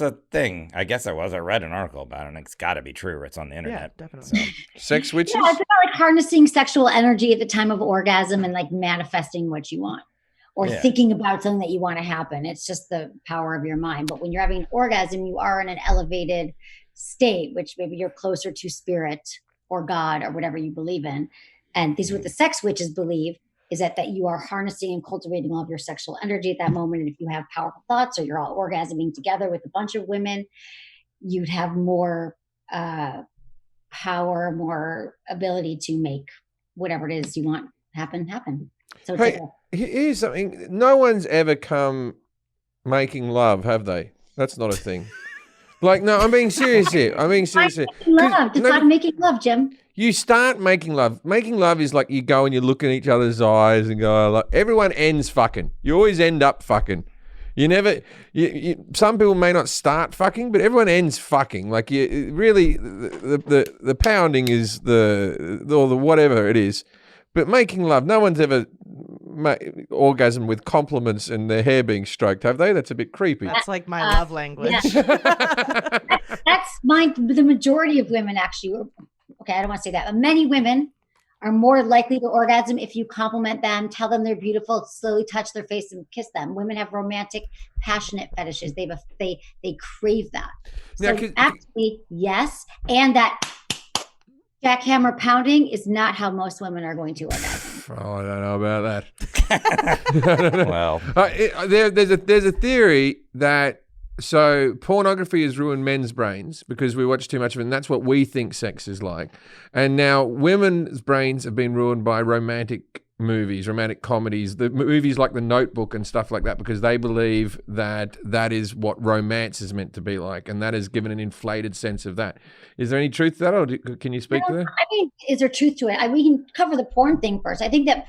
[SPEAKER 2] a thing. I guess I read an article about it, and it's got to be true. Or it's on the internet.
[SPEAKER 3] Yeah, definitely.
[SPEAKER 2] So.
[SPEAKER 1] Sex witches.
[SPEAKER 6] Yeah, it's about like harnessing sexual energy at the time of orgasm and like manifesting what you want, or thinking about something that you want to happen. It's just the power of your mind. But when you're having an orgasm, you are in an elevated state, which maybe you're closer to spirit or God or whatever you believe in. And this is what the sex witches believe, is that you are harnessing and cultivating all of your sexual energy at that moment. And if you have powerful thoughts, or you're all orgasming together with a bunch of women, you'd have more power, more ability to make whatever it is you want happen. So it's
[SPEAKER 1] here's something. No one's ever come making love, have they? That's not a thing. Like, no, I'm being serious here.
[SPEAKER 6] It's not making love, Jim.
[SPEAKER 1] You start making love. Making love is like you go and you look in each other's eyes and go, like, everyone ends fucking. You always end up fucking. You never, some people may not start fucking, but everyone ends fucking. Like, you really, the pounding is the whatever it is. But making love, no one's ever orgasm with compliments and their hair being stroked, have they? That's a bit creepy.
[SPEAKER 3] That's like my love language.
[SPEAKER 6] Yeah. That's the majority of women actually. Okay, I don't want to say that, but many women are more likely to orgasm if you compliment them, tell them they're beautiful, slowly touch their face and kiss them. Women have romantic, passionate fetishes. They crave that. So actually, yes, and that jackhammer pounding is not how most women are going to orgasm.
[SPEAKER 1] Oh, I don't know about that.
[SPEAKER 2] Well,
[SPEAKER 1] there's a theory that pornography has ruined men's brains because we watch too much of it, and that's what we think sex is like. And now women's brains have been ruined by romantic movies, romantic comedies, the movies like The Notebook and stuff like that, because they believe that is what romance is meant to be like, and that has given an inflated sense of that. Is there any truth to that, or can you speak to that?
[SPEAKER 6] I mean, is there truth to it? We can cover the porn thing first. I think that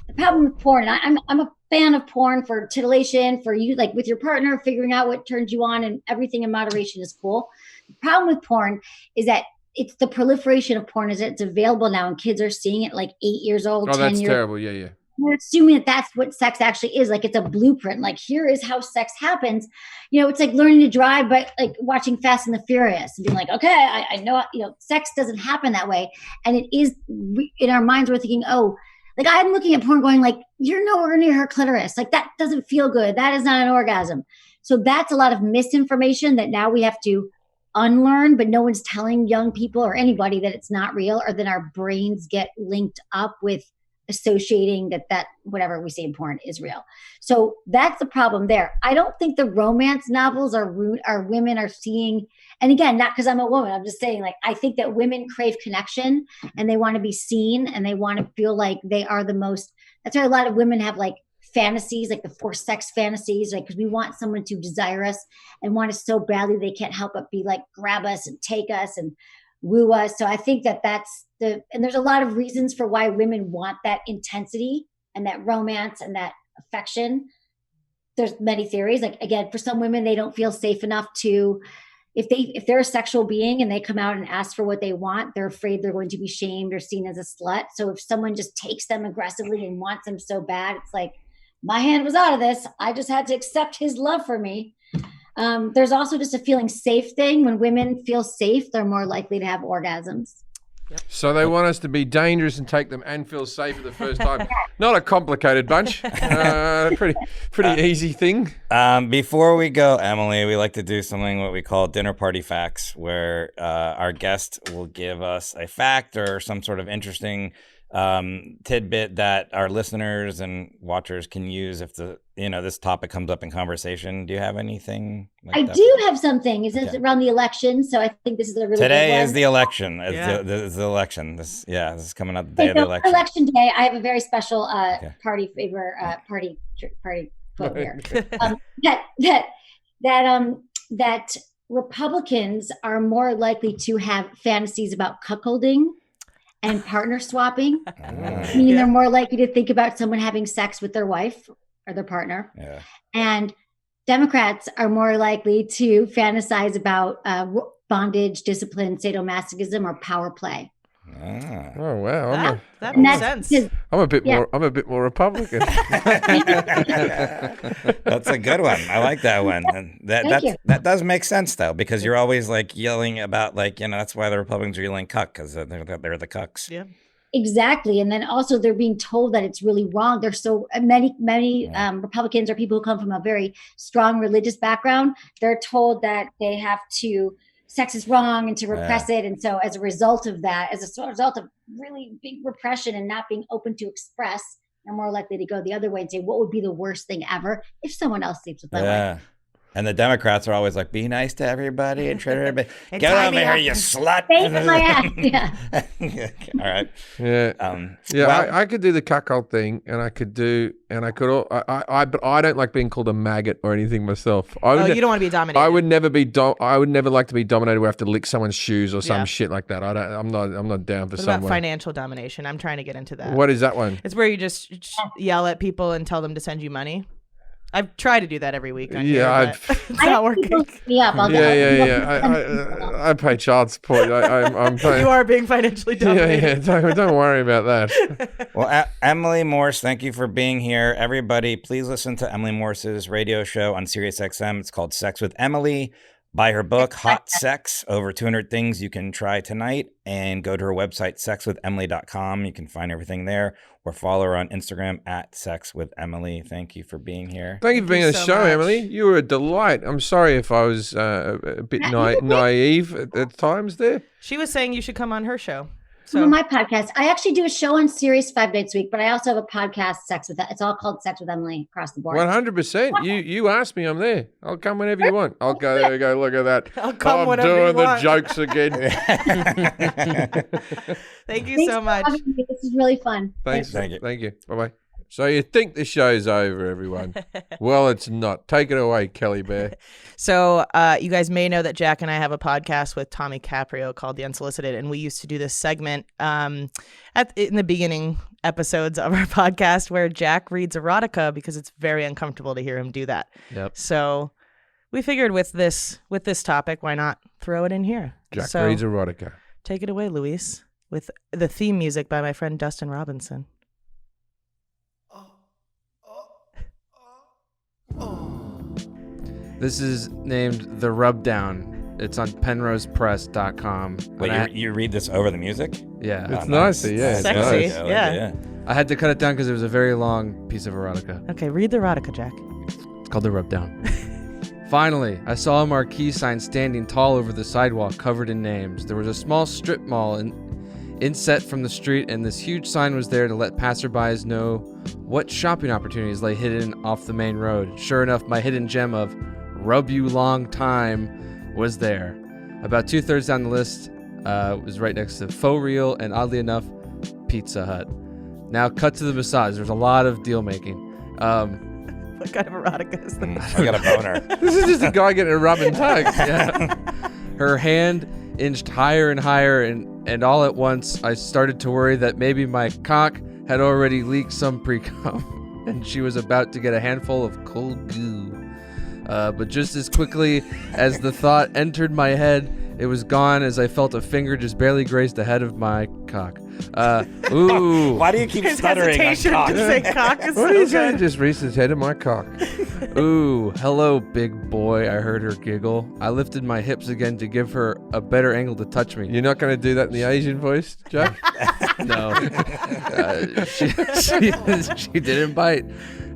[SPEAKER 6] the problem with porn, and I'm a fan of porn for titillation, for you, like with your partner, figuring out what turns you on, and everything in moderation is cool. The problem with porn is that it's the proliferation of porn, is that it's available now and kids are seeing it like 8 years old, 10 years. Oh, that's
[SPEAKER 1] terrible. Yeah.
[SPEAKER 6] We're assuming that that's what sex actually is. Like, it's a blueprint. Like, here is how sex happens. It's like learning to drive, but like watching Fast and the Furious and being like, okay, I know, sex doesn't happen that way. And it is, in our minds, we're thinking, oh, like, I'm looking at porn going like, you're nowhere near her clitoris. Like, that doesn't feel good. That is not an orgasm. So that's a lot of misinformation that now we have to unlearn, but no one's telling young people or anybody that it's not real, or then our brains get linked up with associating that whatever we see in porn is real. So that's the problem there. I don't think the romance novels are women are seeing, and again, not because I'm a woman, I'm just saying, like, I think that women crave connection and they want to be seen and they want to feel like they are the most. That's why a lot of women have like fantasies, like the forced sex fantasies, like, because we want someone to desire us and want us so badly they can't help but be like, grab us and take us and woo us. So I think that's and there's a lot of reasons for why women want that intensity and that romance and that affection. There's many theories. Like, again, for some women, they don't feel safe enough to if they're a sexual being and they come out and ask for what they want, they're afraid they're going to be shamed or seen as a slut. So if someone just takes them aggressively and wants them so bad, it's like, my hand was out of this. I just had to accept his love for me. There's also just a feeling safe thing. When women feel safe, they're more likely to have orgasms.
[SPEAKER 1] So they want us to be dangerous and take them and feel safe for the first time. Not a complicated bunch. Pretty easy thing.
[SPEAKER 2] Before we go, Emily, we like to do something what we call dinner party facts, where our guest will give us a fact or some sort of interesting tidbit that our listeners and watchers can use if this topic comes up in conversation. Do you have anything like
[SPEAKER 6] I
[SPEAKER 2] that?
[SPEAKER 6] do have something. It's around the election, so I think this is a really
[SPEAKER 2] Today
[SPEAKER 6] good one.
[SPEAKER 2] is the election. It's the election. This is coming up the day of the election.
[SPEAKER 6] Election day, I have a very special party favor party quote here. That Republicans are more likely to have fantasies about cuckolding and partner swapping, meaning they're more likely to think about someone having sex with their wife or their partner. Yeah. And Democrats are more likely to fantasize about bondage, discipline, sadomasochism, or power play.
[SPEAKER 1] Oh wow!
[SPEAKER 3] That makes sense.
[SPEAKER 1] I'm a bit more Republican.
[SPEAKER 2] That's a good one. I like that one. And that does make sense though, because you're always like yelling about that's why the Republicans are yelling cuck, because they're the cucks.
[SPEAKER 3] Yeah.
[SPEAKER 6] Exactly. And then also they're being told that it's really wrong. There's so many Republicans or people who come from a very strong religious background. They're told that they have to sex is wrong and to repress it. And so as a result of that, as a result of really big repression and not being open to express, they're more likely to go the other way and say, what would be the worst thing ever if someone else sleeps with my wife?
[SPEAKER 2] And the Democrats are always like, be nice to everybody and treat everybody. Get over here, you slut.
[SPEAKER 6] My ass. Yeah.
[SPEAKER 2] All right.
[SPEAKER 1] Yeah. I could do the cuckold thing, but I don't like being called a maggot or anything myself.
[SPEAKER 3] You don't want to be dominated.
[SPEAKER 1] I would never like to be dominated where I have to lick someone's shoes or some shit like that. I'm not down for someone.
[SPEAKER 3] What about financial domination? I'm trying to get into that.
[SPEAKER 1] What is that one?
[SPEAKER 3] It's where you just yell at people and tell them to send you money. I've tried to do that every week. It's not working.
[SPEAKER 1] I pay child support. I'm paying.
[SPEAKER 3] You are being financially dominated.
[SPEAKER 1] Don't worry about that.
[SPEAKER 2] Well, Emily Morse, thank you for being here. Everybody, please listen to Emily Morse's radio show on SiriusXM. It's called Sex with Emily. Buy her book, Hot Sex, Over 200 Things You Can Try Tonight, and go to her website, sexwithemily.com. You can find everything there, or follow her on Instagram at sexwithemily. Thank you for being here.
[SPEAKER 1] Thank you for being on the show, Emily. You were a delight. I'm sorry if I was a bit naive at times there.
[SPEAKER 3] She was saying you should come on her show.
[SPEAKER 6] On my podcast, I actually do a show on Sirius 5 nights a week, but I also have a podcast, it's all called Sex with Emily across the board.
[SPEAKER 1] 100%. You asked me, I'm there. I'll come whenever you want. I'll go there. Go look at that.
[SPEAKER 3] I'll come whenever you
[SPEAKER 1] want.
[SPEAKER 3] want.
[SPEAKER 1] Doing the jokes again.
[SPEAKER 3] Thank you so much.
[SPEAKER 6] This is really fun.
[SPEAKER 1] Thanks. Thank you. Bye bye. So you think the show's over, everyone? Well, it's not. Take it away, Kelly Bear.
[SPEAKER 3] So you guys may know that Jack and I have a podcast with Tommy Caprio called The Unsolicited, and we used to do this segment in the beginning episodes of our podcast where Jack reads erotica because it's very uncomfortable to hear him do that.
[SPEAKER 4] Yep.
[SPEAKER 3] So we figured with this topic, why not throw it in here?
[SPEAKER 1] Jack reads erotica.
[SPEAKER 3] Take it away, Luis, with the theme music by my friend Dustin Robinson.
[SPEAKER 4] This is named The Rubdown. It's on penrosepress.com.
[SPEAKER 2] Wait, you read this over the music?
[SPEAKER 4] Yeah.
[SPEAKER 1] It's nice. Yeah.
[SPEAKER 3] Sexy.
[SPEAKER 1] Nice.
[SPEAKER 3] Yeah.
[SPEAKER 4] I had to cut it down because it was a very long piece of erotica.
[SPEAKER 3] Okay, read the erotica, Jack.
[SPEAKER 4] It's called The Rubdown. Finally, I saw a marquee sign standing tall over the sidewalk covered in names. There was a small strip mall inset from the street, and this huge sign was there to let passerbys know what shopping opportunities lay hidden off the main road. Sure enough, my hidden gem of Rub You Long Time was there. About 2/3 down the list was right next to Faux Real and, oddly enough, Pizza Hut. Now cut to the massage. There's a lot of deal making.
[SPEAKER 3] What kind of erotica is this?
[SPEAKER 2] I got a boner.
[SPEAKER 1] This is just a guy getting a rub and tug.
[SPEAKER 4] Yeah. Her hand inched higher and higher, and all at once I started to worry that maybe my cock had already leaked some pre-cum, and she was about to get a handful of cold goo. But just as quickly as the thought entered my head, it was gone as I felt a finger just barely graze the head of my cock. Ooh.
[SPEAKER 2] Why do you keep
[SPEAKER 3] His
[SPEAKER 2] stuttering on
[SPEAKER 3] hesitation
[SPEAKER 2] cock?
[SPEAKER 3] to say cock is
[SPEAKER 1] What
[SPEAKER 3] so
[SPEAKER 1] are you saying?
[SPEAKER 3] good.
[SPEAKER 1] Just reached his head of my cock.
[SPEAKER 4] Ooh, hello, big boy. I heard her giggle. I lifted my hips again to give her a better angle to touch me.
[SPEAKER 1] You're not going to do that in the Asian voice, Jack?
[SPEAKER 4] No. She didn't bite.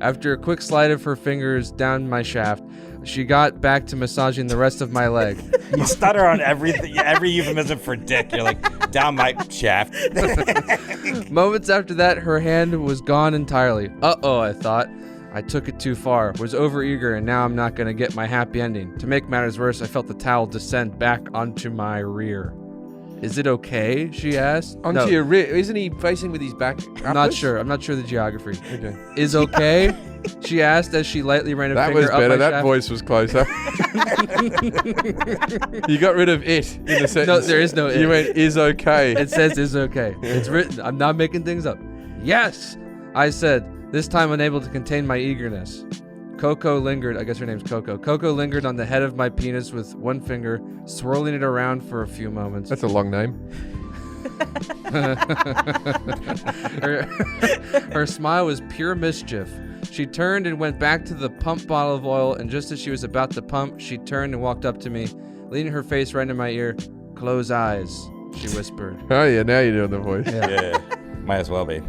[SPEAKER 4] After a quick slide of her fingers down my shaft, she got back to massaging the rest of my leg.
[SPEAKER 2] You stutter on everything, every euphemism for dick. You're like, down my shaft.
[SPEAKER 4] Moments after that, her hand was gone entirely. Uh-oh, I thought. I took it too far, was overeager, and now I'm not going to get my happy ending. To make matters worse, I felt the towel descend back onto my rear. Is it okay? She asked.
[SPEAKER 1] Onto
[SPEAKER 4] No,
[SPEAKER 1] your rear. Isn't he facing with his back
[SPEAKER 4] I'm not sure. I'm not sure the geography.
[SPEAKER 1] Okay.
[SPEAKER 4] Is okay? She asked as she lightly ran a
[SPEAKER 1] That
[SPEAKER 4] finger
[SPEAKER 1] was
[SPEAKER 4] up
[SPEAKER 1] better.
[SPEAKER 4] my
[SPEAKER 1] That
[SPEAKER 4] shaft.
[SPEAKER 1] voice was closer. You got rid of it in the sentence.
[SPEAKER 4] No, there is no it.
[SPEAKER 1] You went, is okay.
[SPEAKER 4] It says is okay. It's written. I'm not making things up. Yes, I said, this time unable to contain my eagerness. Coco lingered. I guess her name's Coco. Coco lingered on the head of my penis with one finger, swirling it around for a few moments.
[SPEAKER 1] That's a long name.
[SPEAKER 4] Her smile was pure mischief. She turned and went back to the pump bottle of oil, and just as she was about to pump, she turned and walked up to me, leaning her face right in my ear. Close eyes, she whispered.
[SPEAKER 1] Oh, yeah, now you're doing the voice.
[SPEAKER 2] Yeah. Might as well be.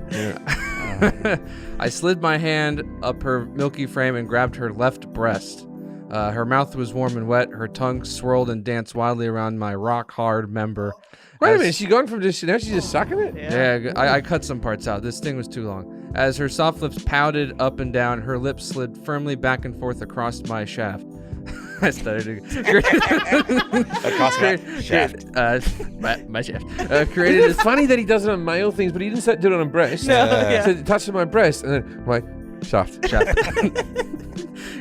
[SPEAKER 4] I slid my hand up her milky frame and grabbed her left breast. Her mouth was warm and wet. Her tongue swirled and danced wildly around my rock-hard member.
[SPEAKER 1] Wait a
[SPEAKER 4] As-
[SPEAKER 1] minute, she's gone from just, now she's just sucking it?
[SPEAKER 4] Yeah, I cut some parts out. This thing was too long. As her soft lips pouted up and down, her lips slid firmly back and forth across my shaft. I started
[SPEAKER 2] Across my shaft.
[SPEAKER 4] my shaft. Created
[SPEAKER 1] Isn't it funny that he does it on male things, but he didn't do it on breast?
[SPEAKER 3] No, yeah.
[SPEAKER 1] So it touches my breast, and then my shaft.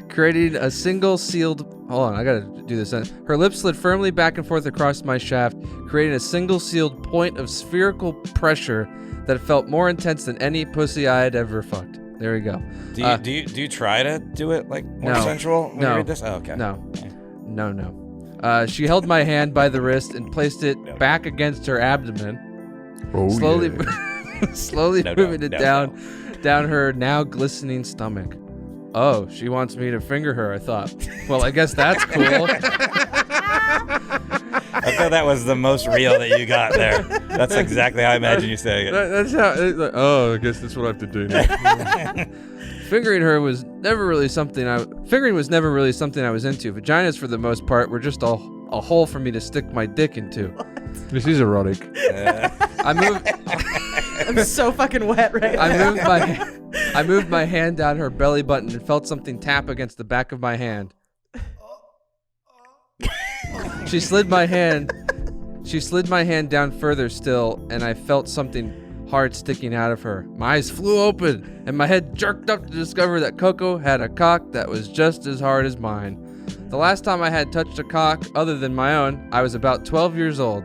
[SPEAKER 4] creating a single sealed. Hold on, I gotta do this. Her lips slid firmly back and forth across my shaft, creating a single sealed point of spherical pressure that felt more intense than any pussy I had ever fucked. There we go.
[SPEAKER 2] Do you try to do it like more
[SPEAKER 4] No.
[SPEAKER 2] sensual when
[SPEAKER 4] No.
[SPEAKER 2] you read this? Oh, okay.
[SPEAKER 4] No. She held my hand by the wrist and placed it back against her abdomen,
[SPEAKER 1] Oh,
[SPEAKER 4] slowly,
[SPEAKER 1] yeah.
[SPEAKER 4] slowly
[SPEAKER 2] No,
[SPEAKER 4] moving
[SPEAKER 2] no,
[SPEAKER 4] it
[SPEAKER 2] no,
[SPEAKER 4] down her now glistening stomach. Oh, she wants me to finger her, I thought. Well, I guess that's cool.
[SPEAKER 2] I thought that was the most real that you got there. That's exactly how I imagine you saying it.
[SPEAKER 1] That's how. It's like, oh, I guess that's what I have to do now.
[SPEAKER 4] Fingering was never really something I was into. Vaginas, for the most part, were just a hole for me to stick my dick into.
[SPEAKER 1] This is erotic.
[SPEAKER 4] I moved.
[SPEAKER 3] I'm so fucking wet right now.
[SPEAKER 4] I moved my hand down her belly button and felt something tap against the back of my hand. She slid my hand down further still, and I felt something hard sticking out of her. My eyes flew open, and my head jerked up to discover that Coco had a cock that was just as hard as mine. The last time I had touched a cock other than my own, I was about 12 years old.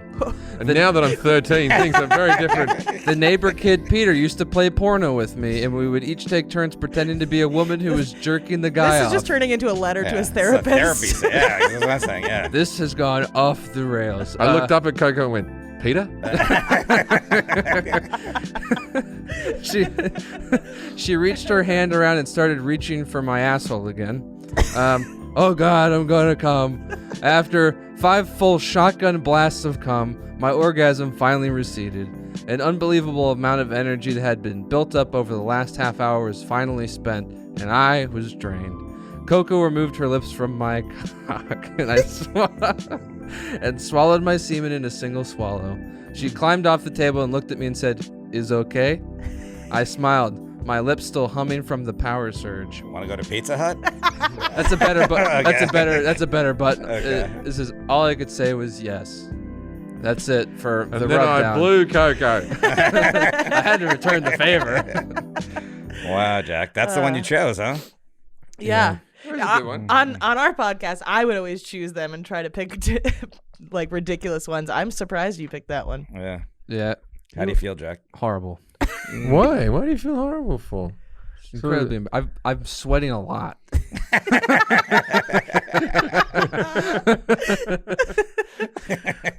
[SPEAKER 1] And now that I'm 13, things are very different.
[SPEAKER 4] The neighbor kid Peter used to play porno with me, and we would each take turns pretending to be a woman who was jerking the guy
[SPEAKER 3] This is
[SPEAKER 4] off.
[SPEAKER 3] just turning into a letter to his
[SPEAKER 2] It's a
[SPEAKER 3] therapist.
[SPEAKER 2] therapy. Yeah, that's what I'm saying. Yeah.
[SPEAKER 4] This has gone off the rails.
[SPEAKER 1] I looked up at Coco and went, Peter?
[SPEAKER 4] She reached her hand around and started reaching for my asshole again. Oh God, I'm gonna come. After 5 full shotgun blasts of cum, my orgasm finally receded. An unbelievable amount of energy that had been built up over the last half hour was finally spent, and I was drained. Coco removed her lips from my cock, and and swallowed my semen in a single swallow. She climbed off the table and looked at me and said, "Is okay?" I smiled, my lips still humming from the power surge.
[SPEAKER 2] Want to go to Pizza Hut?
[SPEAKER 4] That's a better but
[SPEAKER 2] Okay.
[SPEAKER 4] That's a better button.
[SPEAKER 2] Okay.
[SPEAKER 4] This is all I could say was yes. That's it for
[SPEAKER 1] And
[SPEAKER 4] the
[SPEAKER 1] then I
[SPEAKER 4] rub down.
[SPEAKER 1] blew Coco.
[SPEAKER 4] I had to return the favor.
[SPEAKER 2] Wow, Jack. That's the one you chose, huh?
[SPEAKER 3] Yeah.
[SPEAKER 1] That was a good one.
[SPEAKER 3] On our podcast, I would always choose them and try to pick like ridiculous ones. I'm surprised you picked that one.
[SPEAKER 2] Yeah.
[SPEAKER 4] Yeah,
[SPEAKER 2] How do you feel, Jack?
[SPEAKER 4] horrible.
[SPEAKER 1] Why? Why do you feel horrible for?
[SPEAKER 4] Incredibly. I'm sweating a lot.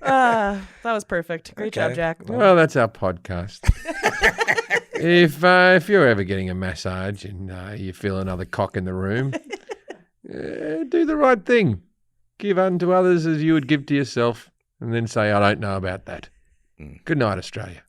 [SPEAKER 3] That was perfect. Great job,
[SPEAKER 2] Okay.
[SPEAKER 3] Jack.
[SPEAKER 1] Well, that's our podcast. If you're ever getting a massage and you feel another cock in the room, do the right thing. Give unto others as you would give to yourself, and then say, I don't know about that. Good night, Australia.